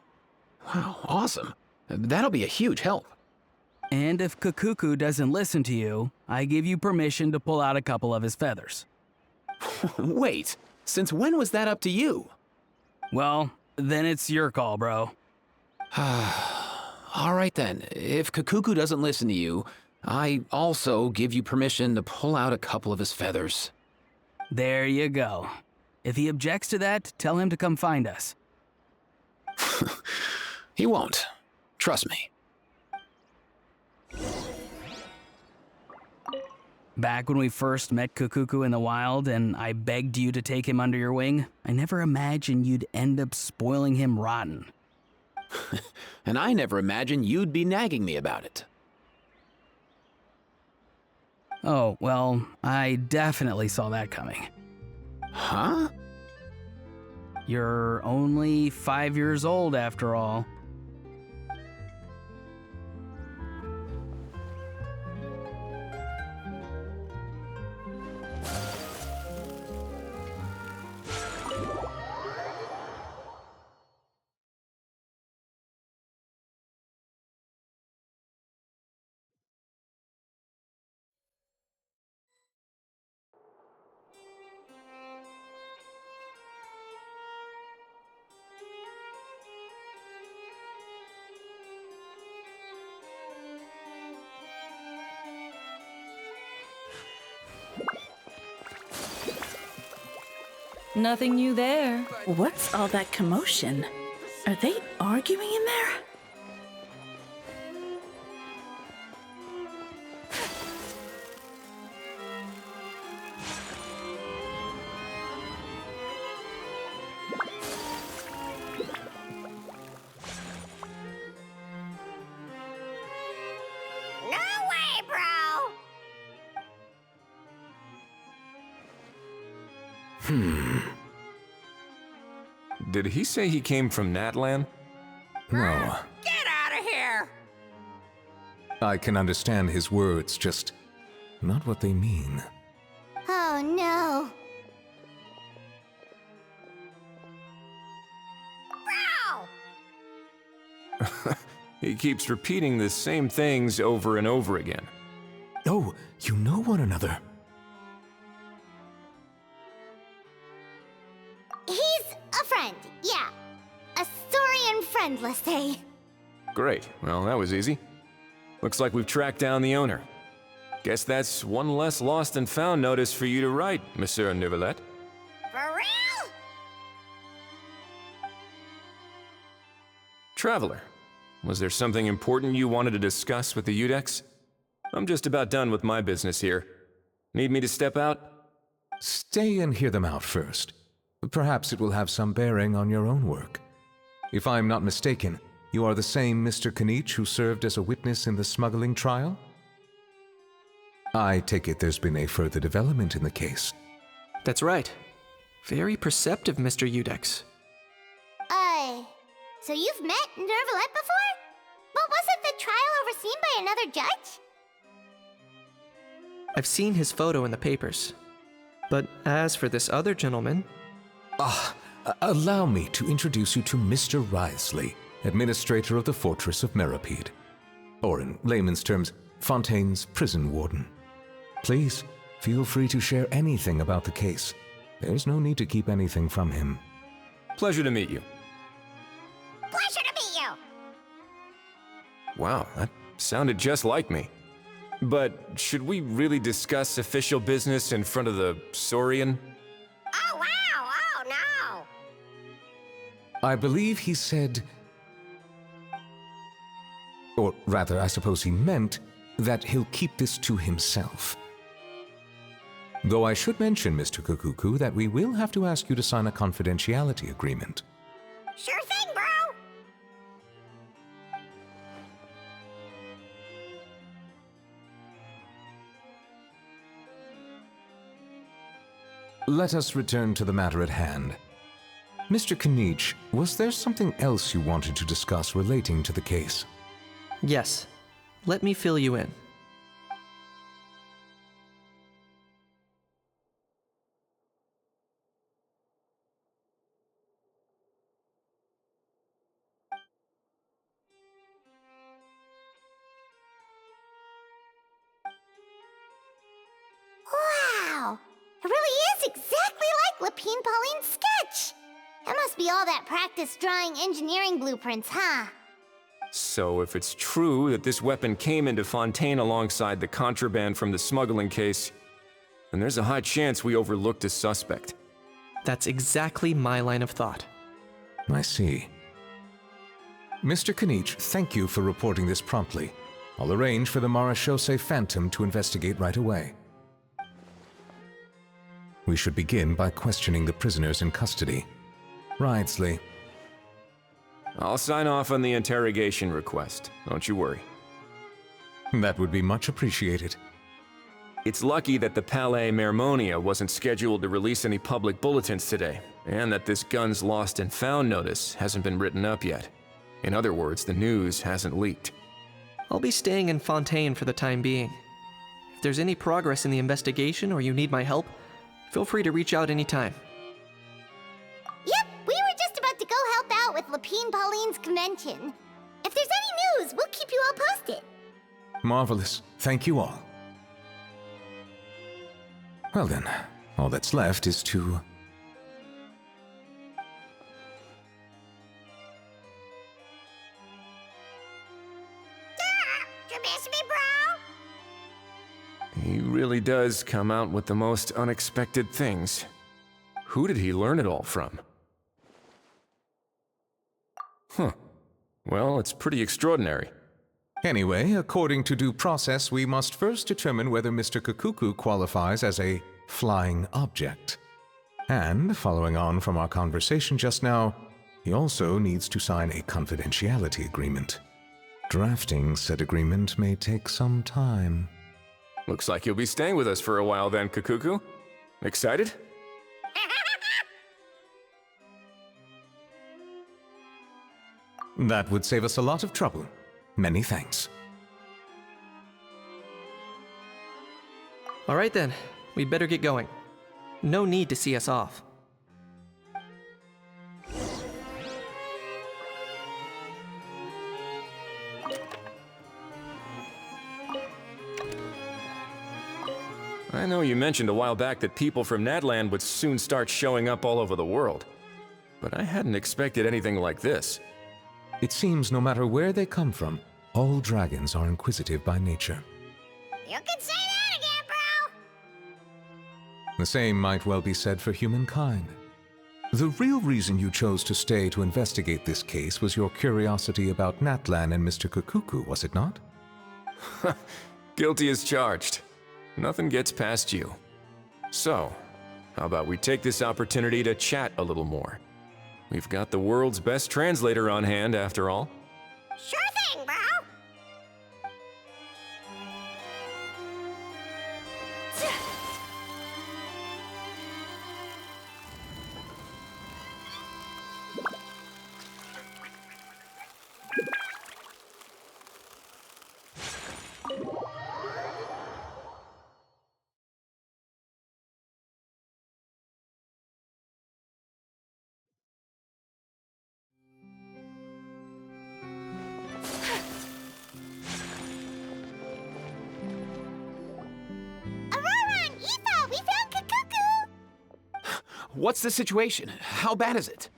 Wow, awesome. That'll be a huge help. And if Kukuku doesn't listen to you, I give you permission to pull out a couple of his feathers. Wait, since when was that up to you? Well, then it's your call, bro. All right then, if Kukuku doesn't listen to you, I also give you permission to pull out a couple of his feathers. There you go. If he objects to that, tell him to come find us. He won't. Trust me. Back when we first met Kukuku in the wild and I begged you to take him under your wing, I never imagined you'd end up spoiling him rotten. And I never imagined you'd be nagging me about it. Oh, well, I definitely saw that coming. Huh? You're only 5 years old after all. Nothing new there. What's all that commotion? Are they arguing in there? No way, bro! Did he say he came from Natlan? No. Get out of here! I can understand his words, just not what they mean. Oh no. Bro! He keeps repeating the same things over and over again. Oh, you know one another. He's a friend, yeah. A Saurian friend, let's say. Great. Well, that was easy. Looks like we've tracked down the owner. Guess that's one less lost and found notice for you to write, Monsieur Neuvillette. For real? Traveler, was there something important you wanted to discuss with the Udex? I'm just about done with my business here. Need me to step out? Stay and hear them out first. Perhaps it will have some bearing on your own work. If I'm not mistaken, you are the same Mr. Kanich who served as a witness in the smuggling trial? I take it there's been a further development in the case. That's right. Very perceptive, Mr. Udex. So you've met Nervalette before? But wasn't the trial overseen by another judge? I've seen his photo in the papers. But as for this other gentleman... Allow me to introduce you to Mr. Wriothesley, administrator of the Fortress of Meripede. Or in layman's terms, Fontaine's prison warden. Please, feel free to share anything about the case. There's no need to keep anything from him. Pleasure to meet you. Pleasure to meet you! Wow, that sounded just like me. But should we really discuss official business in front of the Saurian? Oh, wow! Oh, no! I believe he said... Or rather, I suppose he meant that he'll keep this to himself. Though I should mention, Mr. Kukuku, that we will have to ask you to sign a confidentiality agreement. Sure thing, bro! Let us return to the matter at hand. Mr. Kanich, was there something else you wanted to discuss relating to the case? Yes. Let me fill you in. Wow! It really is exactly like Lapine Pauline's sketch! That must be all that practice drawing engineering blueprints, huh? So if it's true that this weapon came into Fontaine alongside the contraband from the smuggling case, then there's a high chance we overlooked a suspect. That's exactly my line of thought. I see. Mr. Kanich, thank you for reporting this promptly. I'll arrange for the Marechaussee Phantom to investigate right away. We should begin by questioning the prisoners in custody. Wriothesley. I'll sign off on the interrogation request, don't you worry. That would be much appreciated. It's lucky that the Palais Mermonia wasn't scheduled to release any public bulletins today, and that this guns lost and found notice hasn't been written up yet. In other words, the news hasn't leaked. I'll be staying in Fontaine for the time being. If there's any progress in the investigation or you need my help, feel free to reach out anytime. Yep, we were just about to go help out with Lapine Pauline's convention. If there's any news, we'll keep you all posted. Marvelous. Thank you all. Well then, all that's left is to... You miss me, bro? He really does come out with the most unexpected things. Who did he learn it all from? Huh. Well, it's pretty extraordinary. Anyway, according to due process, we must first determine whether Mr. Kukuku qualifies as a flying object. And, following on from our conversation just now, he also needs to sign a confidentiality agreement. Drafting said agreement may take some time. Looks like you'll be staying with us for a while then, Kukuku. Excited? That would save us a lot of trouble. Many thanks. All right then, we'd better get going. No need to see us off. I know you mentioned a while back that people from Natland would soon start showing up all over the world, but I hadn't expected anything like this. It seems no matter where they come from, all dragons are inquisitive by nature. You can say that again, bro! The same might well be said for humankind. The real reason you chose to stay to investigate this case was your curiosity about Natlan and Mr. Kukuku, was it not? Guilty as charged. Nothing gets past you. So, How about we take this opportunity to chat a little more? We've got the world's best translator on hand, after all. Sure thing, bro. What's the situation? How bad is it?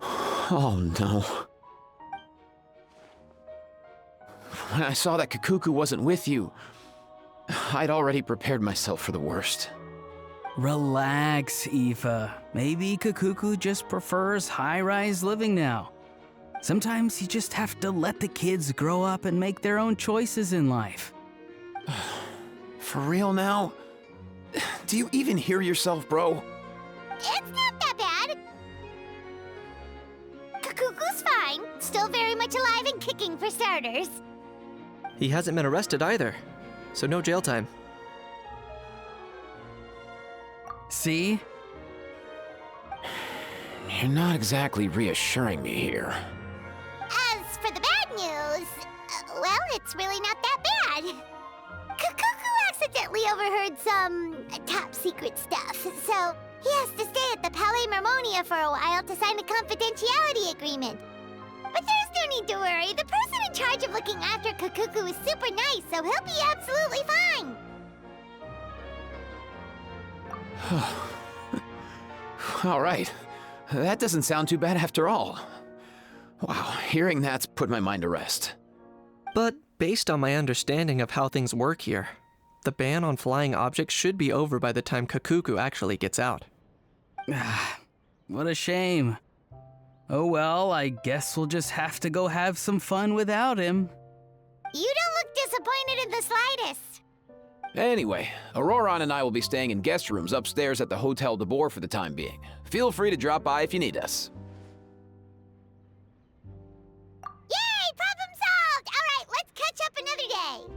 Oh no. When I saw that Kakuku wasn't with you, I'd already prepared myself for the worst. Relax, Aoife. Maybe Kakuku just prefers high-rise living now. Sometimes you just have to let the kids grow up and make their own choices in life. For real now? Do you even hear yourself, bro? It's not that bad. Kakuku's fine. Still very much alive and kicking for starters. He hasn't been arrested either, so no jail time. See? You're not exactly reassuring me here. As for the bad news, well, it's really not that bad. Kakuku accidentally overheard some top secret stuff, so he has to stay at the Palais Marmonia for a while to sign a confidentiality agreement. But there's no need to worry. The person in charge of looking after Kakuku is super nice, so he'll be absolutely fine. All right. That doesn't sound too bad after all. Wow, hearing that's put my mind to rest. But based on my understanding of how things work here, the ban on flying objects should be over by the time Kakuku actually gets out. What a shame. Oh well, I guess we'll just have to go have some fun without him. You don't look disappointed in the slightest. Anyway, Auroron and I will be staying in guest rooms upstairs at the Hotel de Boer for the time being. Feel free to drop by if you need us. Yay! Problem solved! All right, let's catch up another day.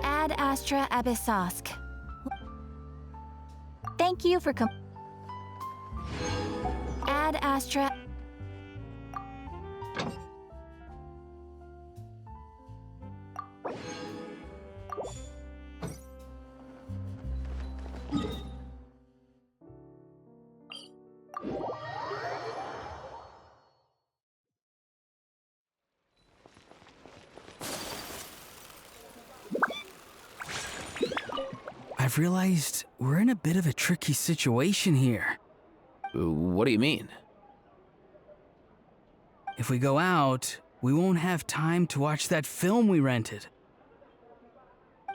Ad Astra Abyssosk. Thank you for Ad Astra. I've realized we're in a bit of a tricky situation here. What do you mean? If we go out, we won't have time to watch that film we rented.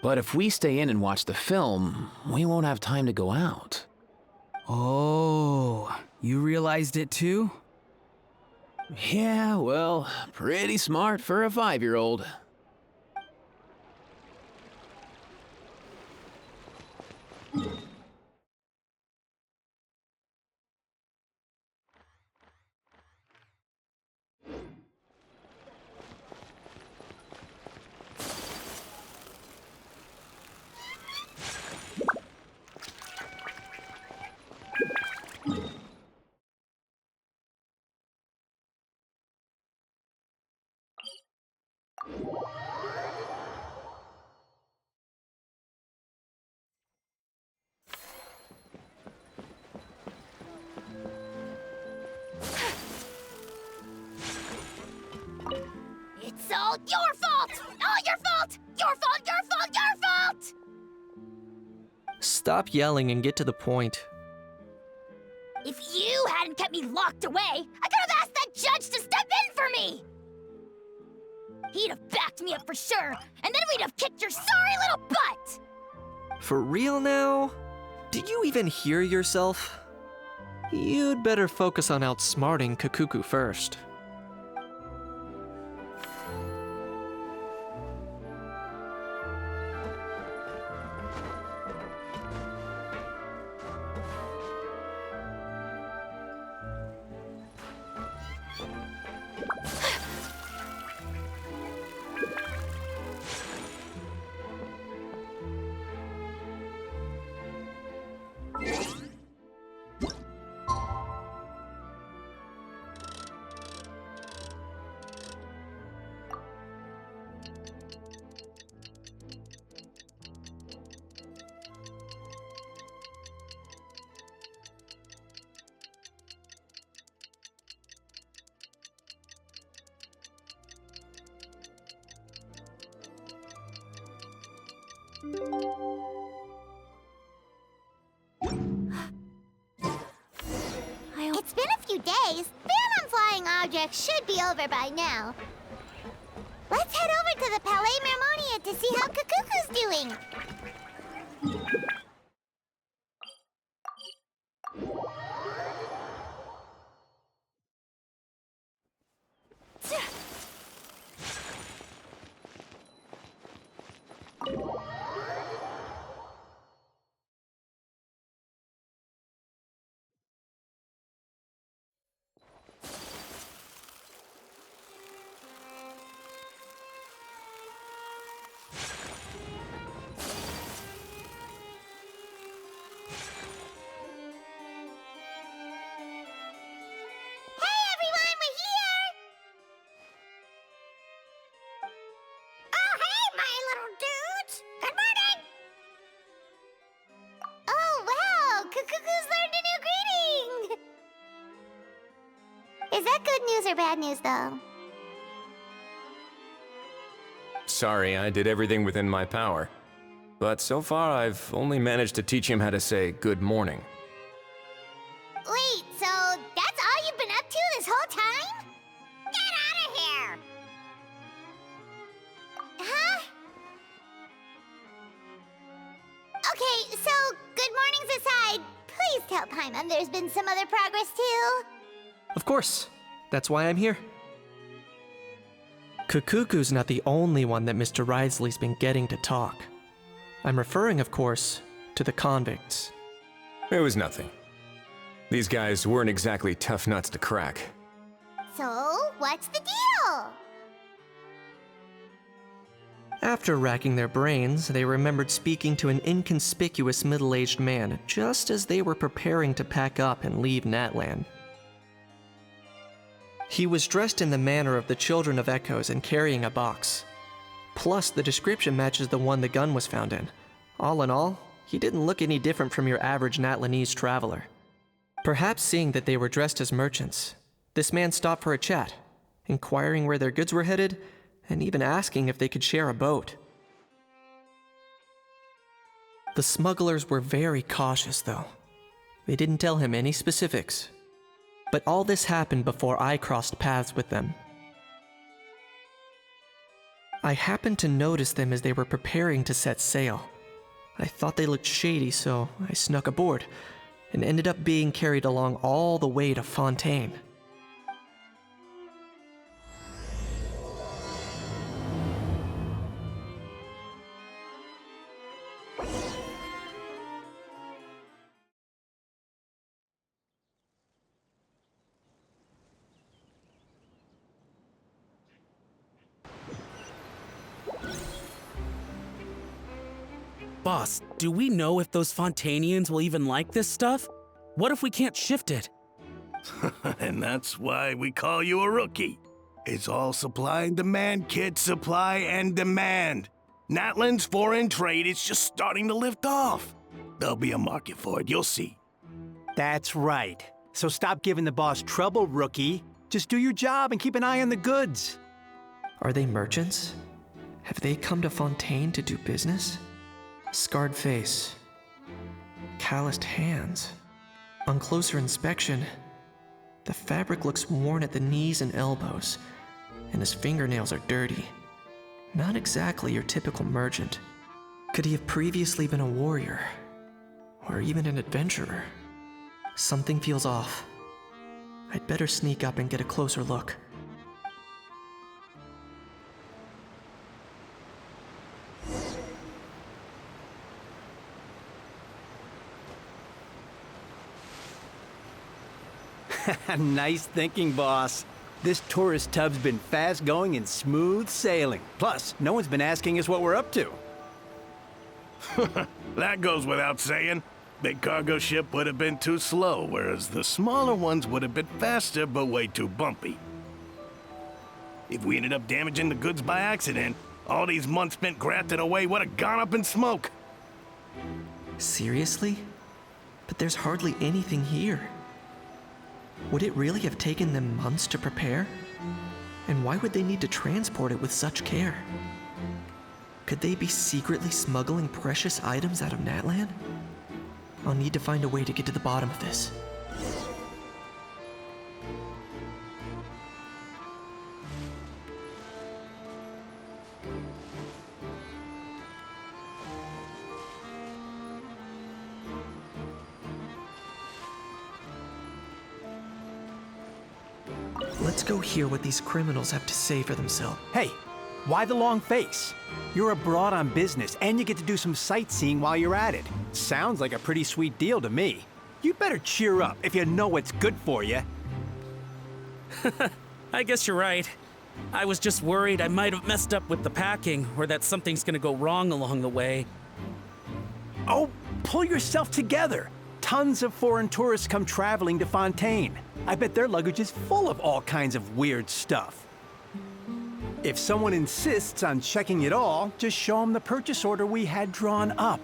But if we stay in and watch the film, we won't have time to go out. Oh, you realized it too? Yeah, well, pretty smart for a 5-year-old. Stop yelling and get to the point. If you hadn't kept me locked away, I could have asked that judge to step in for me! He'd have backed me up for sure, and then we'd have kicked your sorry little butt! For real now? Did you even hear yourself? You'd better focus on outsmarting Kakuku first. It's been a few days. Ban on flying objects should be over by now. Let's head over to the Palais Mermonia to see how Kakuku's doing. Is that good news or bad news, though? Sorry, I did everything within my power. But so far, I've only managed to teach him how to say good morning. Wait, so that's all you've been up to this whole time? Get out of here! Huh? Okay, so good mornings aside, please tell Paimon there's been some other progress too. Of course. That's why I'm here. Kakuku's not the only one that Mr. Risley's been getting to talk. I'm referring, of course, to the convicts. It was nothing. These guys weren't exactly tough nuts to crack. So, what's the deal? After racking their brains, they remembered speaking to an inconspicuous middle-aged man just as they were preparing to pack up and leave Natlan. He was dressed in the manner of the Children of Echoes and carrying a box. Plus, the description matches the one the gun was found in. All in all, he didn't look any different from your average Natlanese traveler. Perhaps seeing that they were dressed as merchants, this man stopped for a chat, inquiring where their goods were headed, and even asking if they could share a boat. The smugglers were very cautious, though. They didn't tell him any specifics. But all this happened before I crossed paths with them. I happened to notice them as they were preparing to set sail. I thought they looked shady, so I snuck aboard, and ended up being carried along all the way to Fontaine. Boss, do we know if those Fontainians will even like this stuff? What if we can't shift it? And that's why we call you a rookie. It's all supply and demand, kid. Supply and demand. Natlan's foreign trade is just starting to lift off. There'll be a market for it, you'll see. That's right. So stop giving the boss trouble, rookie. Just do your job and keep an eye on the goods. Are they merchants? Have they come to Fontaine to do business? Scarred face. calloused hands. On closer inspection, the fabric looks worn at the knees and elbows, and his fingernails are dirty. Not exactly your typical merchant. Could he have previously been a warrior? Or even an adventurer? Something feels off. I'd better sneak up and get a closer look. Nice thinking, boss. This tourist tub's been fast-going and smooth sailing. Plus, no one's been asking us what we're up to. That goes without saying. Big cargo ship would have been too slow, whereas the smaller ones would have been faster but way too bumpy. If we ended up damaging the goods by accident, all these months spent grafting away would have gone up in smoke. Seriously? But there's hardly anything here. Would it really have taken them months to prepare? And why would they need to transport it with such care? Could they be secretly smuggling precious items out of Natlan? I'll need to find a way to get to the bottom of this. Let's go hear what these criminals have to say for themselves. Hey, why the long face? You're abroad on business, and you get to do some sightseeing while you're at it. Sounds like a pretty sweet deal to me. You better cheer up if you know what's good for you. I guess you're right. I was just worried I might have messed up with the packing, or that something's gonna go wrong along the way. Oh, pull yourself together. Tons of foreign tourists come traveling to Fontaine. I bet their luggage is full of all kinds of weird stuff. If someone insists on checking it all, just show them the purchase order we had drawn up.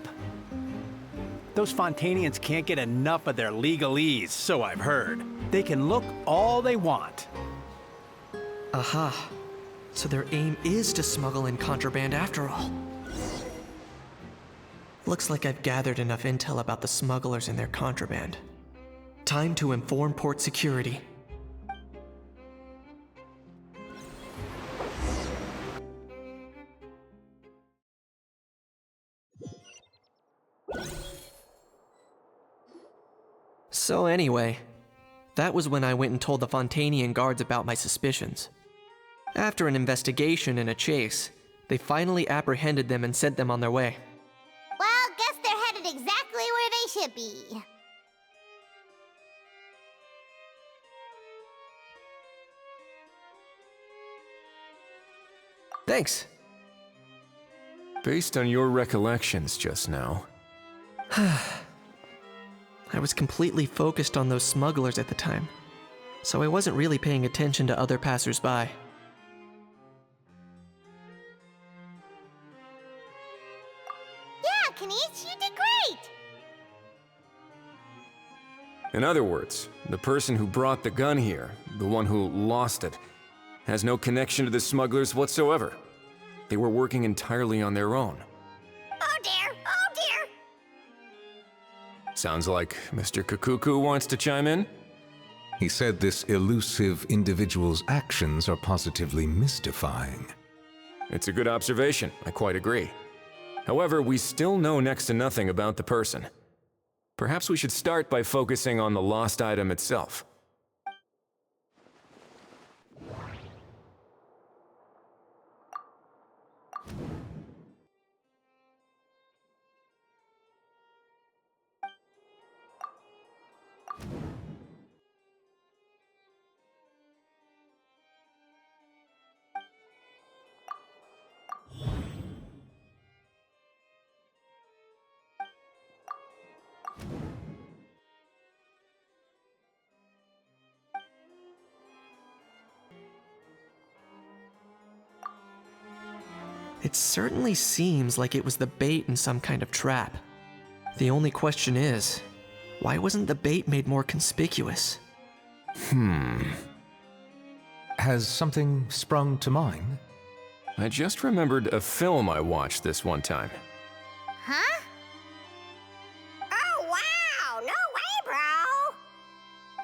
Those Fontainians can't get enough of their legalese, so I've heard. They can look all they want. Aha. So their aim is to smuggle in contraband after all. Looks like I've gathered enough intel about the smugglers and their contraband. Time to inform port security. So anyway, that was when I went and told the Fontainian guards about my suspicions. After an investigation and a chase, they finally apprehended them and sent them on their way. Well, guess they're headed exactly where they should be. Thanks. Based on your recollections just now, I was completely focused on those smugglers at the time, so I wasn't really paying attention to other passers-by. Yeah, Kanish, you did great! in other words, the person who brought the gun here, the one who lost it, has no connection to the smugglers whatsoever. They were working entirely on their own. Oh dear, oh dear! Sounds like Mr. Kakuku wants to chime in? He said this elusive individual's actions are positively mystifying. It's a good observation, I quite agree. However, we still know next to nothing about the person. Perhaps we should start by focusing on the lost item itself. It certainly seems like it was the bait in some kind of trap. The only question is, why wasn't the bait made more conspicuous? Has something sprung to mind? I just remembered a film I watched this one time. Huh? Oh, wow!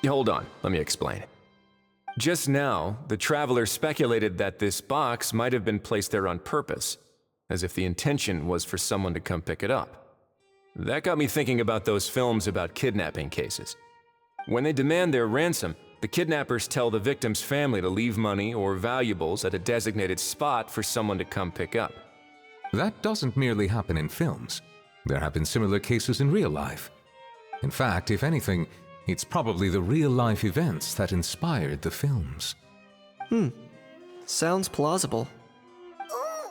Hold on, let me explain. Just now, the traveler speculated that this box might have been placed there on purpose, as if the intention was for someone to come pick it up. That got me thinking about those films about kidnapping cases. When they demand their ransom, the kidnappers tell the victim's family to leave money or valuables at a designated spot for someone to come pick up. That doesn't merely happen in films. There have been similar cases in real life. In fact, if anything, it's probably the real-life events that inspired the films. Sounds plausible. Ooh,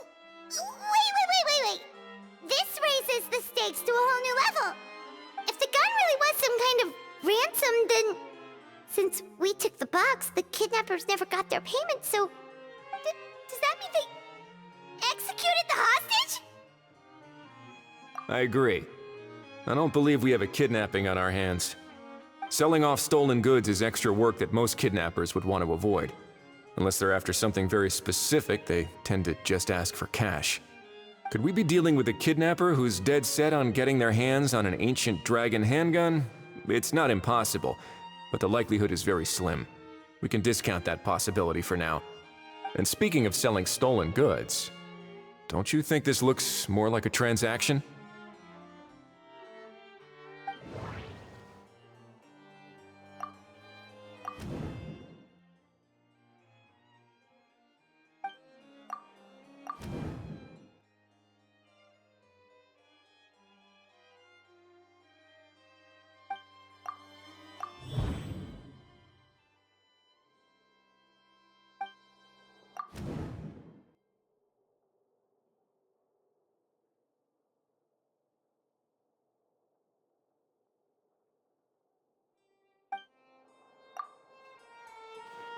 wait. This raises the stakes to a whole new level. If the gun really was some kind of ransom, then since we took the box, the kidnappers never got their payment, so does that mean they executed the hostage? I agree. I don't believe we have a kidnapping on our hands. Selling off stolen goods is extra work that most kidnappers would want to avoid. Unless they're after something very specific, they tend to just ask for cash. Could we be dealing with a kidnapper who's dead set on getting their hands on an ancient dragon handgun? It's not impossible, but the likelihood is very slim. We can discount that possibility for now. And speaking of selling stolen goods, don't you think this looks more like a transaction?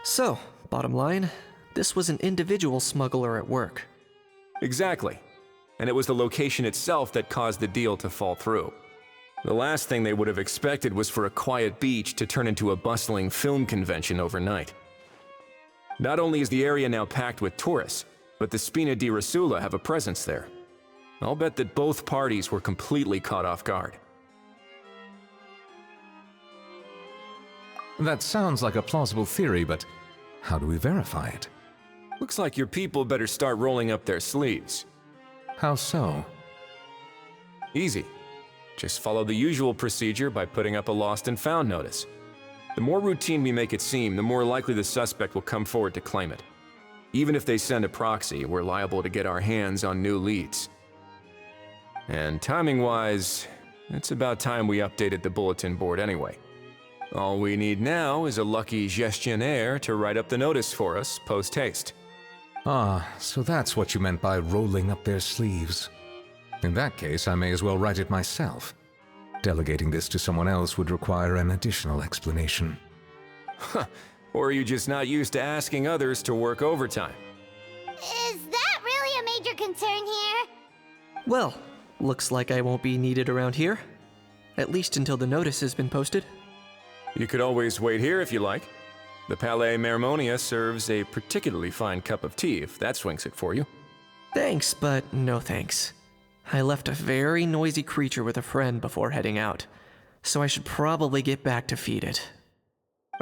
So, bottom line, this was an individual smuggler at work. Exactly. And it was the location itself that caused the deal to fall through. The last thing they would have expected was for a quiet beach to turn into a bustling film convention overnight. Not only is the area now packed with tourists, but the Spina di Rosula have a presence there. I'll bet that both parties were completely caught off guard. That sounds like a plausible theory, but how do we verify it? Looks like your people better start rolling up their sleeves. How so? Easy. Just follow the usual procedure by putting up a lost and found notice. The more routine we make it seem, the more likely the suspect will come forward to claim it. Even if they send a proxy, we're liable to get our hands on new leads. And timing-wise, it's about time we updated the bulletin board anyway. All we need now is a lucky gestionnaire to write up the notice for us post-haste. Ah, so that's what you meant by rolling up their sleeves. In that case, I may as well write it myself. Delegating this to someone else would require an additional explanation. Or are you just not used to asking others to work overtime? Is that really a major concern here? Well, looks like I won't be needed around here. At least until the notice has been posted. You could always wait here if you like. The Palais Mermonia serves a particularly fine cup of tea if that swings it for you. Thanks, but no thanks. I left a very noisy creature with a friend before heading out, so I should probably get back to feed it.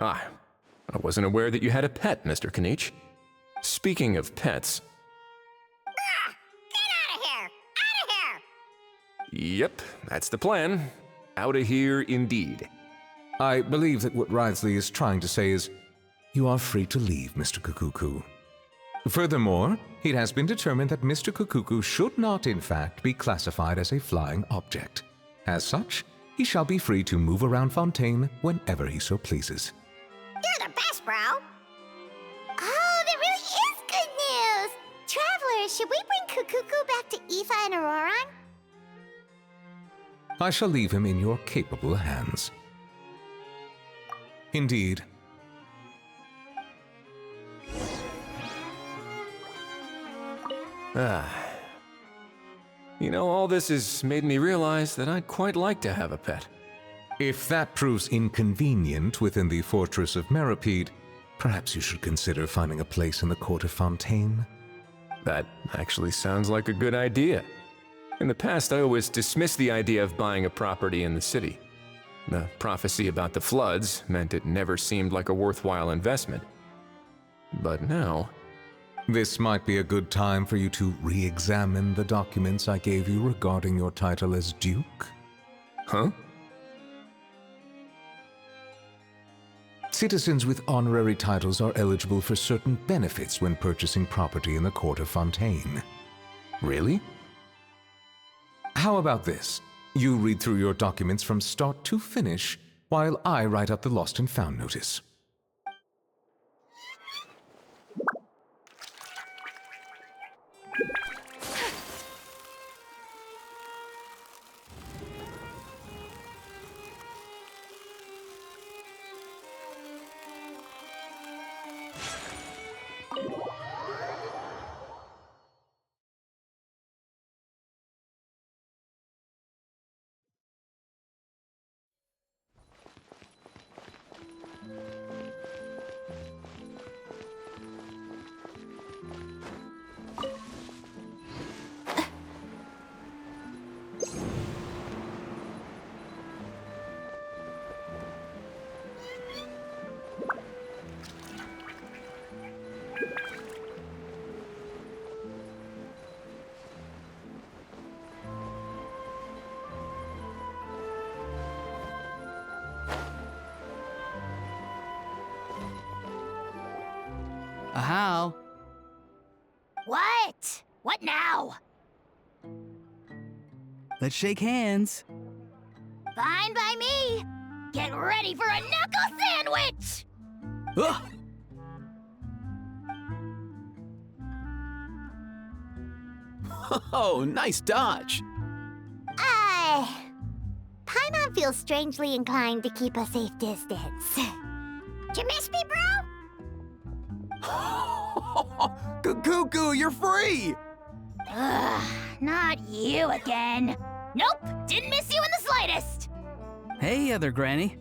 Ah, I wasn't aware that you had a pet, Mr. Kanich. Speaking of pets... Get out of here! Out of here! Yep, that's the plan. Out of here indeed. I believe that what Wriothesley is trying to say is, you are free to leave, Mr. Kukuku. Furthermore, it has been determined that Mr. Kukuku should not, in fact, be classified as a flying object. As such, he shall be free to move around Fontaine whenever he so pleases. You're the best, bro! Oh, that really is good news! Travelers, should we bring Kukuku back to Aoife and Auroron? I shall leave him in your capable hands. Indeed. You know, all this has made me realize that I'd quite like to have a pet. If that proves inconvenient within the fortress of Meripede, perhaps you should consider finding a place in the court of Fontaine. That actually sounds like a good idea. In the past, I always dismissed the idea of buying a property in the city. The prophecy about the floods meant it never seemed like a worthwhile investment. But now... This might be a good time for you to re-examine the documents I gave you regarding your title as Duke. Huh? Citizens with honorary titles are eligible for certain benefits when purchasing property in the court of Fontaine. Really? How about this? You read through your documents from start to finish, while I write up the lost and found notice. How? What? What now? Let's shake hands. Fine by me. Get ready for a knuckle sandwich! Ugh. Oh, nice dodge. Paimon feels strangely inclined to keep a safe distance. Did you miss me, bro? Cuckoo, you're free! Ugh, not you again. Nope, didn't miss you in the slightest. Hey, other granny.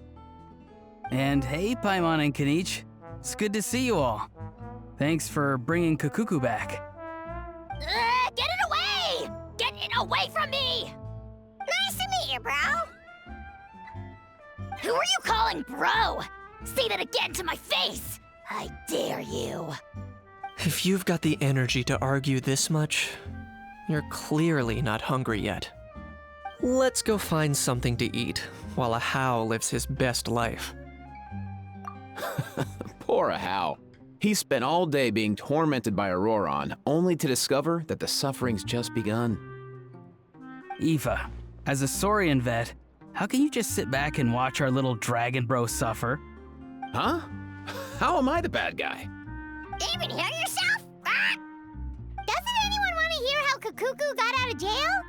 And hey, Paimon and Kanich. It's good to see you all. Thanks for bringing Kukuku back. Get it away! Get it away from me! Nice to meet you, bro. Who are you calling bro? Say that again to my face! I dare you. If you've got the energy to argue this much, you're clearly not hungry yet. Let's go find something to eat while Ahau lives his best life. Poor Ahau. He spent all day being tormented by Auroron, only to discover that the suffering's just begun. Eva, as a Saurian vet, how can you just sit back and watch our little dragon bro suffer? Huh? How am I the bad guy? Even hear yourself? Ah! Doesn't anyone want to hear how Kukuku got out of jail?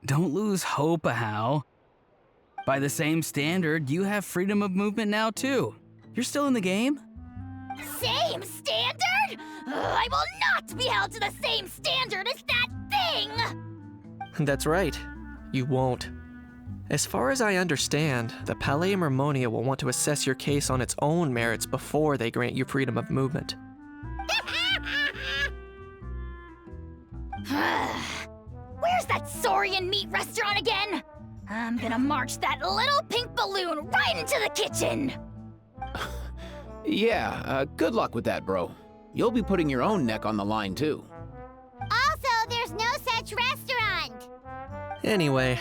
Don't lose hope, Ahau. By the same standard, you have freedom of movement now too. You're still in the game? Same standard? I will not be held to the same standard as that thing! That's right. You won't. As far as I understand, the Palais Mermonia will want to assess your case on its own merits before they grant you freedom of movement. Where's that Saurian meat restaurant again? I'm gonna march that little pink balloon right into the kitchen! Yeah, good luck with that, bro. You'll be putting your own neck on the line, too. Also, there's no such restaurant! Anyway,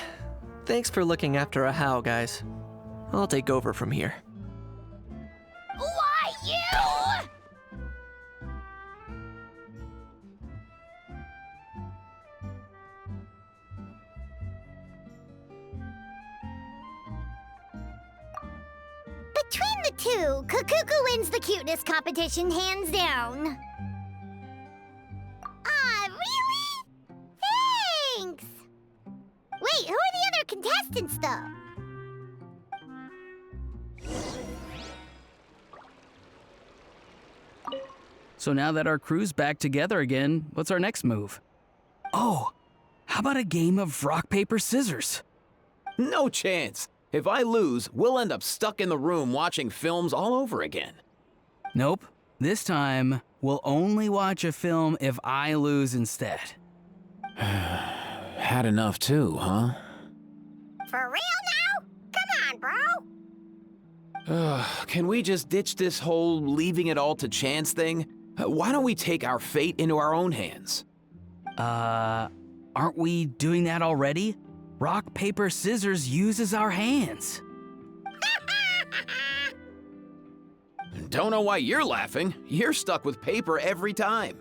thanks for looking after Ahau, guys. I'll take over from here. Why you? Between the two, Kukuku wins the cuteness competition hands down. Ah, really? Thanks! Wait, who are the other contestants, though? So now that our crew's back together again, what's our next move? Oh, how about a game of rock, paper, scissors? No chance. If I lose, we'll end up stuck in the room watching films all over again. Nope. This time, we'll only watch a film if I lose instead. Had enough too, huh? For real now? Come on, bro. Can we just ditch this whole leaving it all to chance thing? Why don't we take our fate into our own hands? Aren't we doing that already? Rock, paper, scissors uses our hands. Don't know why you're laughing. You're stuck with paper every time.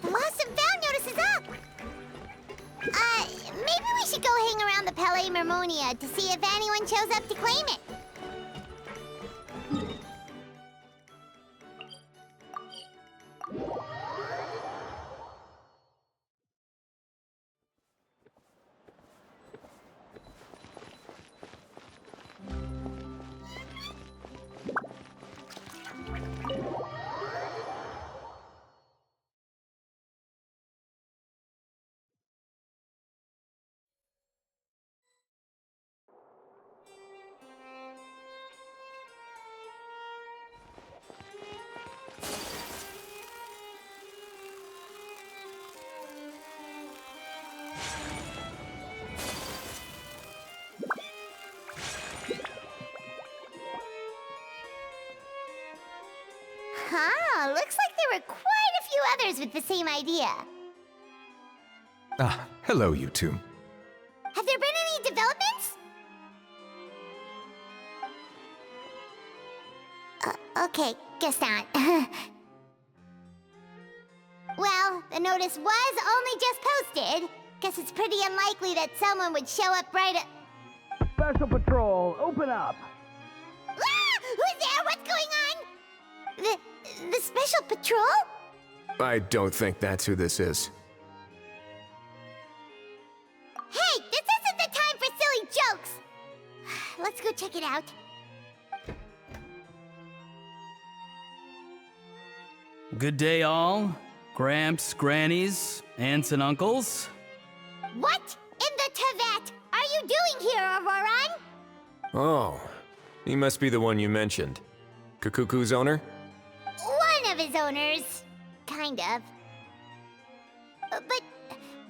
Lost and found notice is up! Maybe we should go hang around the Palais Mermonia to see if anyone shows up to claim it. Huh, looks like there were quite a few others with the same idea. Ah, hello, you two. Have there been any developments? Okay, guess not. Well, the notice was only just posted. Guess it's pretty unlikely that someone would show up right at... Special Patrol, open up! Ah! Who's there? What's going on? The Special Patrol? I don't think that's who this is. Hey, this isn't the time for silly jokes! Let's go check it out. Good day, all. Gramps, grannies, aunts, and uncles. What in the Tevet are you doing here, Auroran? Oh, he must be the one you mentioned. Kukuku's owner? One of his owners. Kind of. But,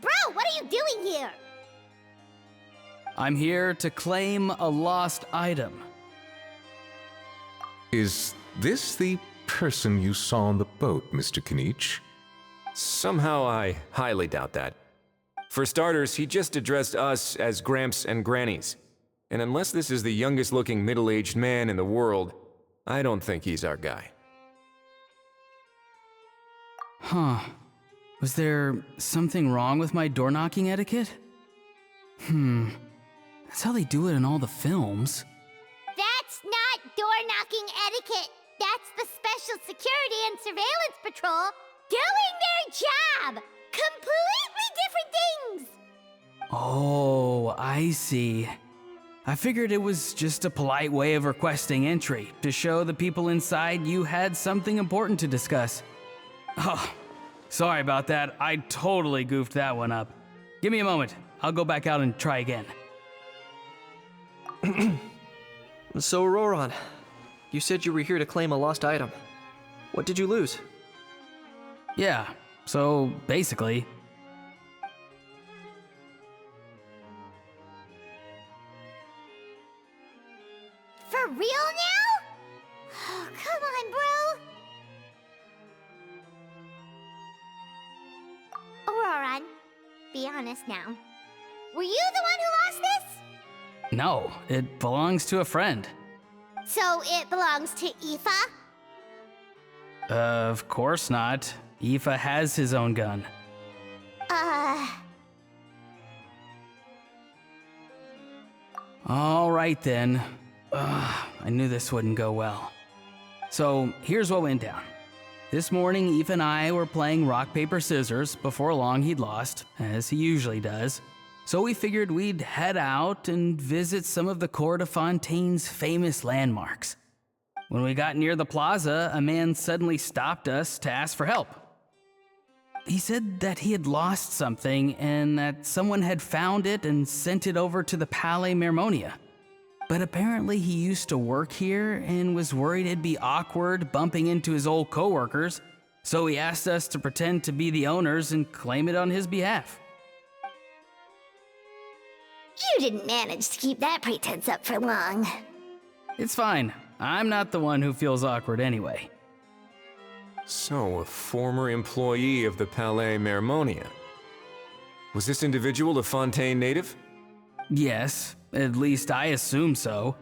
bro, what are you doing here? I'm here to claim a lost item. Is this the person you saw on the boat, Mr. Kinich? Somehow I highly doubt that. For starters, he just addressed us as Gramps and Grannies. And unless this is the youngest looking middle-aged man in the world, I don't think he's our guy. Huh. Was there something wrong with my door-knocking etiquette? That's how they do it in all the films. That's not door-knocking etiquette. That's the Special Security and Surveillance Patrol doing their job! Completely different things! Oh, I see. I figured it was just a polite way of requesting entry, to show the people inside you had something important to discuss. Oh, sorry about that. I totally goofed that one up. Give me a moment. I'll go back out and try again. So, Auroran, you said you were here to claim a lost item. What did you lose? Yeah, so basically... For for real now? Oh, come on, bro. Auroron, be honest now. Were you the one who lost this? No, it belongs to a friend. So it belongs to Aoife? Of course not. Aoife has his own gun. All right then. I knew this wouldn't go well. So here's what went down. This morning, Aoife and I were playing rock, paper, scissors. Before long, he'd lost, as he usually does. So we figured we'd head out and visit some of the Cour de Fontaine's famous landmarks. When we got near the plaza, a man suddenly stopped us to ask for help. He said that he had lost something and that someone had found it and sent it over to the Palais Mermonia. But apparently he used to work here and was worried it'd be awkward bumping into his old coworkers, so he asked us to pretend to be the owners and claim it on his behalf. You didn't manage to keep that pretense up for long. It's fine. I'm not the one who feels awkward anyway. So, a former employee of the Palais Mermonia. Was this individual a Fontaine native? Yes, at least I assume so.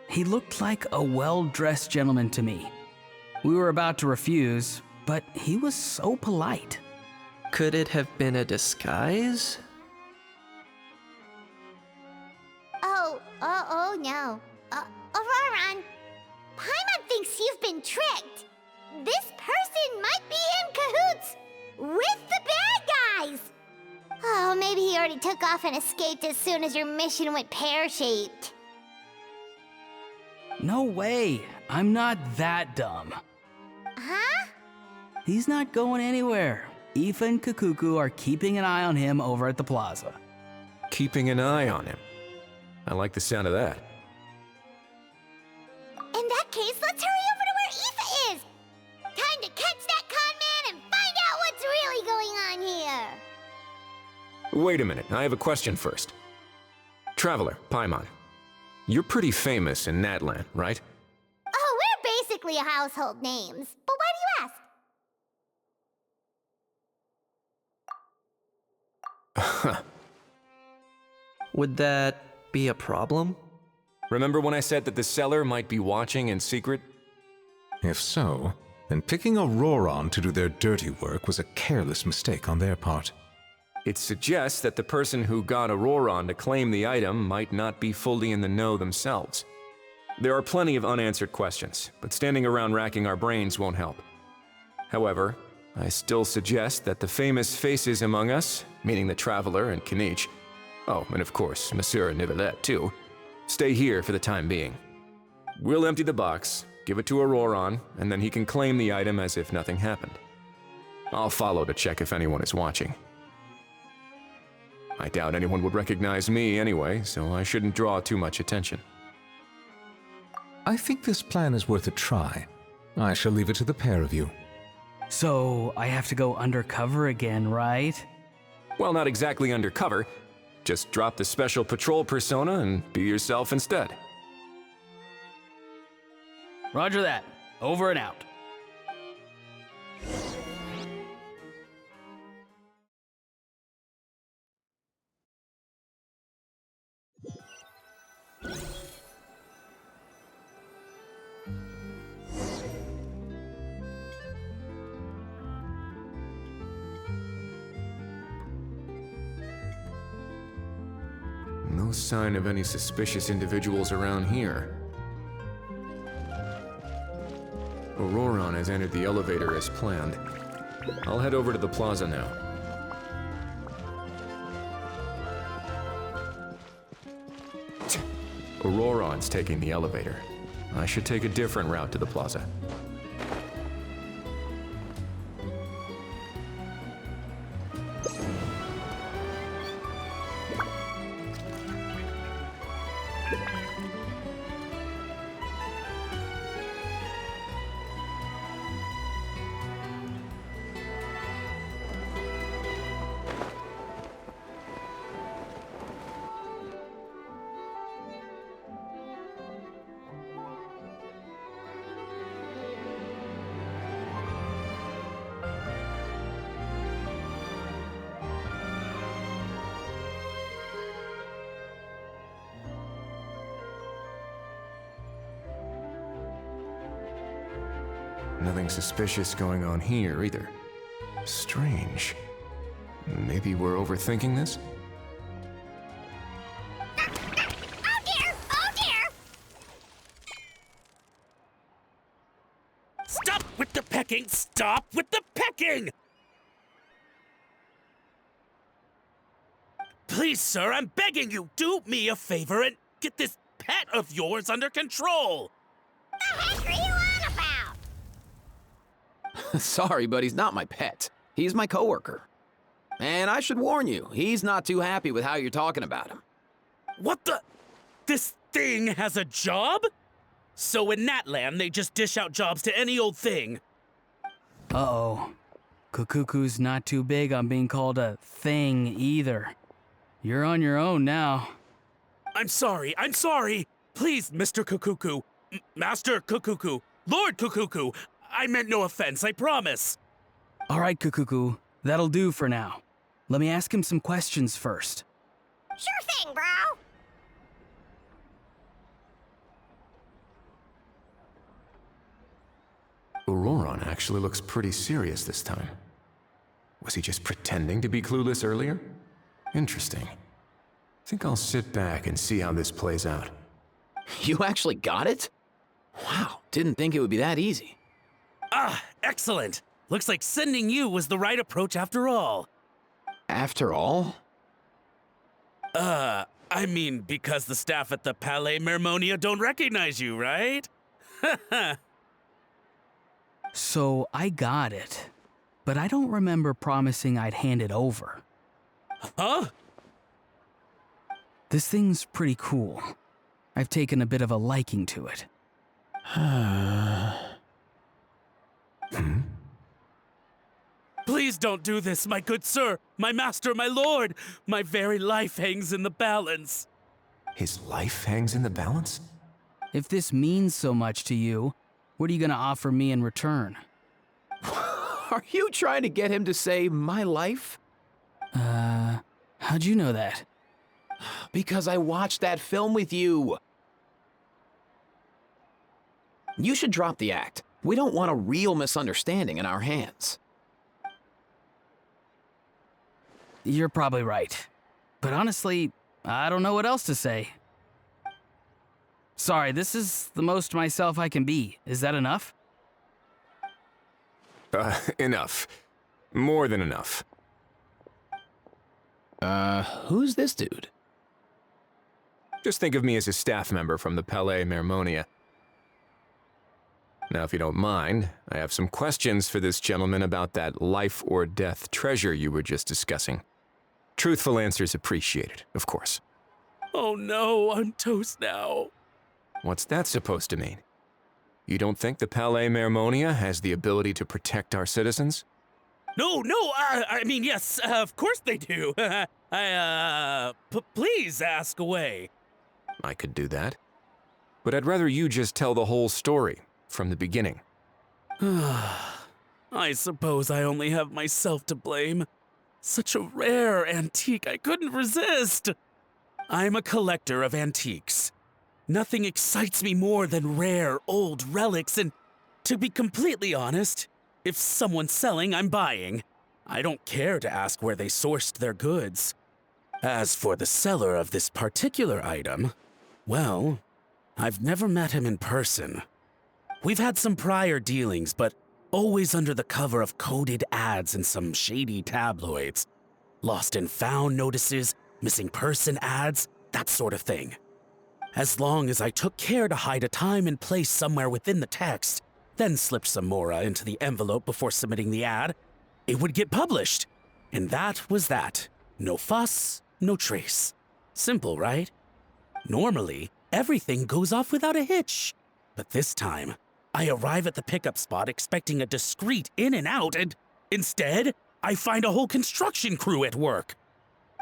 He looked like a well-dressed gentleman to me. We were about to refuse, but he was so polite. Could it have been a disguise? Oh no. Auroron, Paimon thinks you've been tricked. This person might be in cahoots with the bad guys. Oh, maybe he already took off and escaped as soon as your mission went pear-shaped. No way. I'm not that dumb. Huh? He's not going anywhere. Aoife and Kukuku are keeping an eye on him over at the plaza. Keeping an eye on him. I like the sound of that. In that case, let's hurry over to where Aoife is. Time to catch that con man and find out what's really going on here. Wait a minute, I have a question first. Traveler, Paimon, you're pretty famous in Natlan, right? Oh, we're basically household names. But why do you ask? Would that be a problem? Remember when I said that the seller might be watching in secret? If so, then picking Auroron to do their dirty work was a careless mistake on their part. It suggests that the person who got Auroron to claim the item might not be fully in the know themselves. There are plenty of unanswered questions, but standing around racking our brains won't help. However, I still suggest that the famous faces among us, meaning the Traveler and Kinich, oh, and of course, Monsieur Nivelette too, stay here for the time being. We'll empty the box, give it to Auroron, and then he can claim the item as if nothing happened. I'll follow to check if anyone is watching. I doubt anyone would recognize me anyway, so I shouldn't draw too much attention. I think this plan is worth a try. I shall leave it to the pair of you. So, I have to go undercover again, right? Well, not exactly undercover. Just drop the special patrol persona and be yourself instead. Roger that. Over and out. No sign of any suspicious individuals around here. Auroron has entered the elevator as planned. I'll head over to the plaza now. Auroron's taking the elevator. I should take a different route to the plaza. Nothing suspicious going on here either. Strange. Maybe we're overthinking this? Oh dear! Oh dear! Stop with the pecking! Stop with the pecking! Please, sir, I'm begging you, do me a favor and get this pet of yours under control! The heck are you on about? Sorry, but he's not my pet. He's my coworker. And I should warn you, he's not too happy with how you're talking about him. What the? This thing has a job? So in Natland, they just dish out jobs to any old thing. Uh-oh. Kukuku's not too big on being called a thing either. You're on your own now. I'm sorry. Please, Mr. Kukuku. Master Kukuku. Lord Kukuku. I meant no offense, I promise. All right, Kukuku. That'll do for now. Let me ask him some questions first. Sure thing, bro. Auroron actually looks pretty serious this time. Was he just pretending to be clueless earlier? Interesting. Think I'll sit back and see how this plays out. You actually got it? Wow, didn't think it would be that easy. Ah, excellent. Looks like sending you was the right approach after all. After all? I mean, because the staff at the Palais Mermonia don't recognize you, right? So I got it, but I don't remember promising I'd hand it over. Huh? This thing's pretty cool. I've taken a bit of a liking to it. Please don't do this, my good sir, my master, my lord. My very life hangs in the balance. His life hangs in the balance? If this means so much to you, what are you gonna offer me in return? Are you trying to get him to say my life? How'd you know that? Because I watched that film with you. You should drop the act. We don't want a real misunderstanding in our hands. You're probably right. But honestly, I don't know what else to say. Sorry, this is the most myself I can be. Is that enough? Enough. More than enough. Who's this dude? Just think of me as a staff member from the Palais Mermonia. Now, if you don't mind, I have some questions for this gentleman about that life or death treasure you were just discussing. Truthful answers appreciated, of course. Oh no, I'm toast now. What's that supposed to mean? You don't think the Palais Mermonia has the ability to protect our citizens? No, I mean, yes, of course they do. Please ask away. I could do that. But I'd rather you just tell the whole story, from the beginning. I suppose I only have myself to blame. Such a rare antique, I couldn't resist. I'm a collector of antiques. Nothing excites me more than rare, old relics, and to be completely honest, if someone's selling, I'm buying. I don't care to ask where they sourced their goods. As for the seller of this particular item, well, I've never met him in person. We've had some prior dealings, but always under the cover of coded ads in some shady tabloids. Lost and found notices, missing person ads, that sort of thing. As long as I took care to hide a time and place somewhere within the text, then slipped some mora into the envelope before submitting the ad, it would get published. And that was that. No fuss, no trace. Simple, right? Normally, everything goes off without a hitch. But this time, I arrive at the pickup spot expecting a discreet in and out, and instead, I find a whole construction crew at work.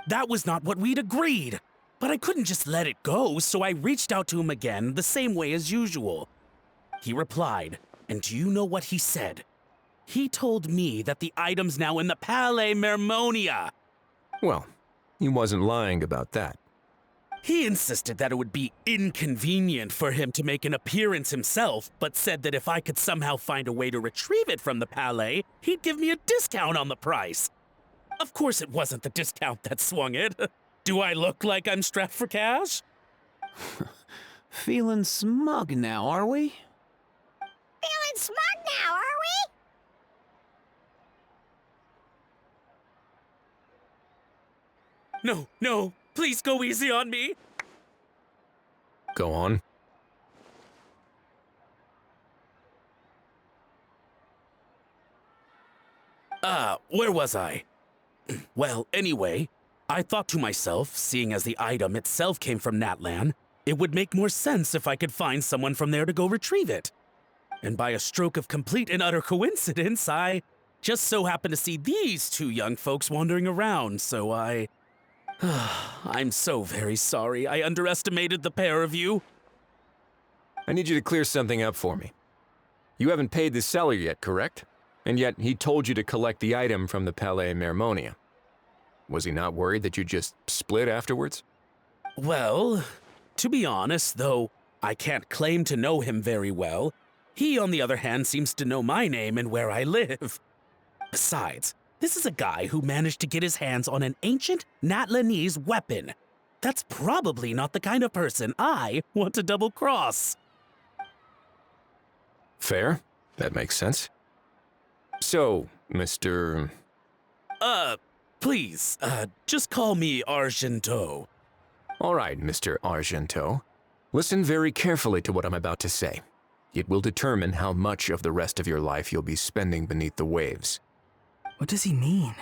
That was not what we'd agreed, but I couldn't just let it go, so I reached out to him again the same way as usual. He replied, and do you know what he said? He told me that the item's now in the Palais Mermonia. Well, he wasn't lying about that. He insisted that it would be inconvenient for him to make an appearance himself, but said that if I could somehow find a way to retrieve it from the Palais, he'd give me a discount on the price. Of course it wasn't the discount that swung it. Do I look like I'm strapped for cash? Feeling smug now, are we? Feeling smug now, are we? No, no, please go easy on me. Go on. Where was I? Well, anyway, I thought to myself, seeing as the item itself came from Natlan, it would make more sense if I could find someone from there to go retrieve it. And by a stroke of complete and utter coincidence, I just so happened to see these two young folks wandering around, so I'm so very sorry. I underestimated the pair of you. I need you to clear something up for me. You haven't paid the seller yet, correct? And yet he told you to collect the item from the Palais Mermonia. Was he not worried that you just split afterwards? Well, to be honest, though I can't claim to know him very well, he, on the other hand, seems to know my name and where I live. Besides, this is a guy who managed to get his hands on an ancient Natlanese weapon. That's probably not the kind of person I want to double-cross. Fair. That makes sense. So, Mr. Please, just call me Argento. All right, Mr. Argento. Listen very carefully to what I'm about to say. It will determine how much of the rest of your life you'll be spending beneath the waves. What does he mean?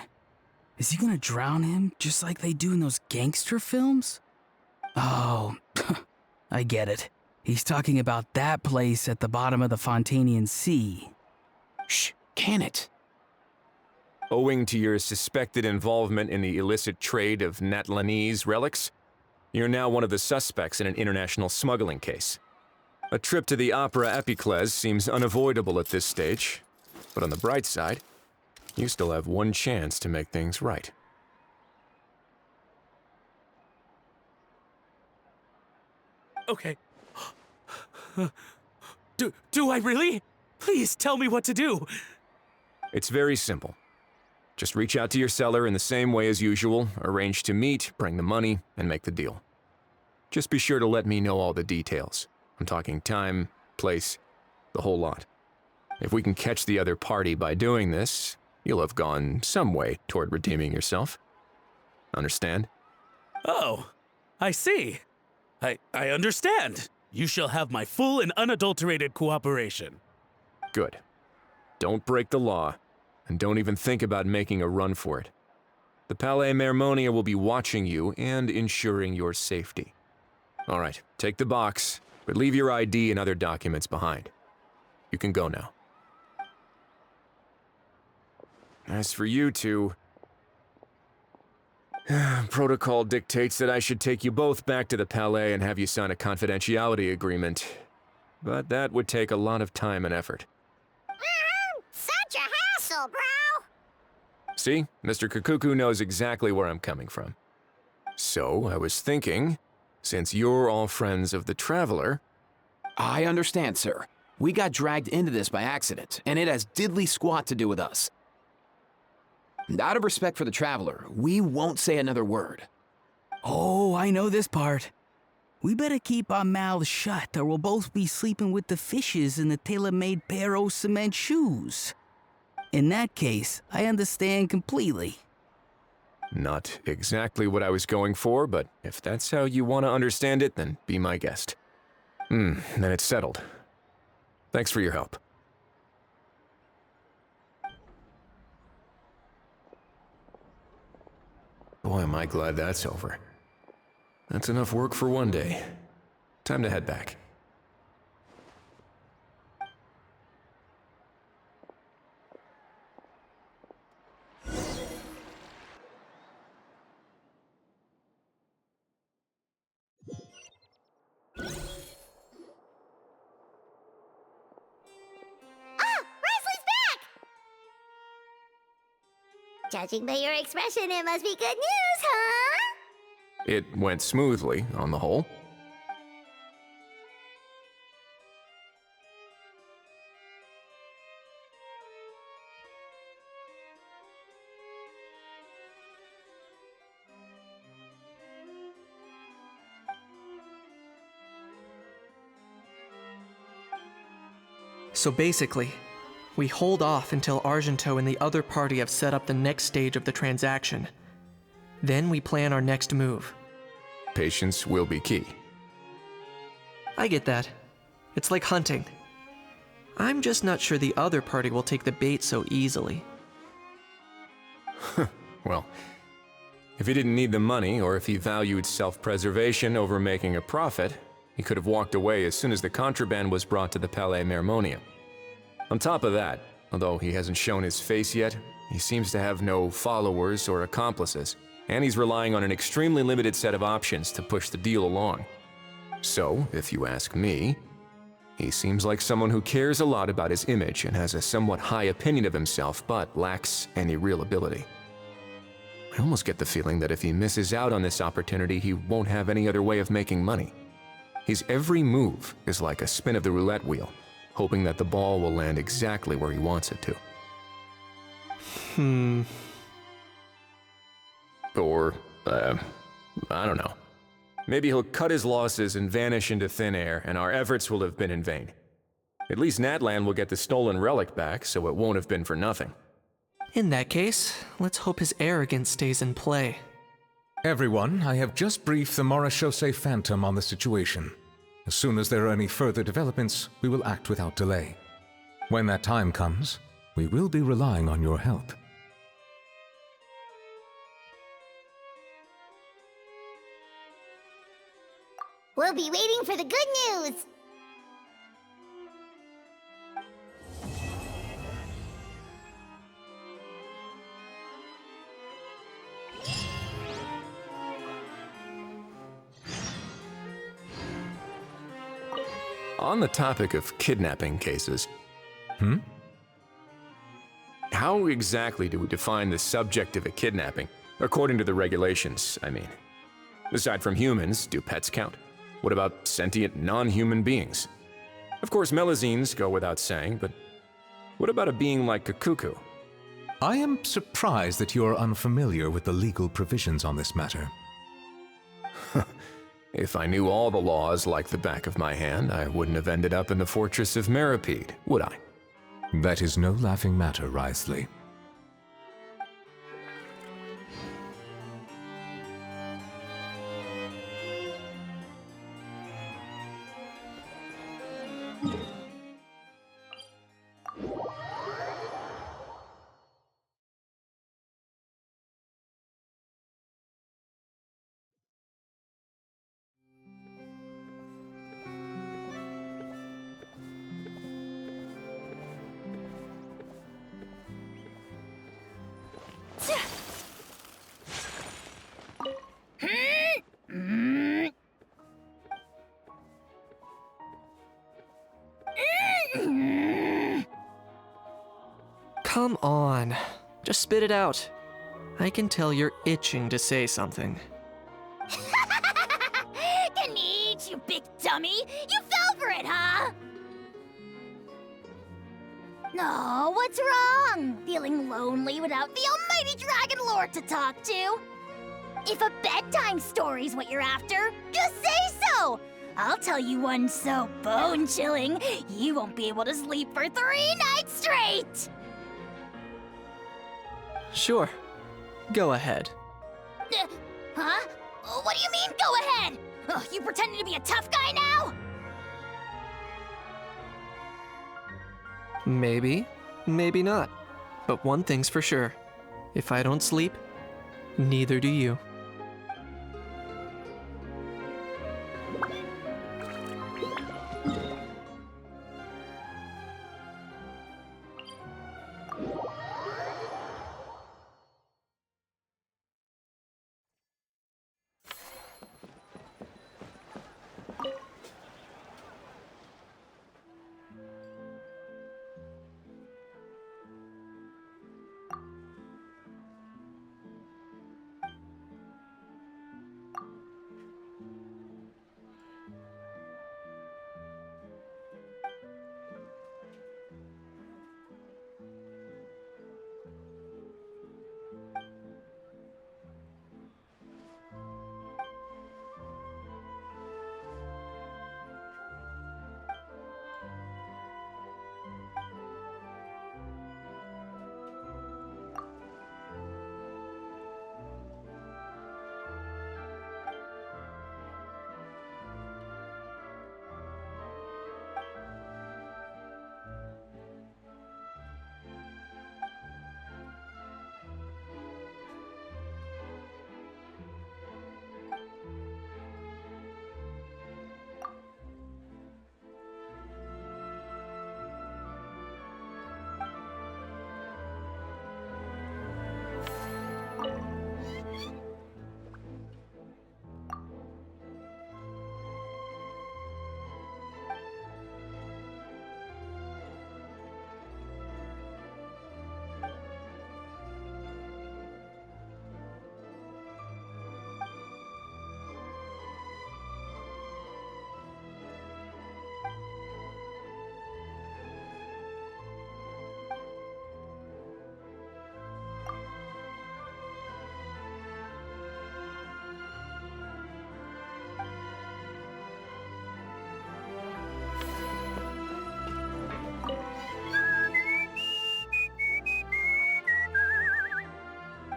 Is he gonna drown him just like they do in those gangster films? Oh, I get it. He's talking about that place at the bottom of the Fontanian Sea. Shh, can it? Owing to your suspected involvement in the illicit trade of Natlanese relics, you're now one of the suspects in an international smuggling case. A trip to the Opera Epiclese seems unavoidable at this stage, but on the bright side, you still have one chance to make things right. Okay. Do I really? Please tell me what to do. It's very simple. Just reach out to your seller in the same way as usual, arrange to meet, bring the money, and make the deal. Just be sure to let me know all the details. I'm talking time, place, the whole lot. If we can catch the other party by doing this, you'll have gone some way toward redeeming yourself. Understand? Oh, I see. I understand. You shall have my full and unadulterated cooperation. Good. Don't break the law, and don't even think about making a run for it. The Palais Mermonia will be watching you and ensuring your safety. All right, take the box, but leave your ID and other documents behind. You can go now. As for you two, protocol dictates that I should take you both back to the Palais and have you sign a confidentiality agreement. But that would take a lot of time and effort. Such a hassle, bro! See, Mr. Kikuku knows exactly where I'm coming from. So, I was thinking, since you're all friends of the Traveler... I understand, sir. We got dragged into this by accident, and it has diddly squat to do with us. And out of respect for the Traveler, we won't say another word. Oh, I know this part. We better keep our mouths shut, or we'll both be sleeping with the fishes in the tailor-made pair of cement shoes. In that case, I understand completely. Not exactly what I was going for, but if that's how you want to understand it, then be my guest. Then it's settled. Thanks for your help. Boy, am I glad that's over. That's enough work for one day. Time to head back. Judging by your expression, it must be good news, huh? It went smoothly, on the whole. So basically, we hold off until Argento and the other party have set up the next stage of the transaction. Then we plan our next move. Patience will be key. I get that. It's like hunting. I'm just not sure the other party will take the bait so easily. Well, if he didn't need the money, or if he valued self-preservation over making a profit, he could have walked away as soon as the contraband was brought to the Palais Mermonium. On top of that, although he hasn't shown his face yet, he seems to have no followers or accomplices, and he's relying on an extremely limited set of options to push the deal along. So, if you ask me, he seems like someone who cares a lot about his image and has a somewhat high opinion of himself, but lacks any real ability. I almost get the feeling that if he misses out on this opportunity, he won't have any other way of making money. His every move is like a spin of the roulette wheel, hoping that the ball will land exactly where he wants it to. Or, I don't know. Maybe he'll cut his losses and vanish into thin air, and our efforts will have been in vain. At least Natlan will get the stolen relic back, so it won't have been for nothing. In that case, let's hope his arrogance stays in play. Everyone, I have just briefed the Marechaussee Phantom on the situation. As soon as there are any further developments, we will act without delay. When that time comes, we will be relying on your help. We'll be waiting for the good news! On the topic of kidnapping cases, how exactly do we define the subject of a kidnapping? According to the regulations, I mean. Aside from humans, do pets count? What about sentient non-human beings? Of course, Melazines go without saying, but what about a being like Kukuku? I am surprised that you are unfamiliar with the legal provisions on this matter. If I knew all the laws like the back of my hand, I wouldn't have ended up in the fortress of Meripede, would I? That is no laughing matter, Wriothesley. Come on, just spit it out. I can tell you're itching to say something. Ganeech, you big dummy! You fell for it, huh? No, what's wrong? Feeling lonely without the almighty Dragon Lord to talk to? If a bedtime story's what you're after, just say so! I'll tell you one so bone-chilling, you won't be able to sleep for 3 nights straight! Sure, go ahead. Huh? What do you mean, go ahead? You pretending to be a tough guy now? Maybe, maybe not. But one thing's for sure. If I don't sleep, neither do you.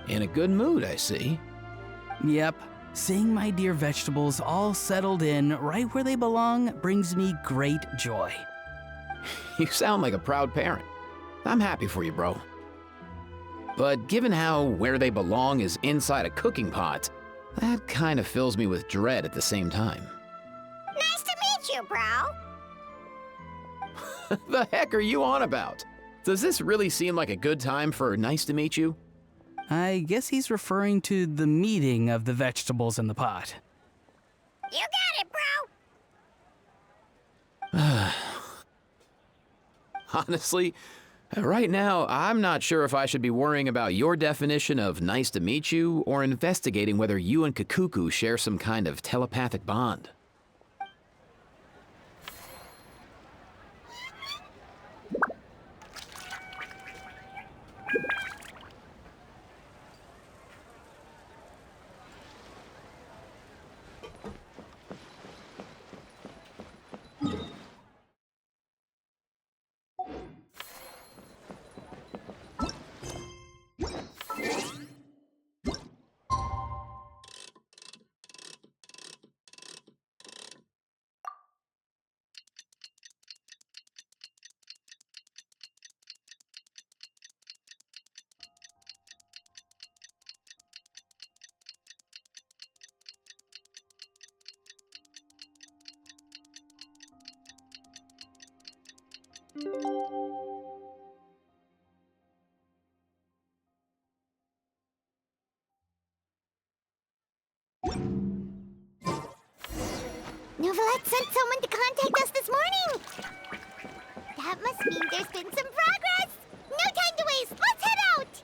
In a good mood, I see. Yep. Seeing my dear vegetables all settled in right where they belong brings me great joy. You sound like a proud parent. I'm happy for you, bro. But given how where they belong is inside a cooking pot, that kind of fills me with dread at the same time. Nice to meet you, bro. The heck are you on about? Does this really seem like a good time for nice to meet you? I guess he's referring to the meeting of the vegetables in the pot. You got it, bro. Honestly, right now, I'm not sure if I should be worrying about your definition of nice to meet you or investigating whether you and Kakuku share some kind of telepathic bond. Novelette sent someone to contact us this morning. That must mean there's been some progress. No time to waste. Let's head out.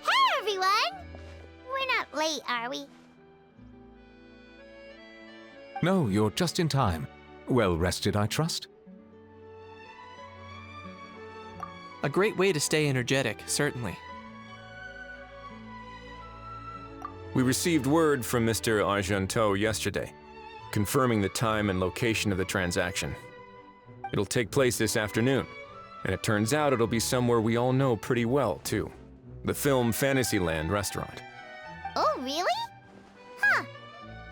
Hey, everyone. We're not late, are we? No, you're just in time. Well rested, I trust? A great way to stay energetic, certainly. We received word from Mr. Argenteau yesterday, confirming the time and location of the transaction. It'll take place this afternoon, and it turns out it'll be somewhere we all know pretty well, too. The Film Fantasyland restaurant. Oh, really? Huh.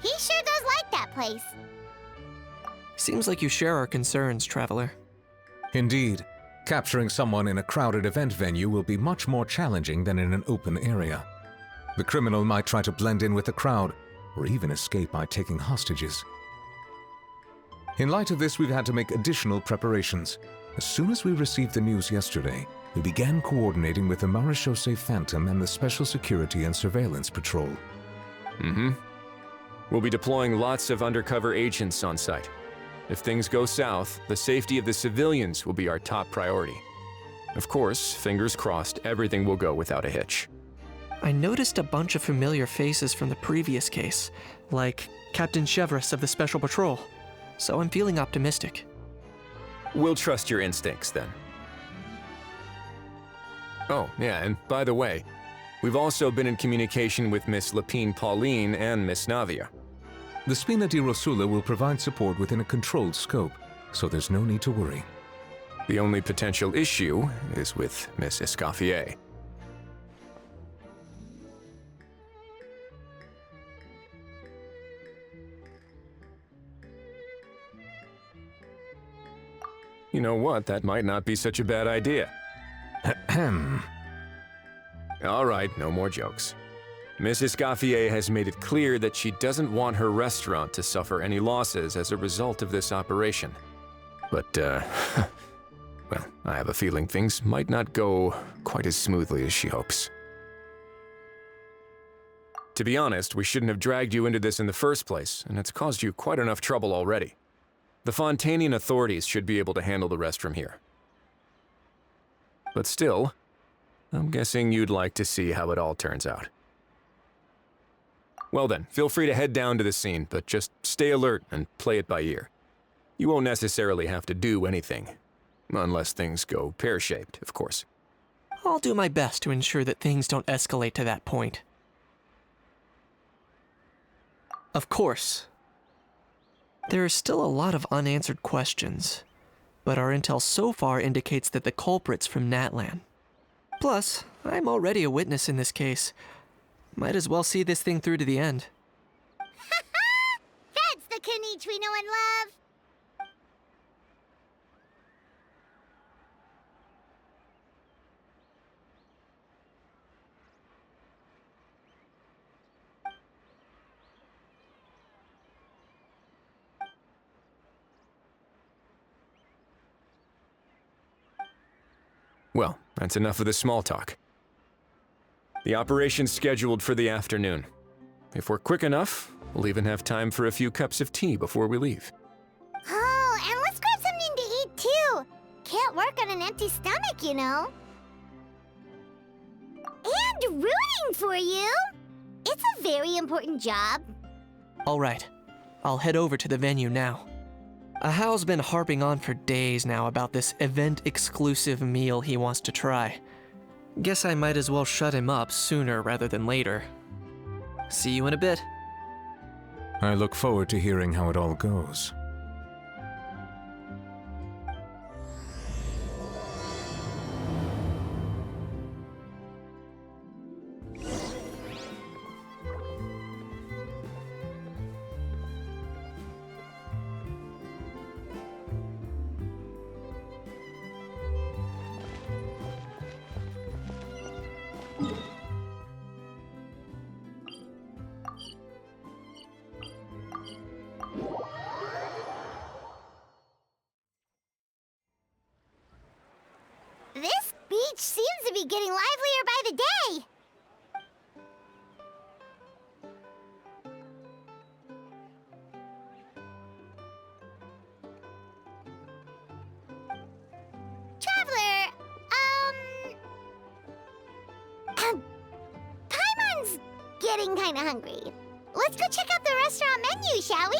He sure does like that place. Seems like you share our concerns, Traveler. Indeed. Capturing someone in a crowded event venue will be much more challenging than in an open area. The criminal might try to blend in with the crowd, or even escape by taking hostages. In light of this, we've had to make additional preparations. As soon as we received the news yesterday, we began coordinating with the Marechaussee Phantom and the Special Security and Surveillance Patrol. We'll be deploying lots of undercover agents on site. If things go south, the safety of the civilians will be our top priority. Of course, fingers crossed, everything will go without a hitch. I noticed a bunch of familiar faces from the previous case, like Captain Chevrolet of the Special Patrol, so I'm feeling optimistic. We'll trust your instincts, then. Oh, yeah, and by the way, we've also been in communication with Miss Lapine Pauline and Miss Navia. The Spina di Rosula will provide support within a controlled scope, so there's no need to worry. The only potential issue is with Miss Escoffier. You know what? That might not be such a bad idea. Ahem. All right, no more jokes. Miss Escoffier has made it clear that she doesn't want her restaurant to suffer any losses as a result of this operation. But, well, I have a feeling things might not go quite as smoothly as she hopes. To be honest, we shouldn't have dragged you into this in the first place, and it's caused you quite enough trouble already. The Fontainian authorities should be able to handle the rest from here. But still, I'm guessing you'd like to see how it all turns out. Well then, feel free to head down to the scene, but just stay alert and play it by ear. You won't necessarily have to do anything, unless things go pear-shaped, of course. I'll do my best to ensure that things don't escalate to that point. Of course, there are still a lot of unanswered questions, but our intel so far indicates that the culprit's from Natlan. Plus, I'm already a witness in this case. Might as well see this thing through to the end. That's the Kanichi we know and love! Well, that's enough of the small talk. The operation's scheduled for the afternoon. If we're quick enough, we'll even have time for a few cups of tea before we leave. Oh, and let's grab something to eat too! Can't work on an empty stomach, you know. And rooting for you! It's a very important job. All right, I'll head over to the venue now. Ahao's been harping on for days now about this event-exclusive meal he wants to try. Guess I might as well shut him up sooner rather than later. See you in a bit. I look forward to hearing how it all goes. This beach seems to be getting livelier by the day. Traveler, Paimon's getting kinda hungry. Let's go check out the restaurant menu, shall we?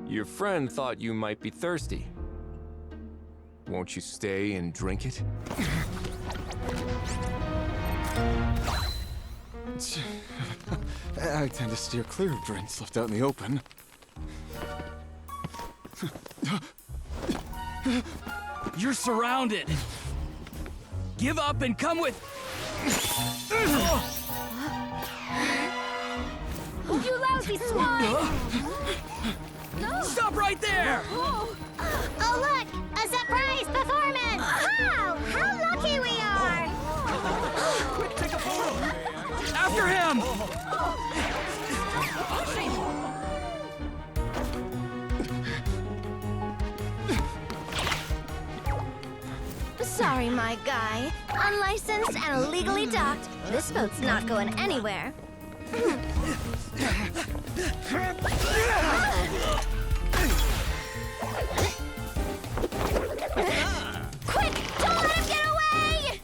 Your friend thought you might be thirsty. Won't you stay and drink it? I tend to steer clear of drinks left out in the open. You're surrounded. Give up and come with... You lousy swine! Stop right there! Oh, look! A surprise performance! Wow! How lucky we are! Quick, take a photo! After him! Sorry, my guy. Unlicensed and illegally docked. This boat's not going anywhere. Quick! Don't let him get away!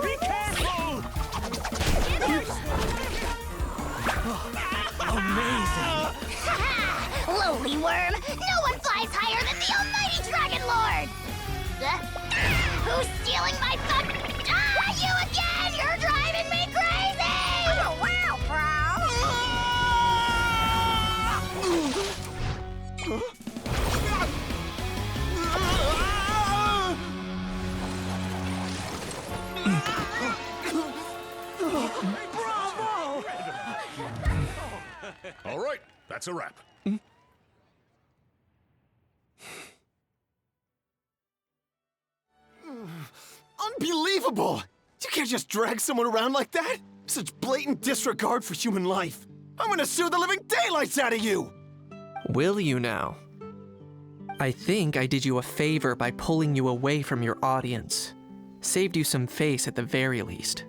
Be careful! Amazing! Lowly worm! No one flies higher than the almighty Dragon Lord! Who's stealing my fun? Ah, you again! You're driving me crazy! Oh, wow, Bravo! All right, that's a wrap. Unbelievable! You can't just drag someone around like that! Such blatant disregard for human life! I'm gonna sue the living daylights out of you! Will you now? I think I did you a favor by pulling you away from your audience. Saved you some face at the very least.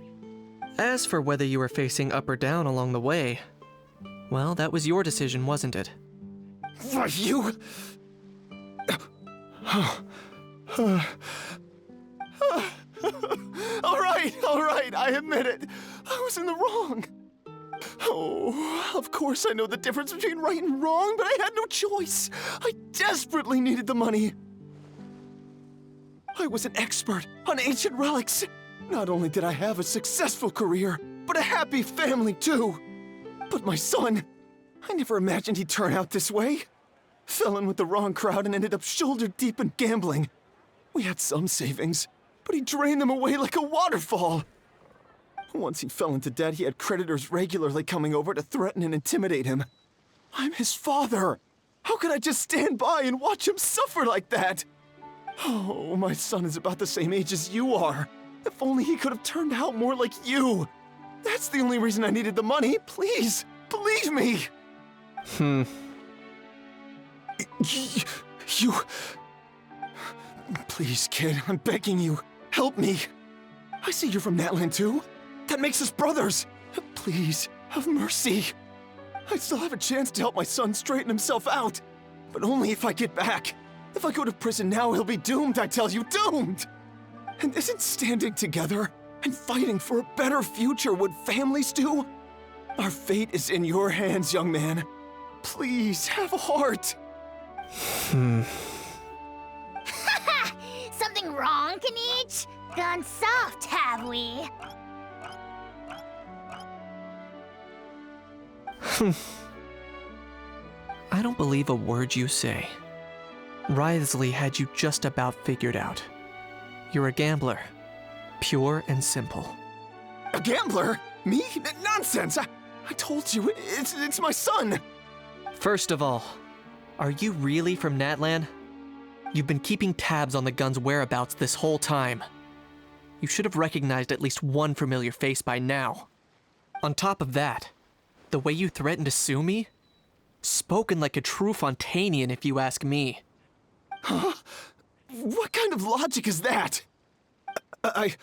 As for whether you were facing up or down along the way, well, that was your decision, wasn't it? Why, you... All right, I admit it. I was in the wrong. Oh, of course I know the difference between right and wrong, but I had no choice. I desperately needed the money. I was an expert on ancient relics. Not only did I have a successful career, but a happy family too. But my son, I never imagined he'd turn out this way. Fell in with the wrong crowd and ended up shoulder deep in gambling. We had some savings, but he drained them away like a waterfall. Once he fell into debt, he had creditors regularly coming over to threaten and intimidate him. I'm his father. How could I just stand by and watch him suffer like that? Oh, my son is about the same age as you are. If only he could have turned out more like you. That's the only reason I needed the money. Please, believe me. You... Please, kid, I'm begging you. Help me. I see you're from Natland too. That makes us brothers. Please, have mercy. I still have a chance to help my son straighten himself out. But only if I get back. If I go to prison now, he'll be doomed, I tell you, doomed! And isn't standing together and fighting for a better future what families do? Our fate is in your hands, young man. Please, have a heart. Something wrong, Kanich? Gone soft, have we? I don't believe a word you say. Wriothesley had you just about figured out. You're a gambler. Pure and simple. A gambler? Me? Nonsense! I told you, it's my son! First of all, are you really from Natland? You've been keeping tabs on the gun's whereabouts this whole time. You should have recognized at least one familiar face by now. On top of that, the way you threatened to sue me? Spoken like a true Fontanian, if you ask me. Huh? What kind of logic is that? I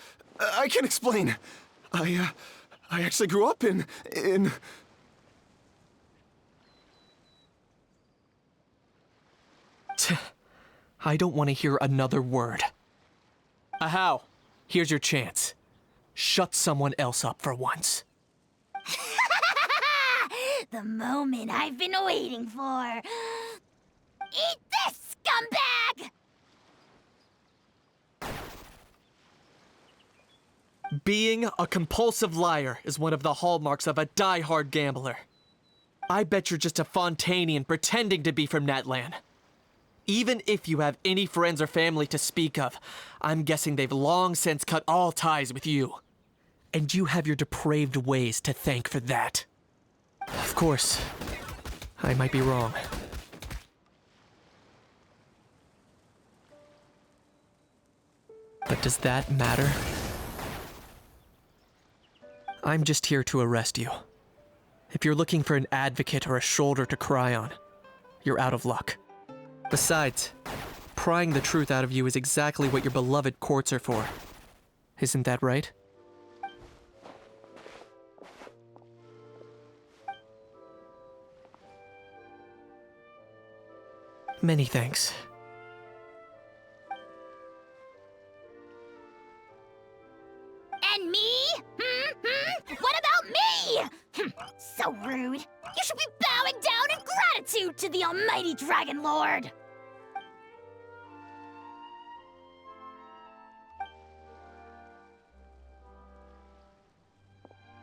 can explain. I actually grew up in... I don't want to hear another word. Ahau, here's your chance. Shut someone else up for once. The moment I've been waiting for. Eat this, scumbag! Being a compulsive liar is one of the hallmarks of a die-hard gambler. I bet you're just a Fontanian pretending to be from Natland. Even if you have any friends or family to speak of, I'm guessing they've long since cut all ties with you. And you have your depraved ways to thank for that. Of course, I might be wrong. But does that matter? I'm just here to arrest you. If you're looking for an advocate or a shoulder to cry on, you're out of luck. Besides, prying the truth out of you is exactly what your beloved courts are for. Isn't that right? Many thanks. And me? What about me? So rude. You should be bowing down in gratitude to the almighty Dragon Lord.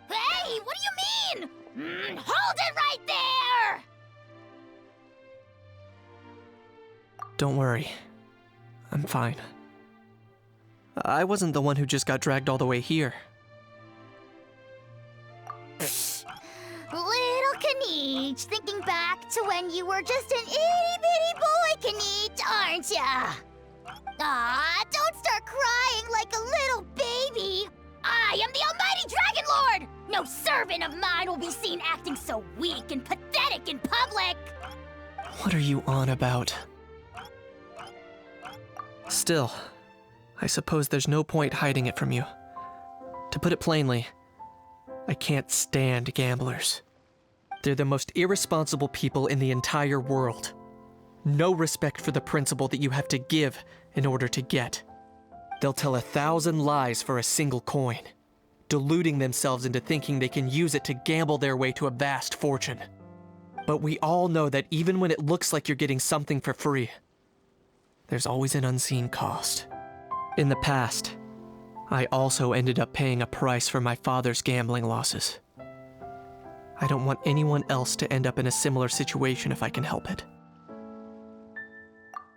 Hey, what do you mean? Hold it right there! Don't worry. I'm fine. I wasn't the one who just got dragged all the way here. Little Kanich. Kanichi, thinking back to when you were just an itty-bitty boy, Kanichi, aren't ya? Aw, don't start crying like a little baby. I am the Almighty Dragon Lord! No servant of mine will be seen acting so weak and pathetic in public! What are you on about? Still, I suppose there's no point hiding it from you. To put it plainly, I can't stand gamblers. They're the most irresponsible people in the entire world. No respect for the principle that you have to give in order to get. They'll tell 1,000 lies for a single coin, deluding themselves into thinking they can use it to gamble their way to a vast fortune. But we all know that even when it looks like you're getting something for free, there's always an unseen cost. In the past, I also ended up paying a price for my father's gambling losses. I don't want anyone else to end up in a similar situation if I can help it.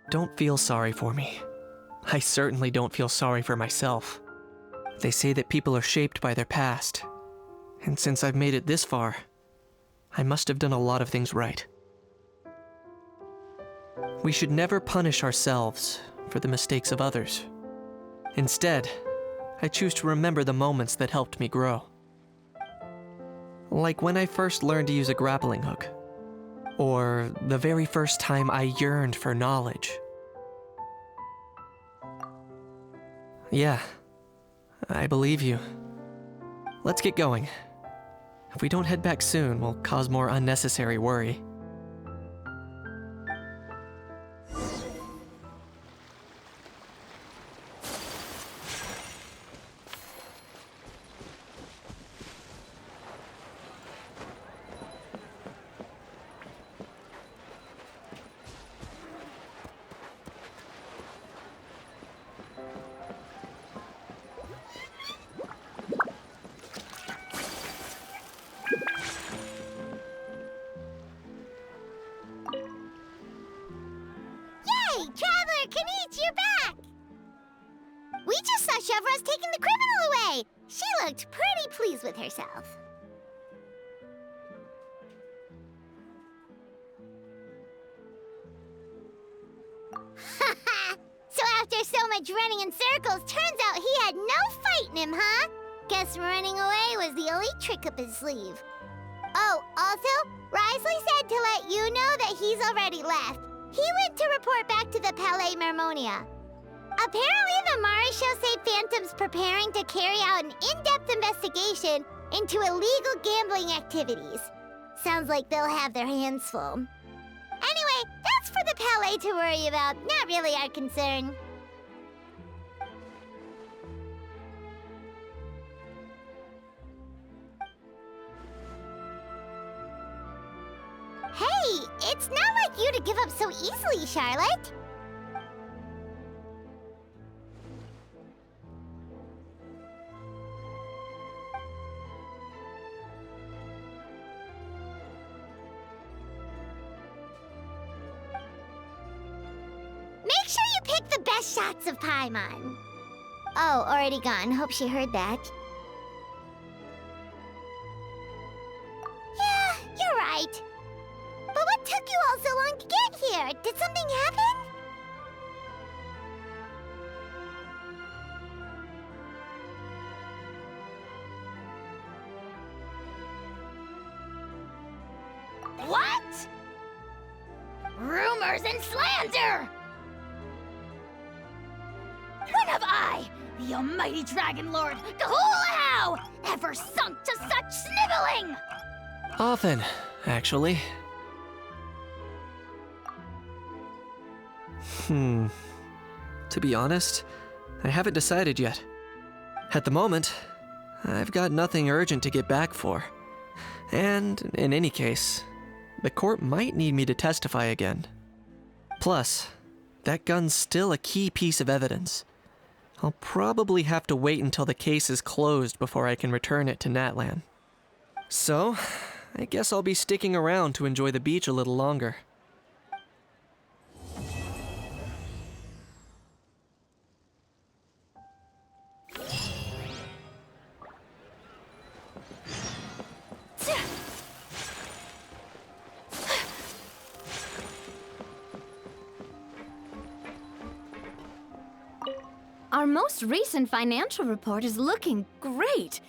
Don't feel sorry for me. I certainly don't feel sorry for myself. They say that people are shaped by their past, and since I've made it this far, I must have done a lot of things right. We should never punish ourselves for the mistakes of others. Instead, I choose to remember the moments that helped me grow. Like when I first learned to use a grappling hook, or the very first time I yearned for knowledge. Yeah, I believe you. Let's get going. If we don't head back soon, we'll cause more unnecessary worry. Traveler, Kanichi, you're back! We just saw Chevro's taking the criminal away! She looked pretty pleased with herself. So after so much running in circles, turns out he had no fight in him, huh? Guess running away was the only trick up his sleeve. Oh, also, Risley said to let you know that he's already left. He went to report back to the Palais Mermonia. Apparently, the Mari show say Phantom's preparing to carry out an in-depth investigation into illegal gambling activities. Sounds like they'll have their hands full. Anyway, that's for the Palais to worry about, not really our concern. Hey, it's not like you to give up so easily, Charlotte. Make sure you pick the best shots of Paimon. Oh, already gone. Hope she heard that. Yeah, you're right. But what took you all so long to get here? Did something happen? What? Rumors and slander! When have I, the almighty Dragon Lord, Kahulahau, ever sunk to such sniveling? Often, actually. To be honest, I haven't decided yet. At the moment, I've got nothing urgent to get back for. And, in any case, the court might need me to testify again. Plus, that gun's still a key piece of evidence. I'll probably have to wait until the case is closed before I can return it to Natlan. So, I guess I'll be sticking around to enjoy the beach a little longer. Our most recent financial report is looking great.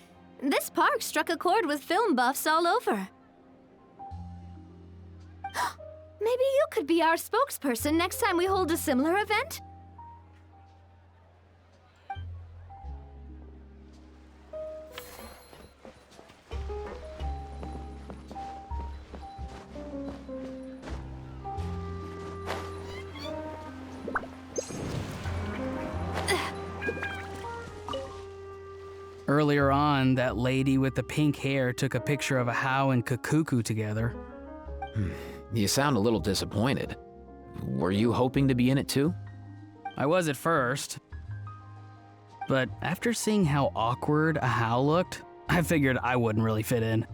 This park struck a chord with film buffs all over. Maybe you could be our spokesperson next time we hold a similar event? Earlier on, that lady with the pink hair took a picture of a Hao and Kakuku together. You sound a little disappointed. Were you hoping to be in it too? I was at first. But after seeing how awkward a Hao looked, I figured I wouldn't really fit in.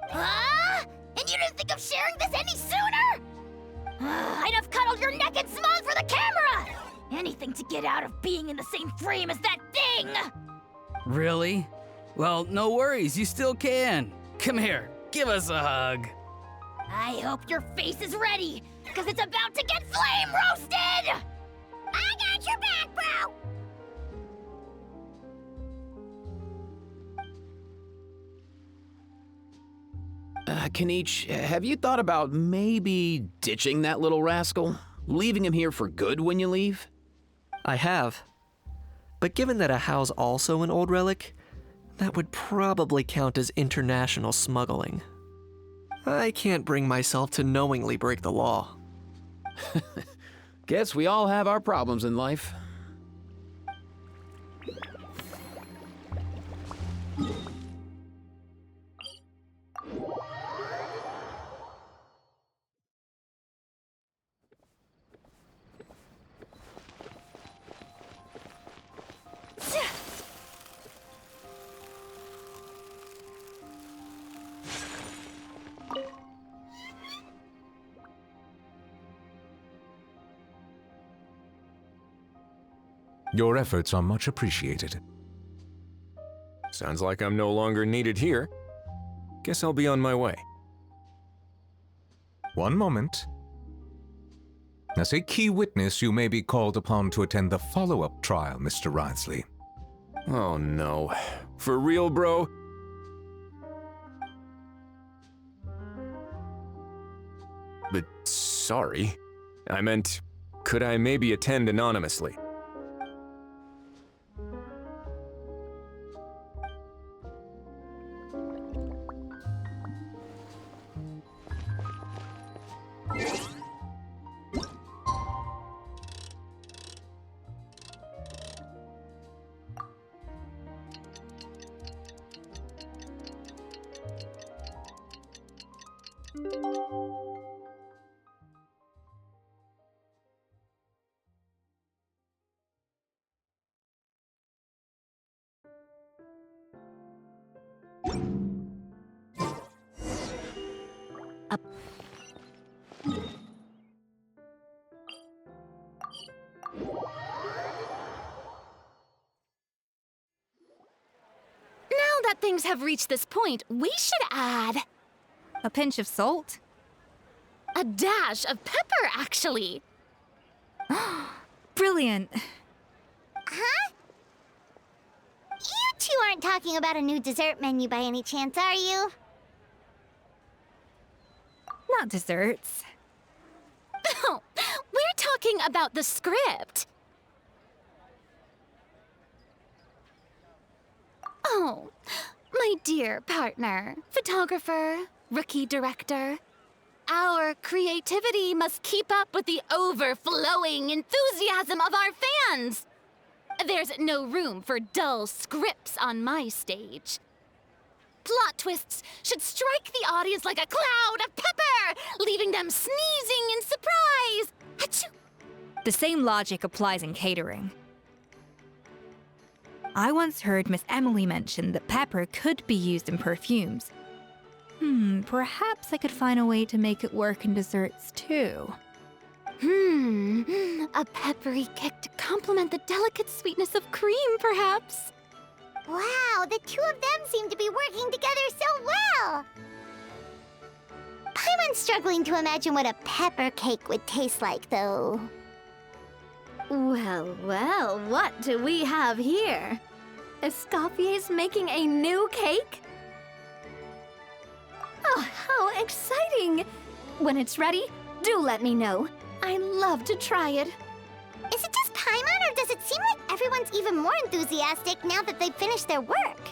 Huh? And you didn't think of sharing this any sooner? I'd have cuddled your neck and smiled for the camera! Anything to get out of being in the same frame as that thing! Really? Well, no worries, you still can. Come here, give us a hug. I hope your face is ready, because it's about to get flame roasted! I got your back, bro! Kenichi, have you thought about maybe ditching that little rascal? Leaving him here for good when you leave? I have. But given that a Hao's also an old relic, that would probably count as international smuggling. I can't bring myself to knowingly break the law. Guess we all have our problems in life. Your efforts are much appreciated. Sounds like I'm no longer needed here. Guess I'll be on my way. One moment. As a key witness, you may be called upon to attend the follow-up trial, Mr. Wriothesley. Oh no. For real, bro? But sorry. I meant, could I maybe attend anonymously? Now that things have reached this point, we should add a pinch of salt. A dash of pepper, actually. Brilliant. Huh? You two aren't talking about a new dessert menu by any chance, are you? Not desserts. Oh, we're talking about the script. Oh, my dear partner, photographer, rookie director. Our creativity must keep up with the overflowing enthusiasm of our fans. There's no room for dull scripts on my stage. Plot twists should strike the audience like a cloud of pepper, leaving them sneezing in surprise. Achoo! The same logic applies in catering. I once heard Miss Emily mention that pepper could be used in perfumes. Perhaps I could find a way to make it work in desserts too. A peppery kick to complement the delicate sweetness of cream, perhaps. Wow, the two of them seem to be working together so well! Paimon's struggling to imagine what a pepper cake would taste like, though. Well, well, what do we have here? Escoffier's making a new cake? Oh, how exciting! When it's ready, do let me know. I'd love to try it. Is it just Paimon, or does it seem like everyone's even more enthusiastic now that they've finished their work?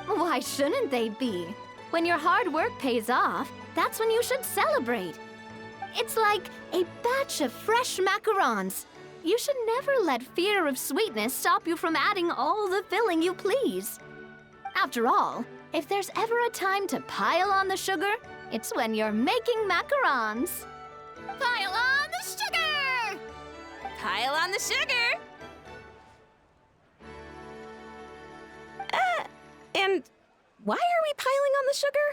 Why shouldn't they be? When your hard work pays off, that's when you should celebrate. It's like a batch of fresh macarons. You should never let fear of sweetness stop you from adding all the filling you please. After all, if there's ever a time to pile on the sugar, it's when you're making macarons. Pile on the sugar! Pile on the sugar! And why are we piling on the sugar?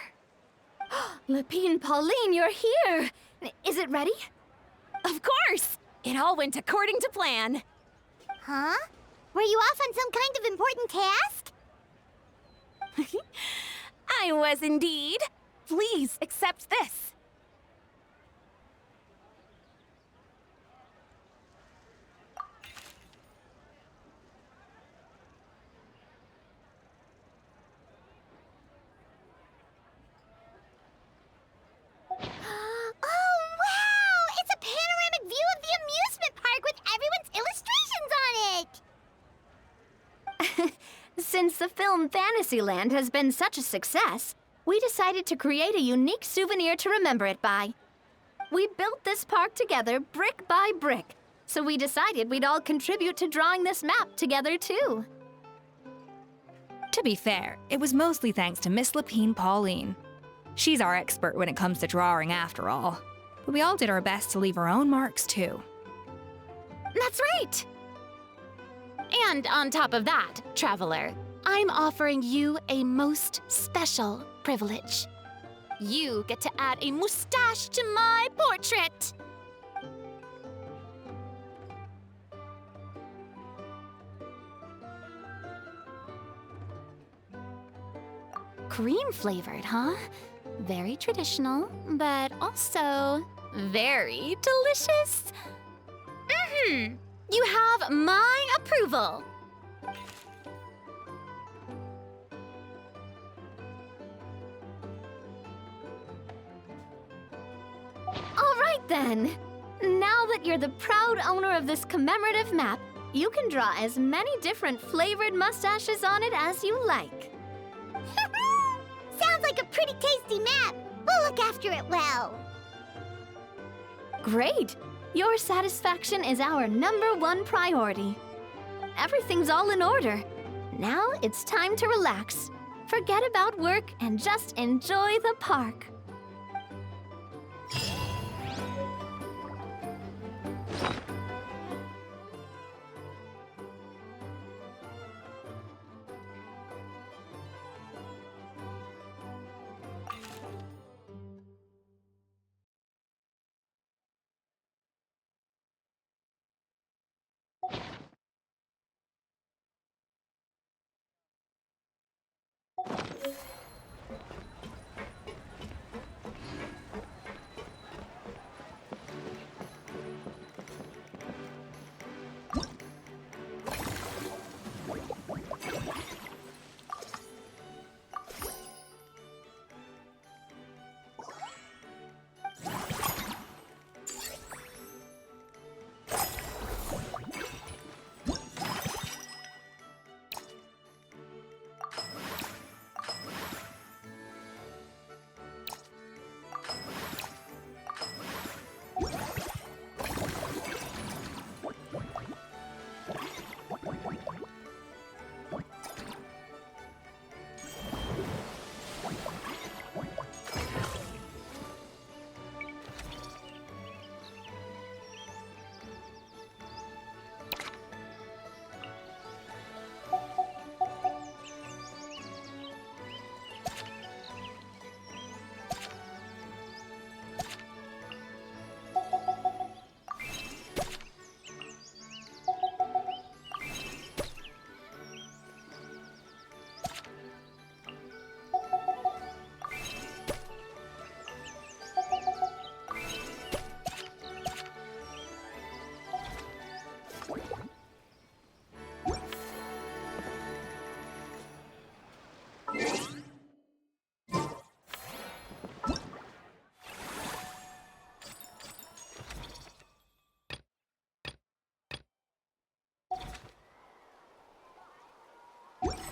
Lepine Pauline, you're here! Is it ready? Of course! It all went according to plan. Huh? Were you off on some kind of important task? I was indeed. Please accept this. Since the film Fantasyland has been such a success, we decided to create a unique souvenir to remember it by. We built this park together brick by brick, so we decided we'd all contribute to drawing this map together too. To be fair, it was mostly thanks to Miss Lepine Pauline. She's our expert when it comes to drawing after all. But we all did our best to leave our own marks too. That's right! And on top of that, Traveler, I'm offering you a most special privilege. You get to add a mustache to my portrait! Cream-flavored, huh? Very traditional, but also very delicious. Mm-hmm. You have my approval. All right then. Now that you're the proud owner of this commemorative map, you can draw as many different flavored mustaches on it as you like. Sounds like a pretty tasty map. We'll look after it well. Great! Your satisfaction is our #1 priority. Everything's all in order. Now it's time to relax. Forget about work and just enjoy the park. Huh?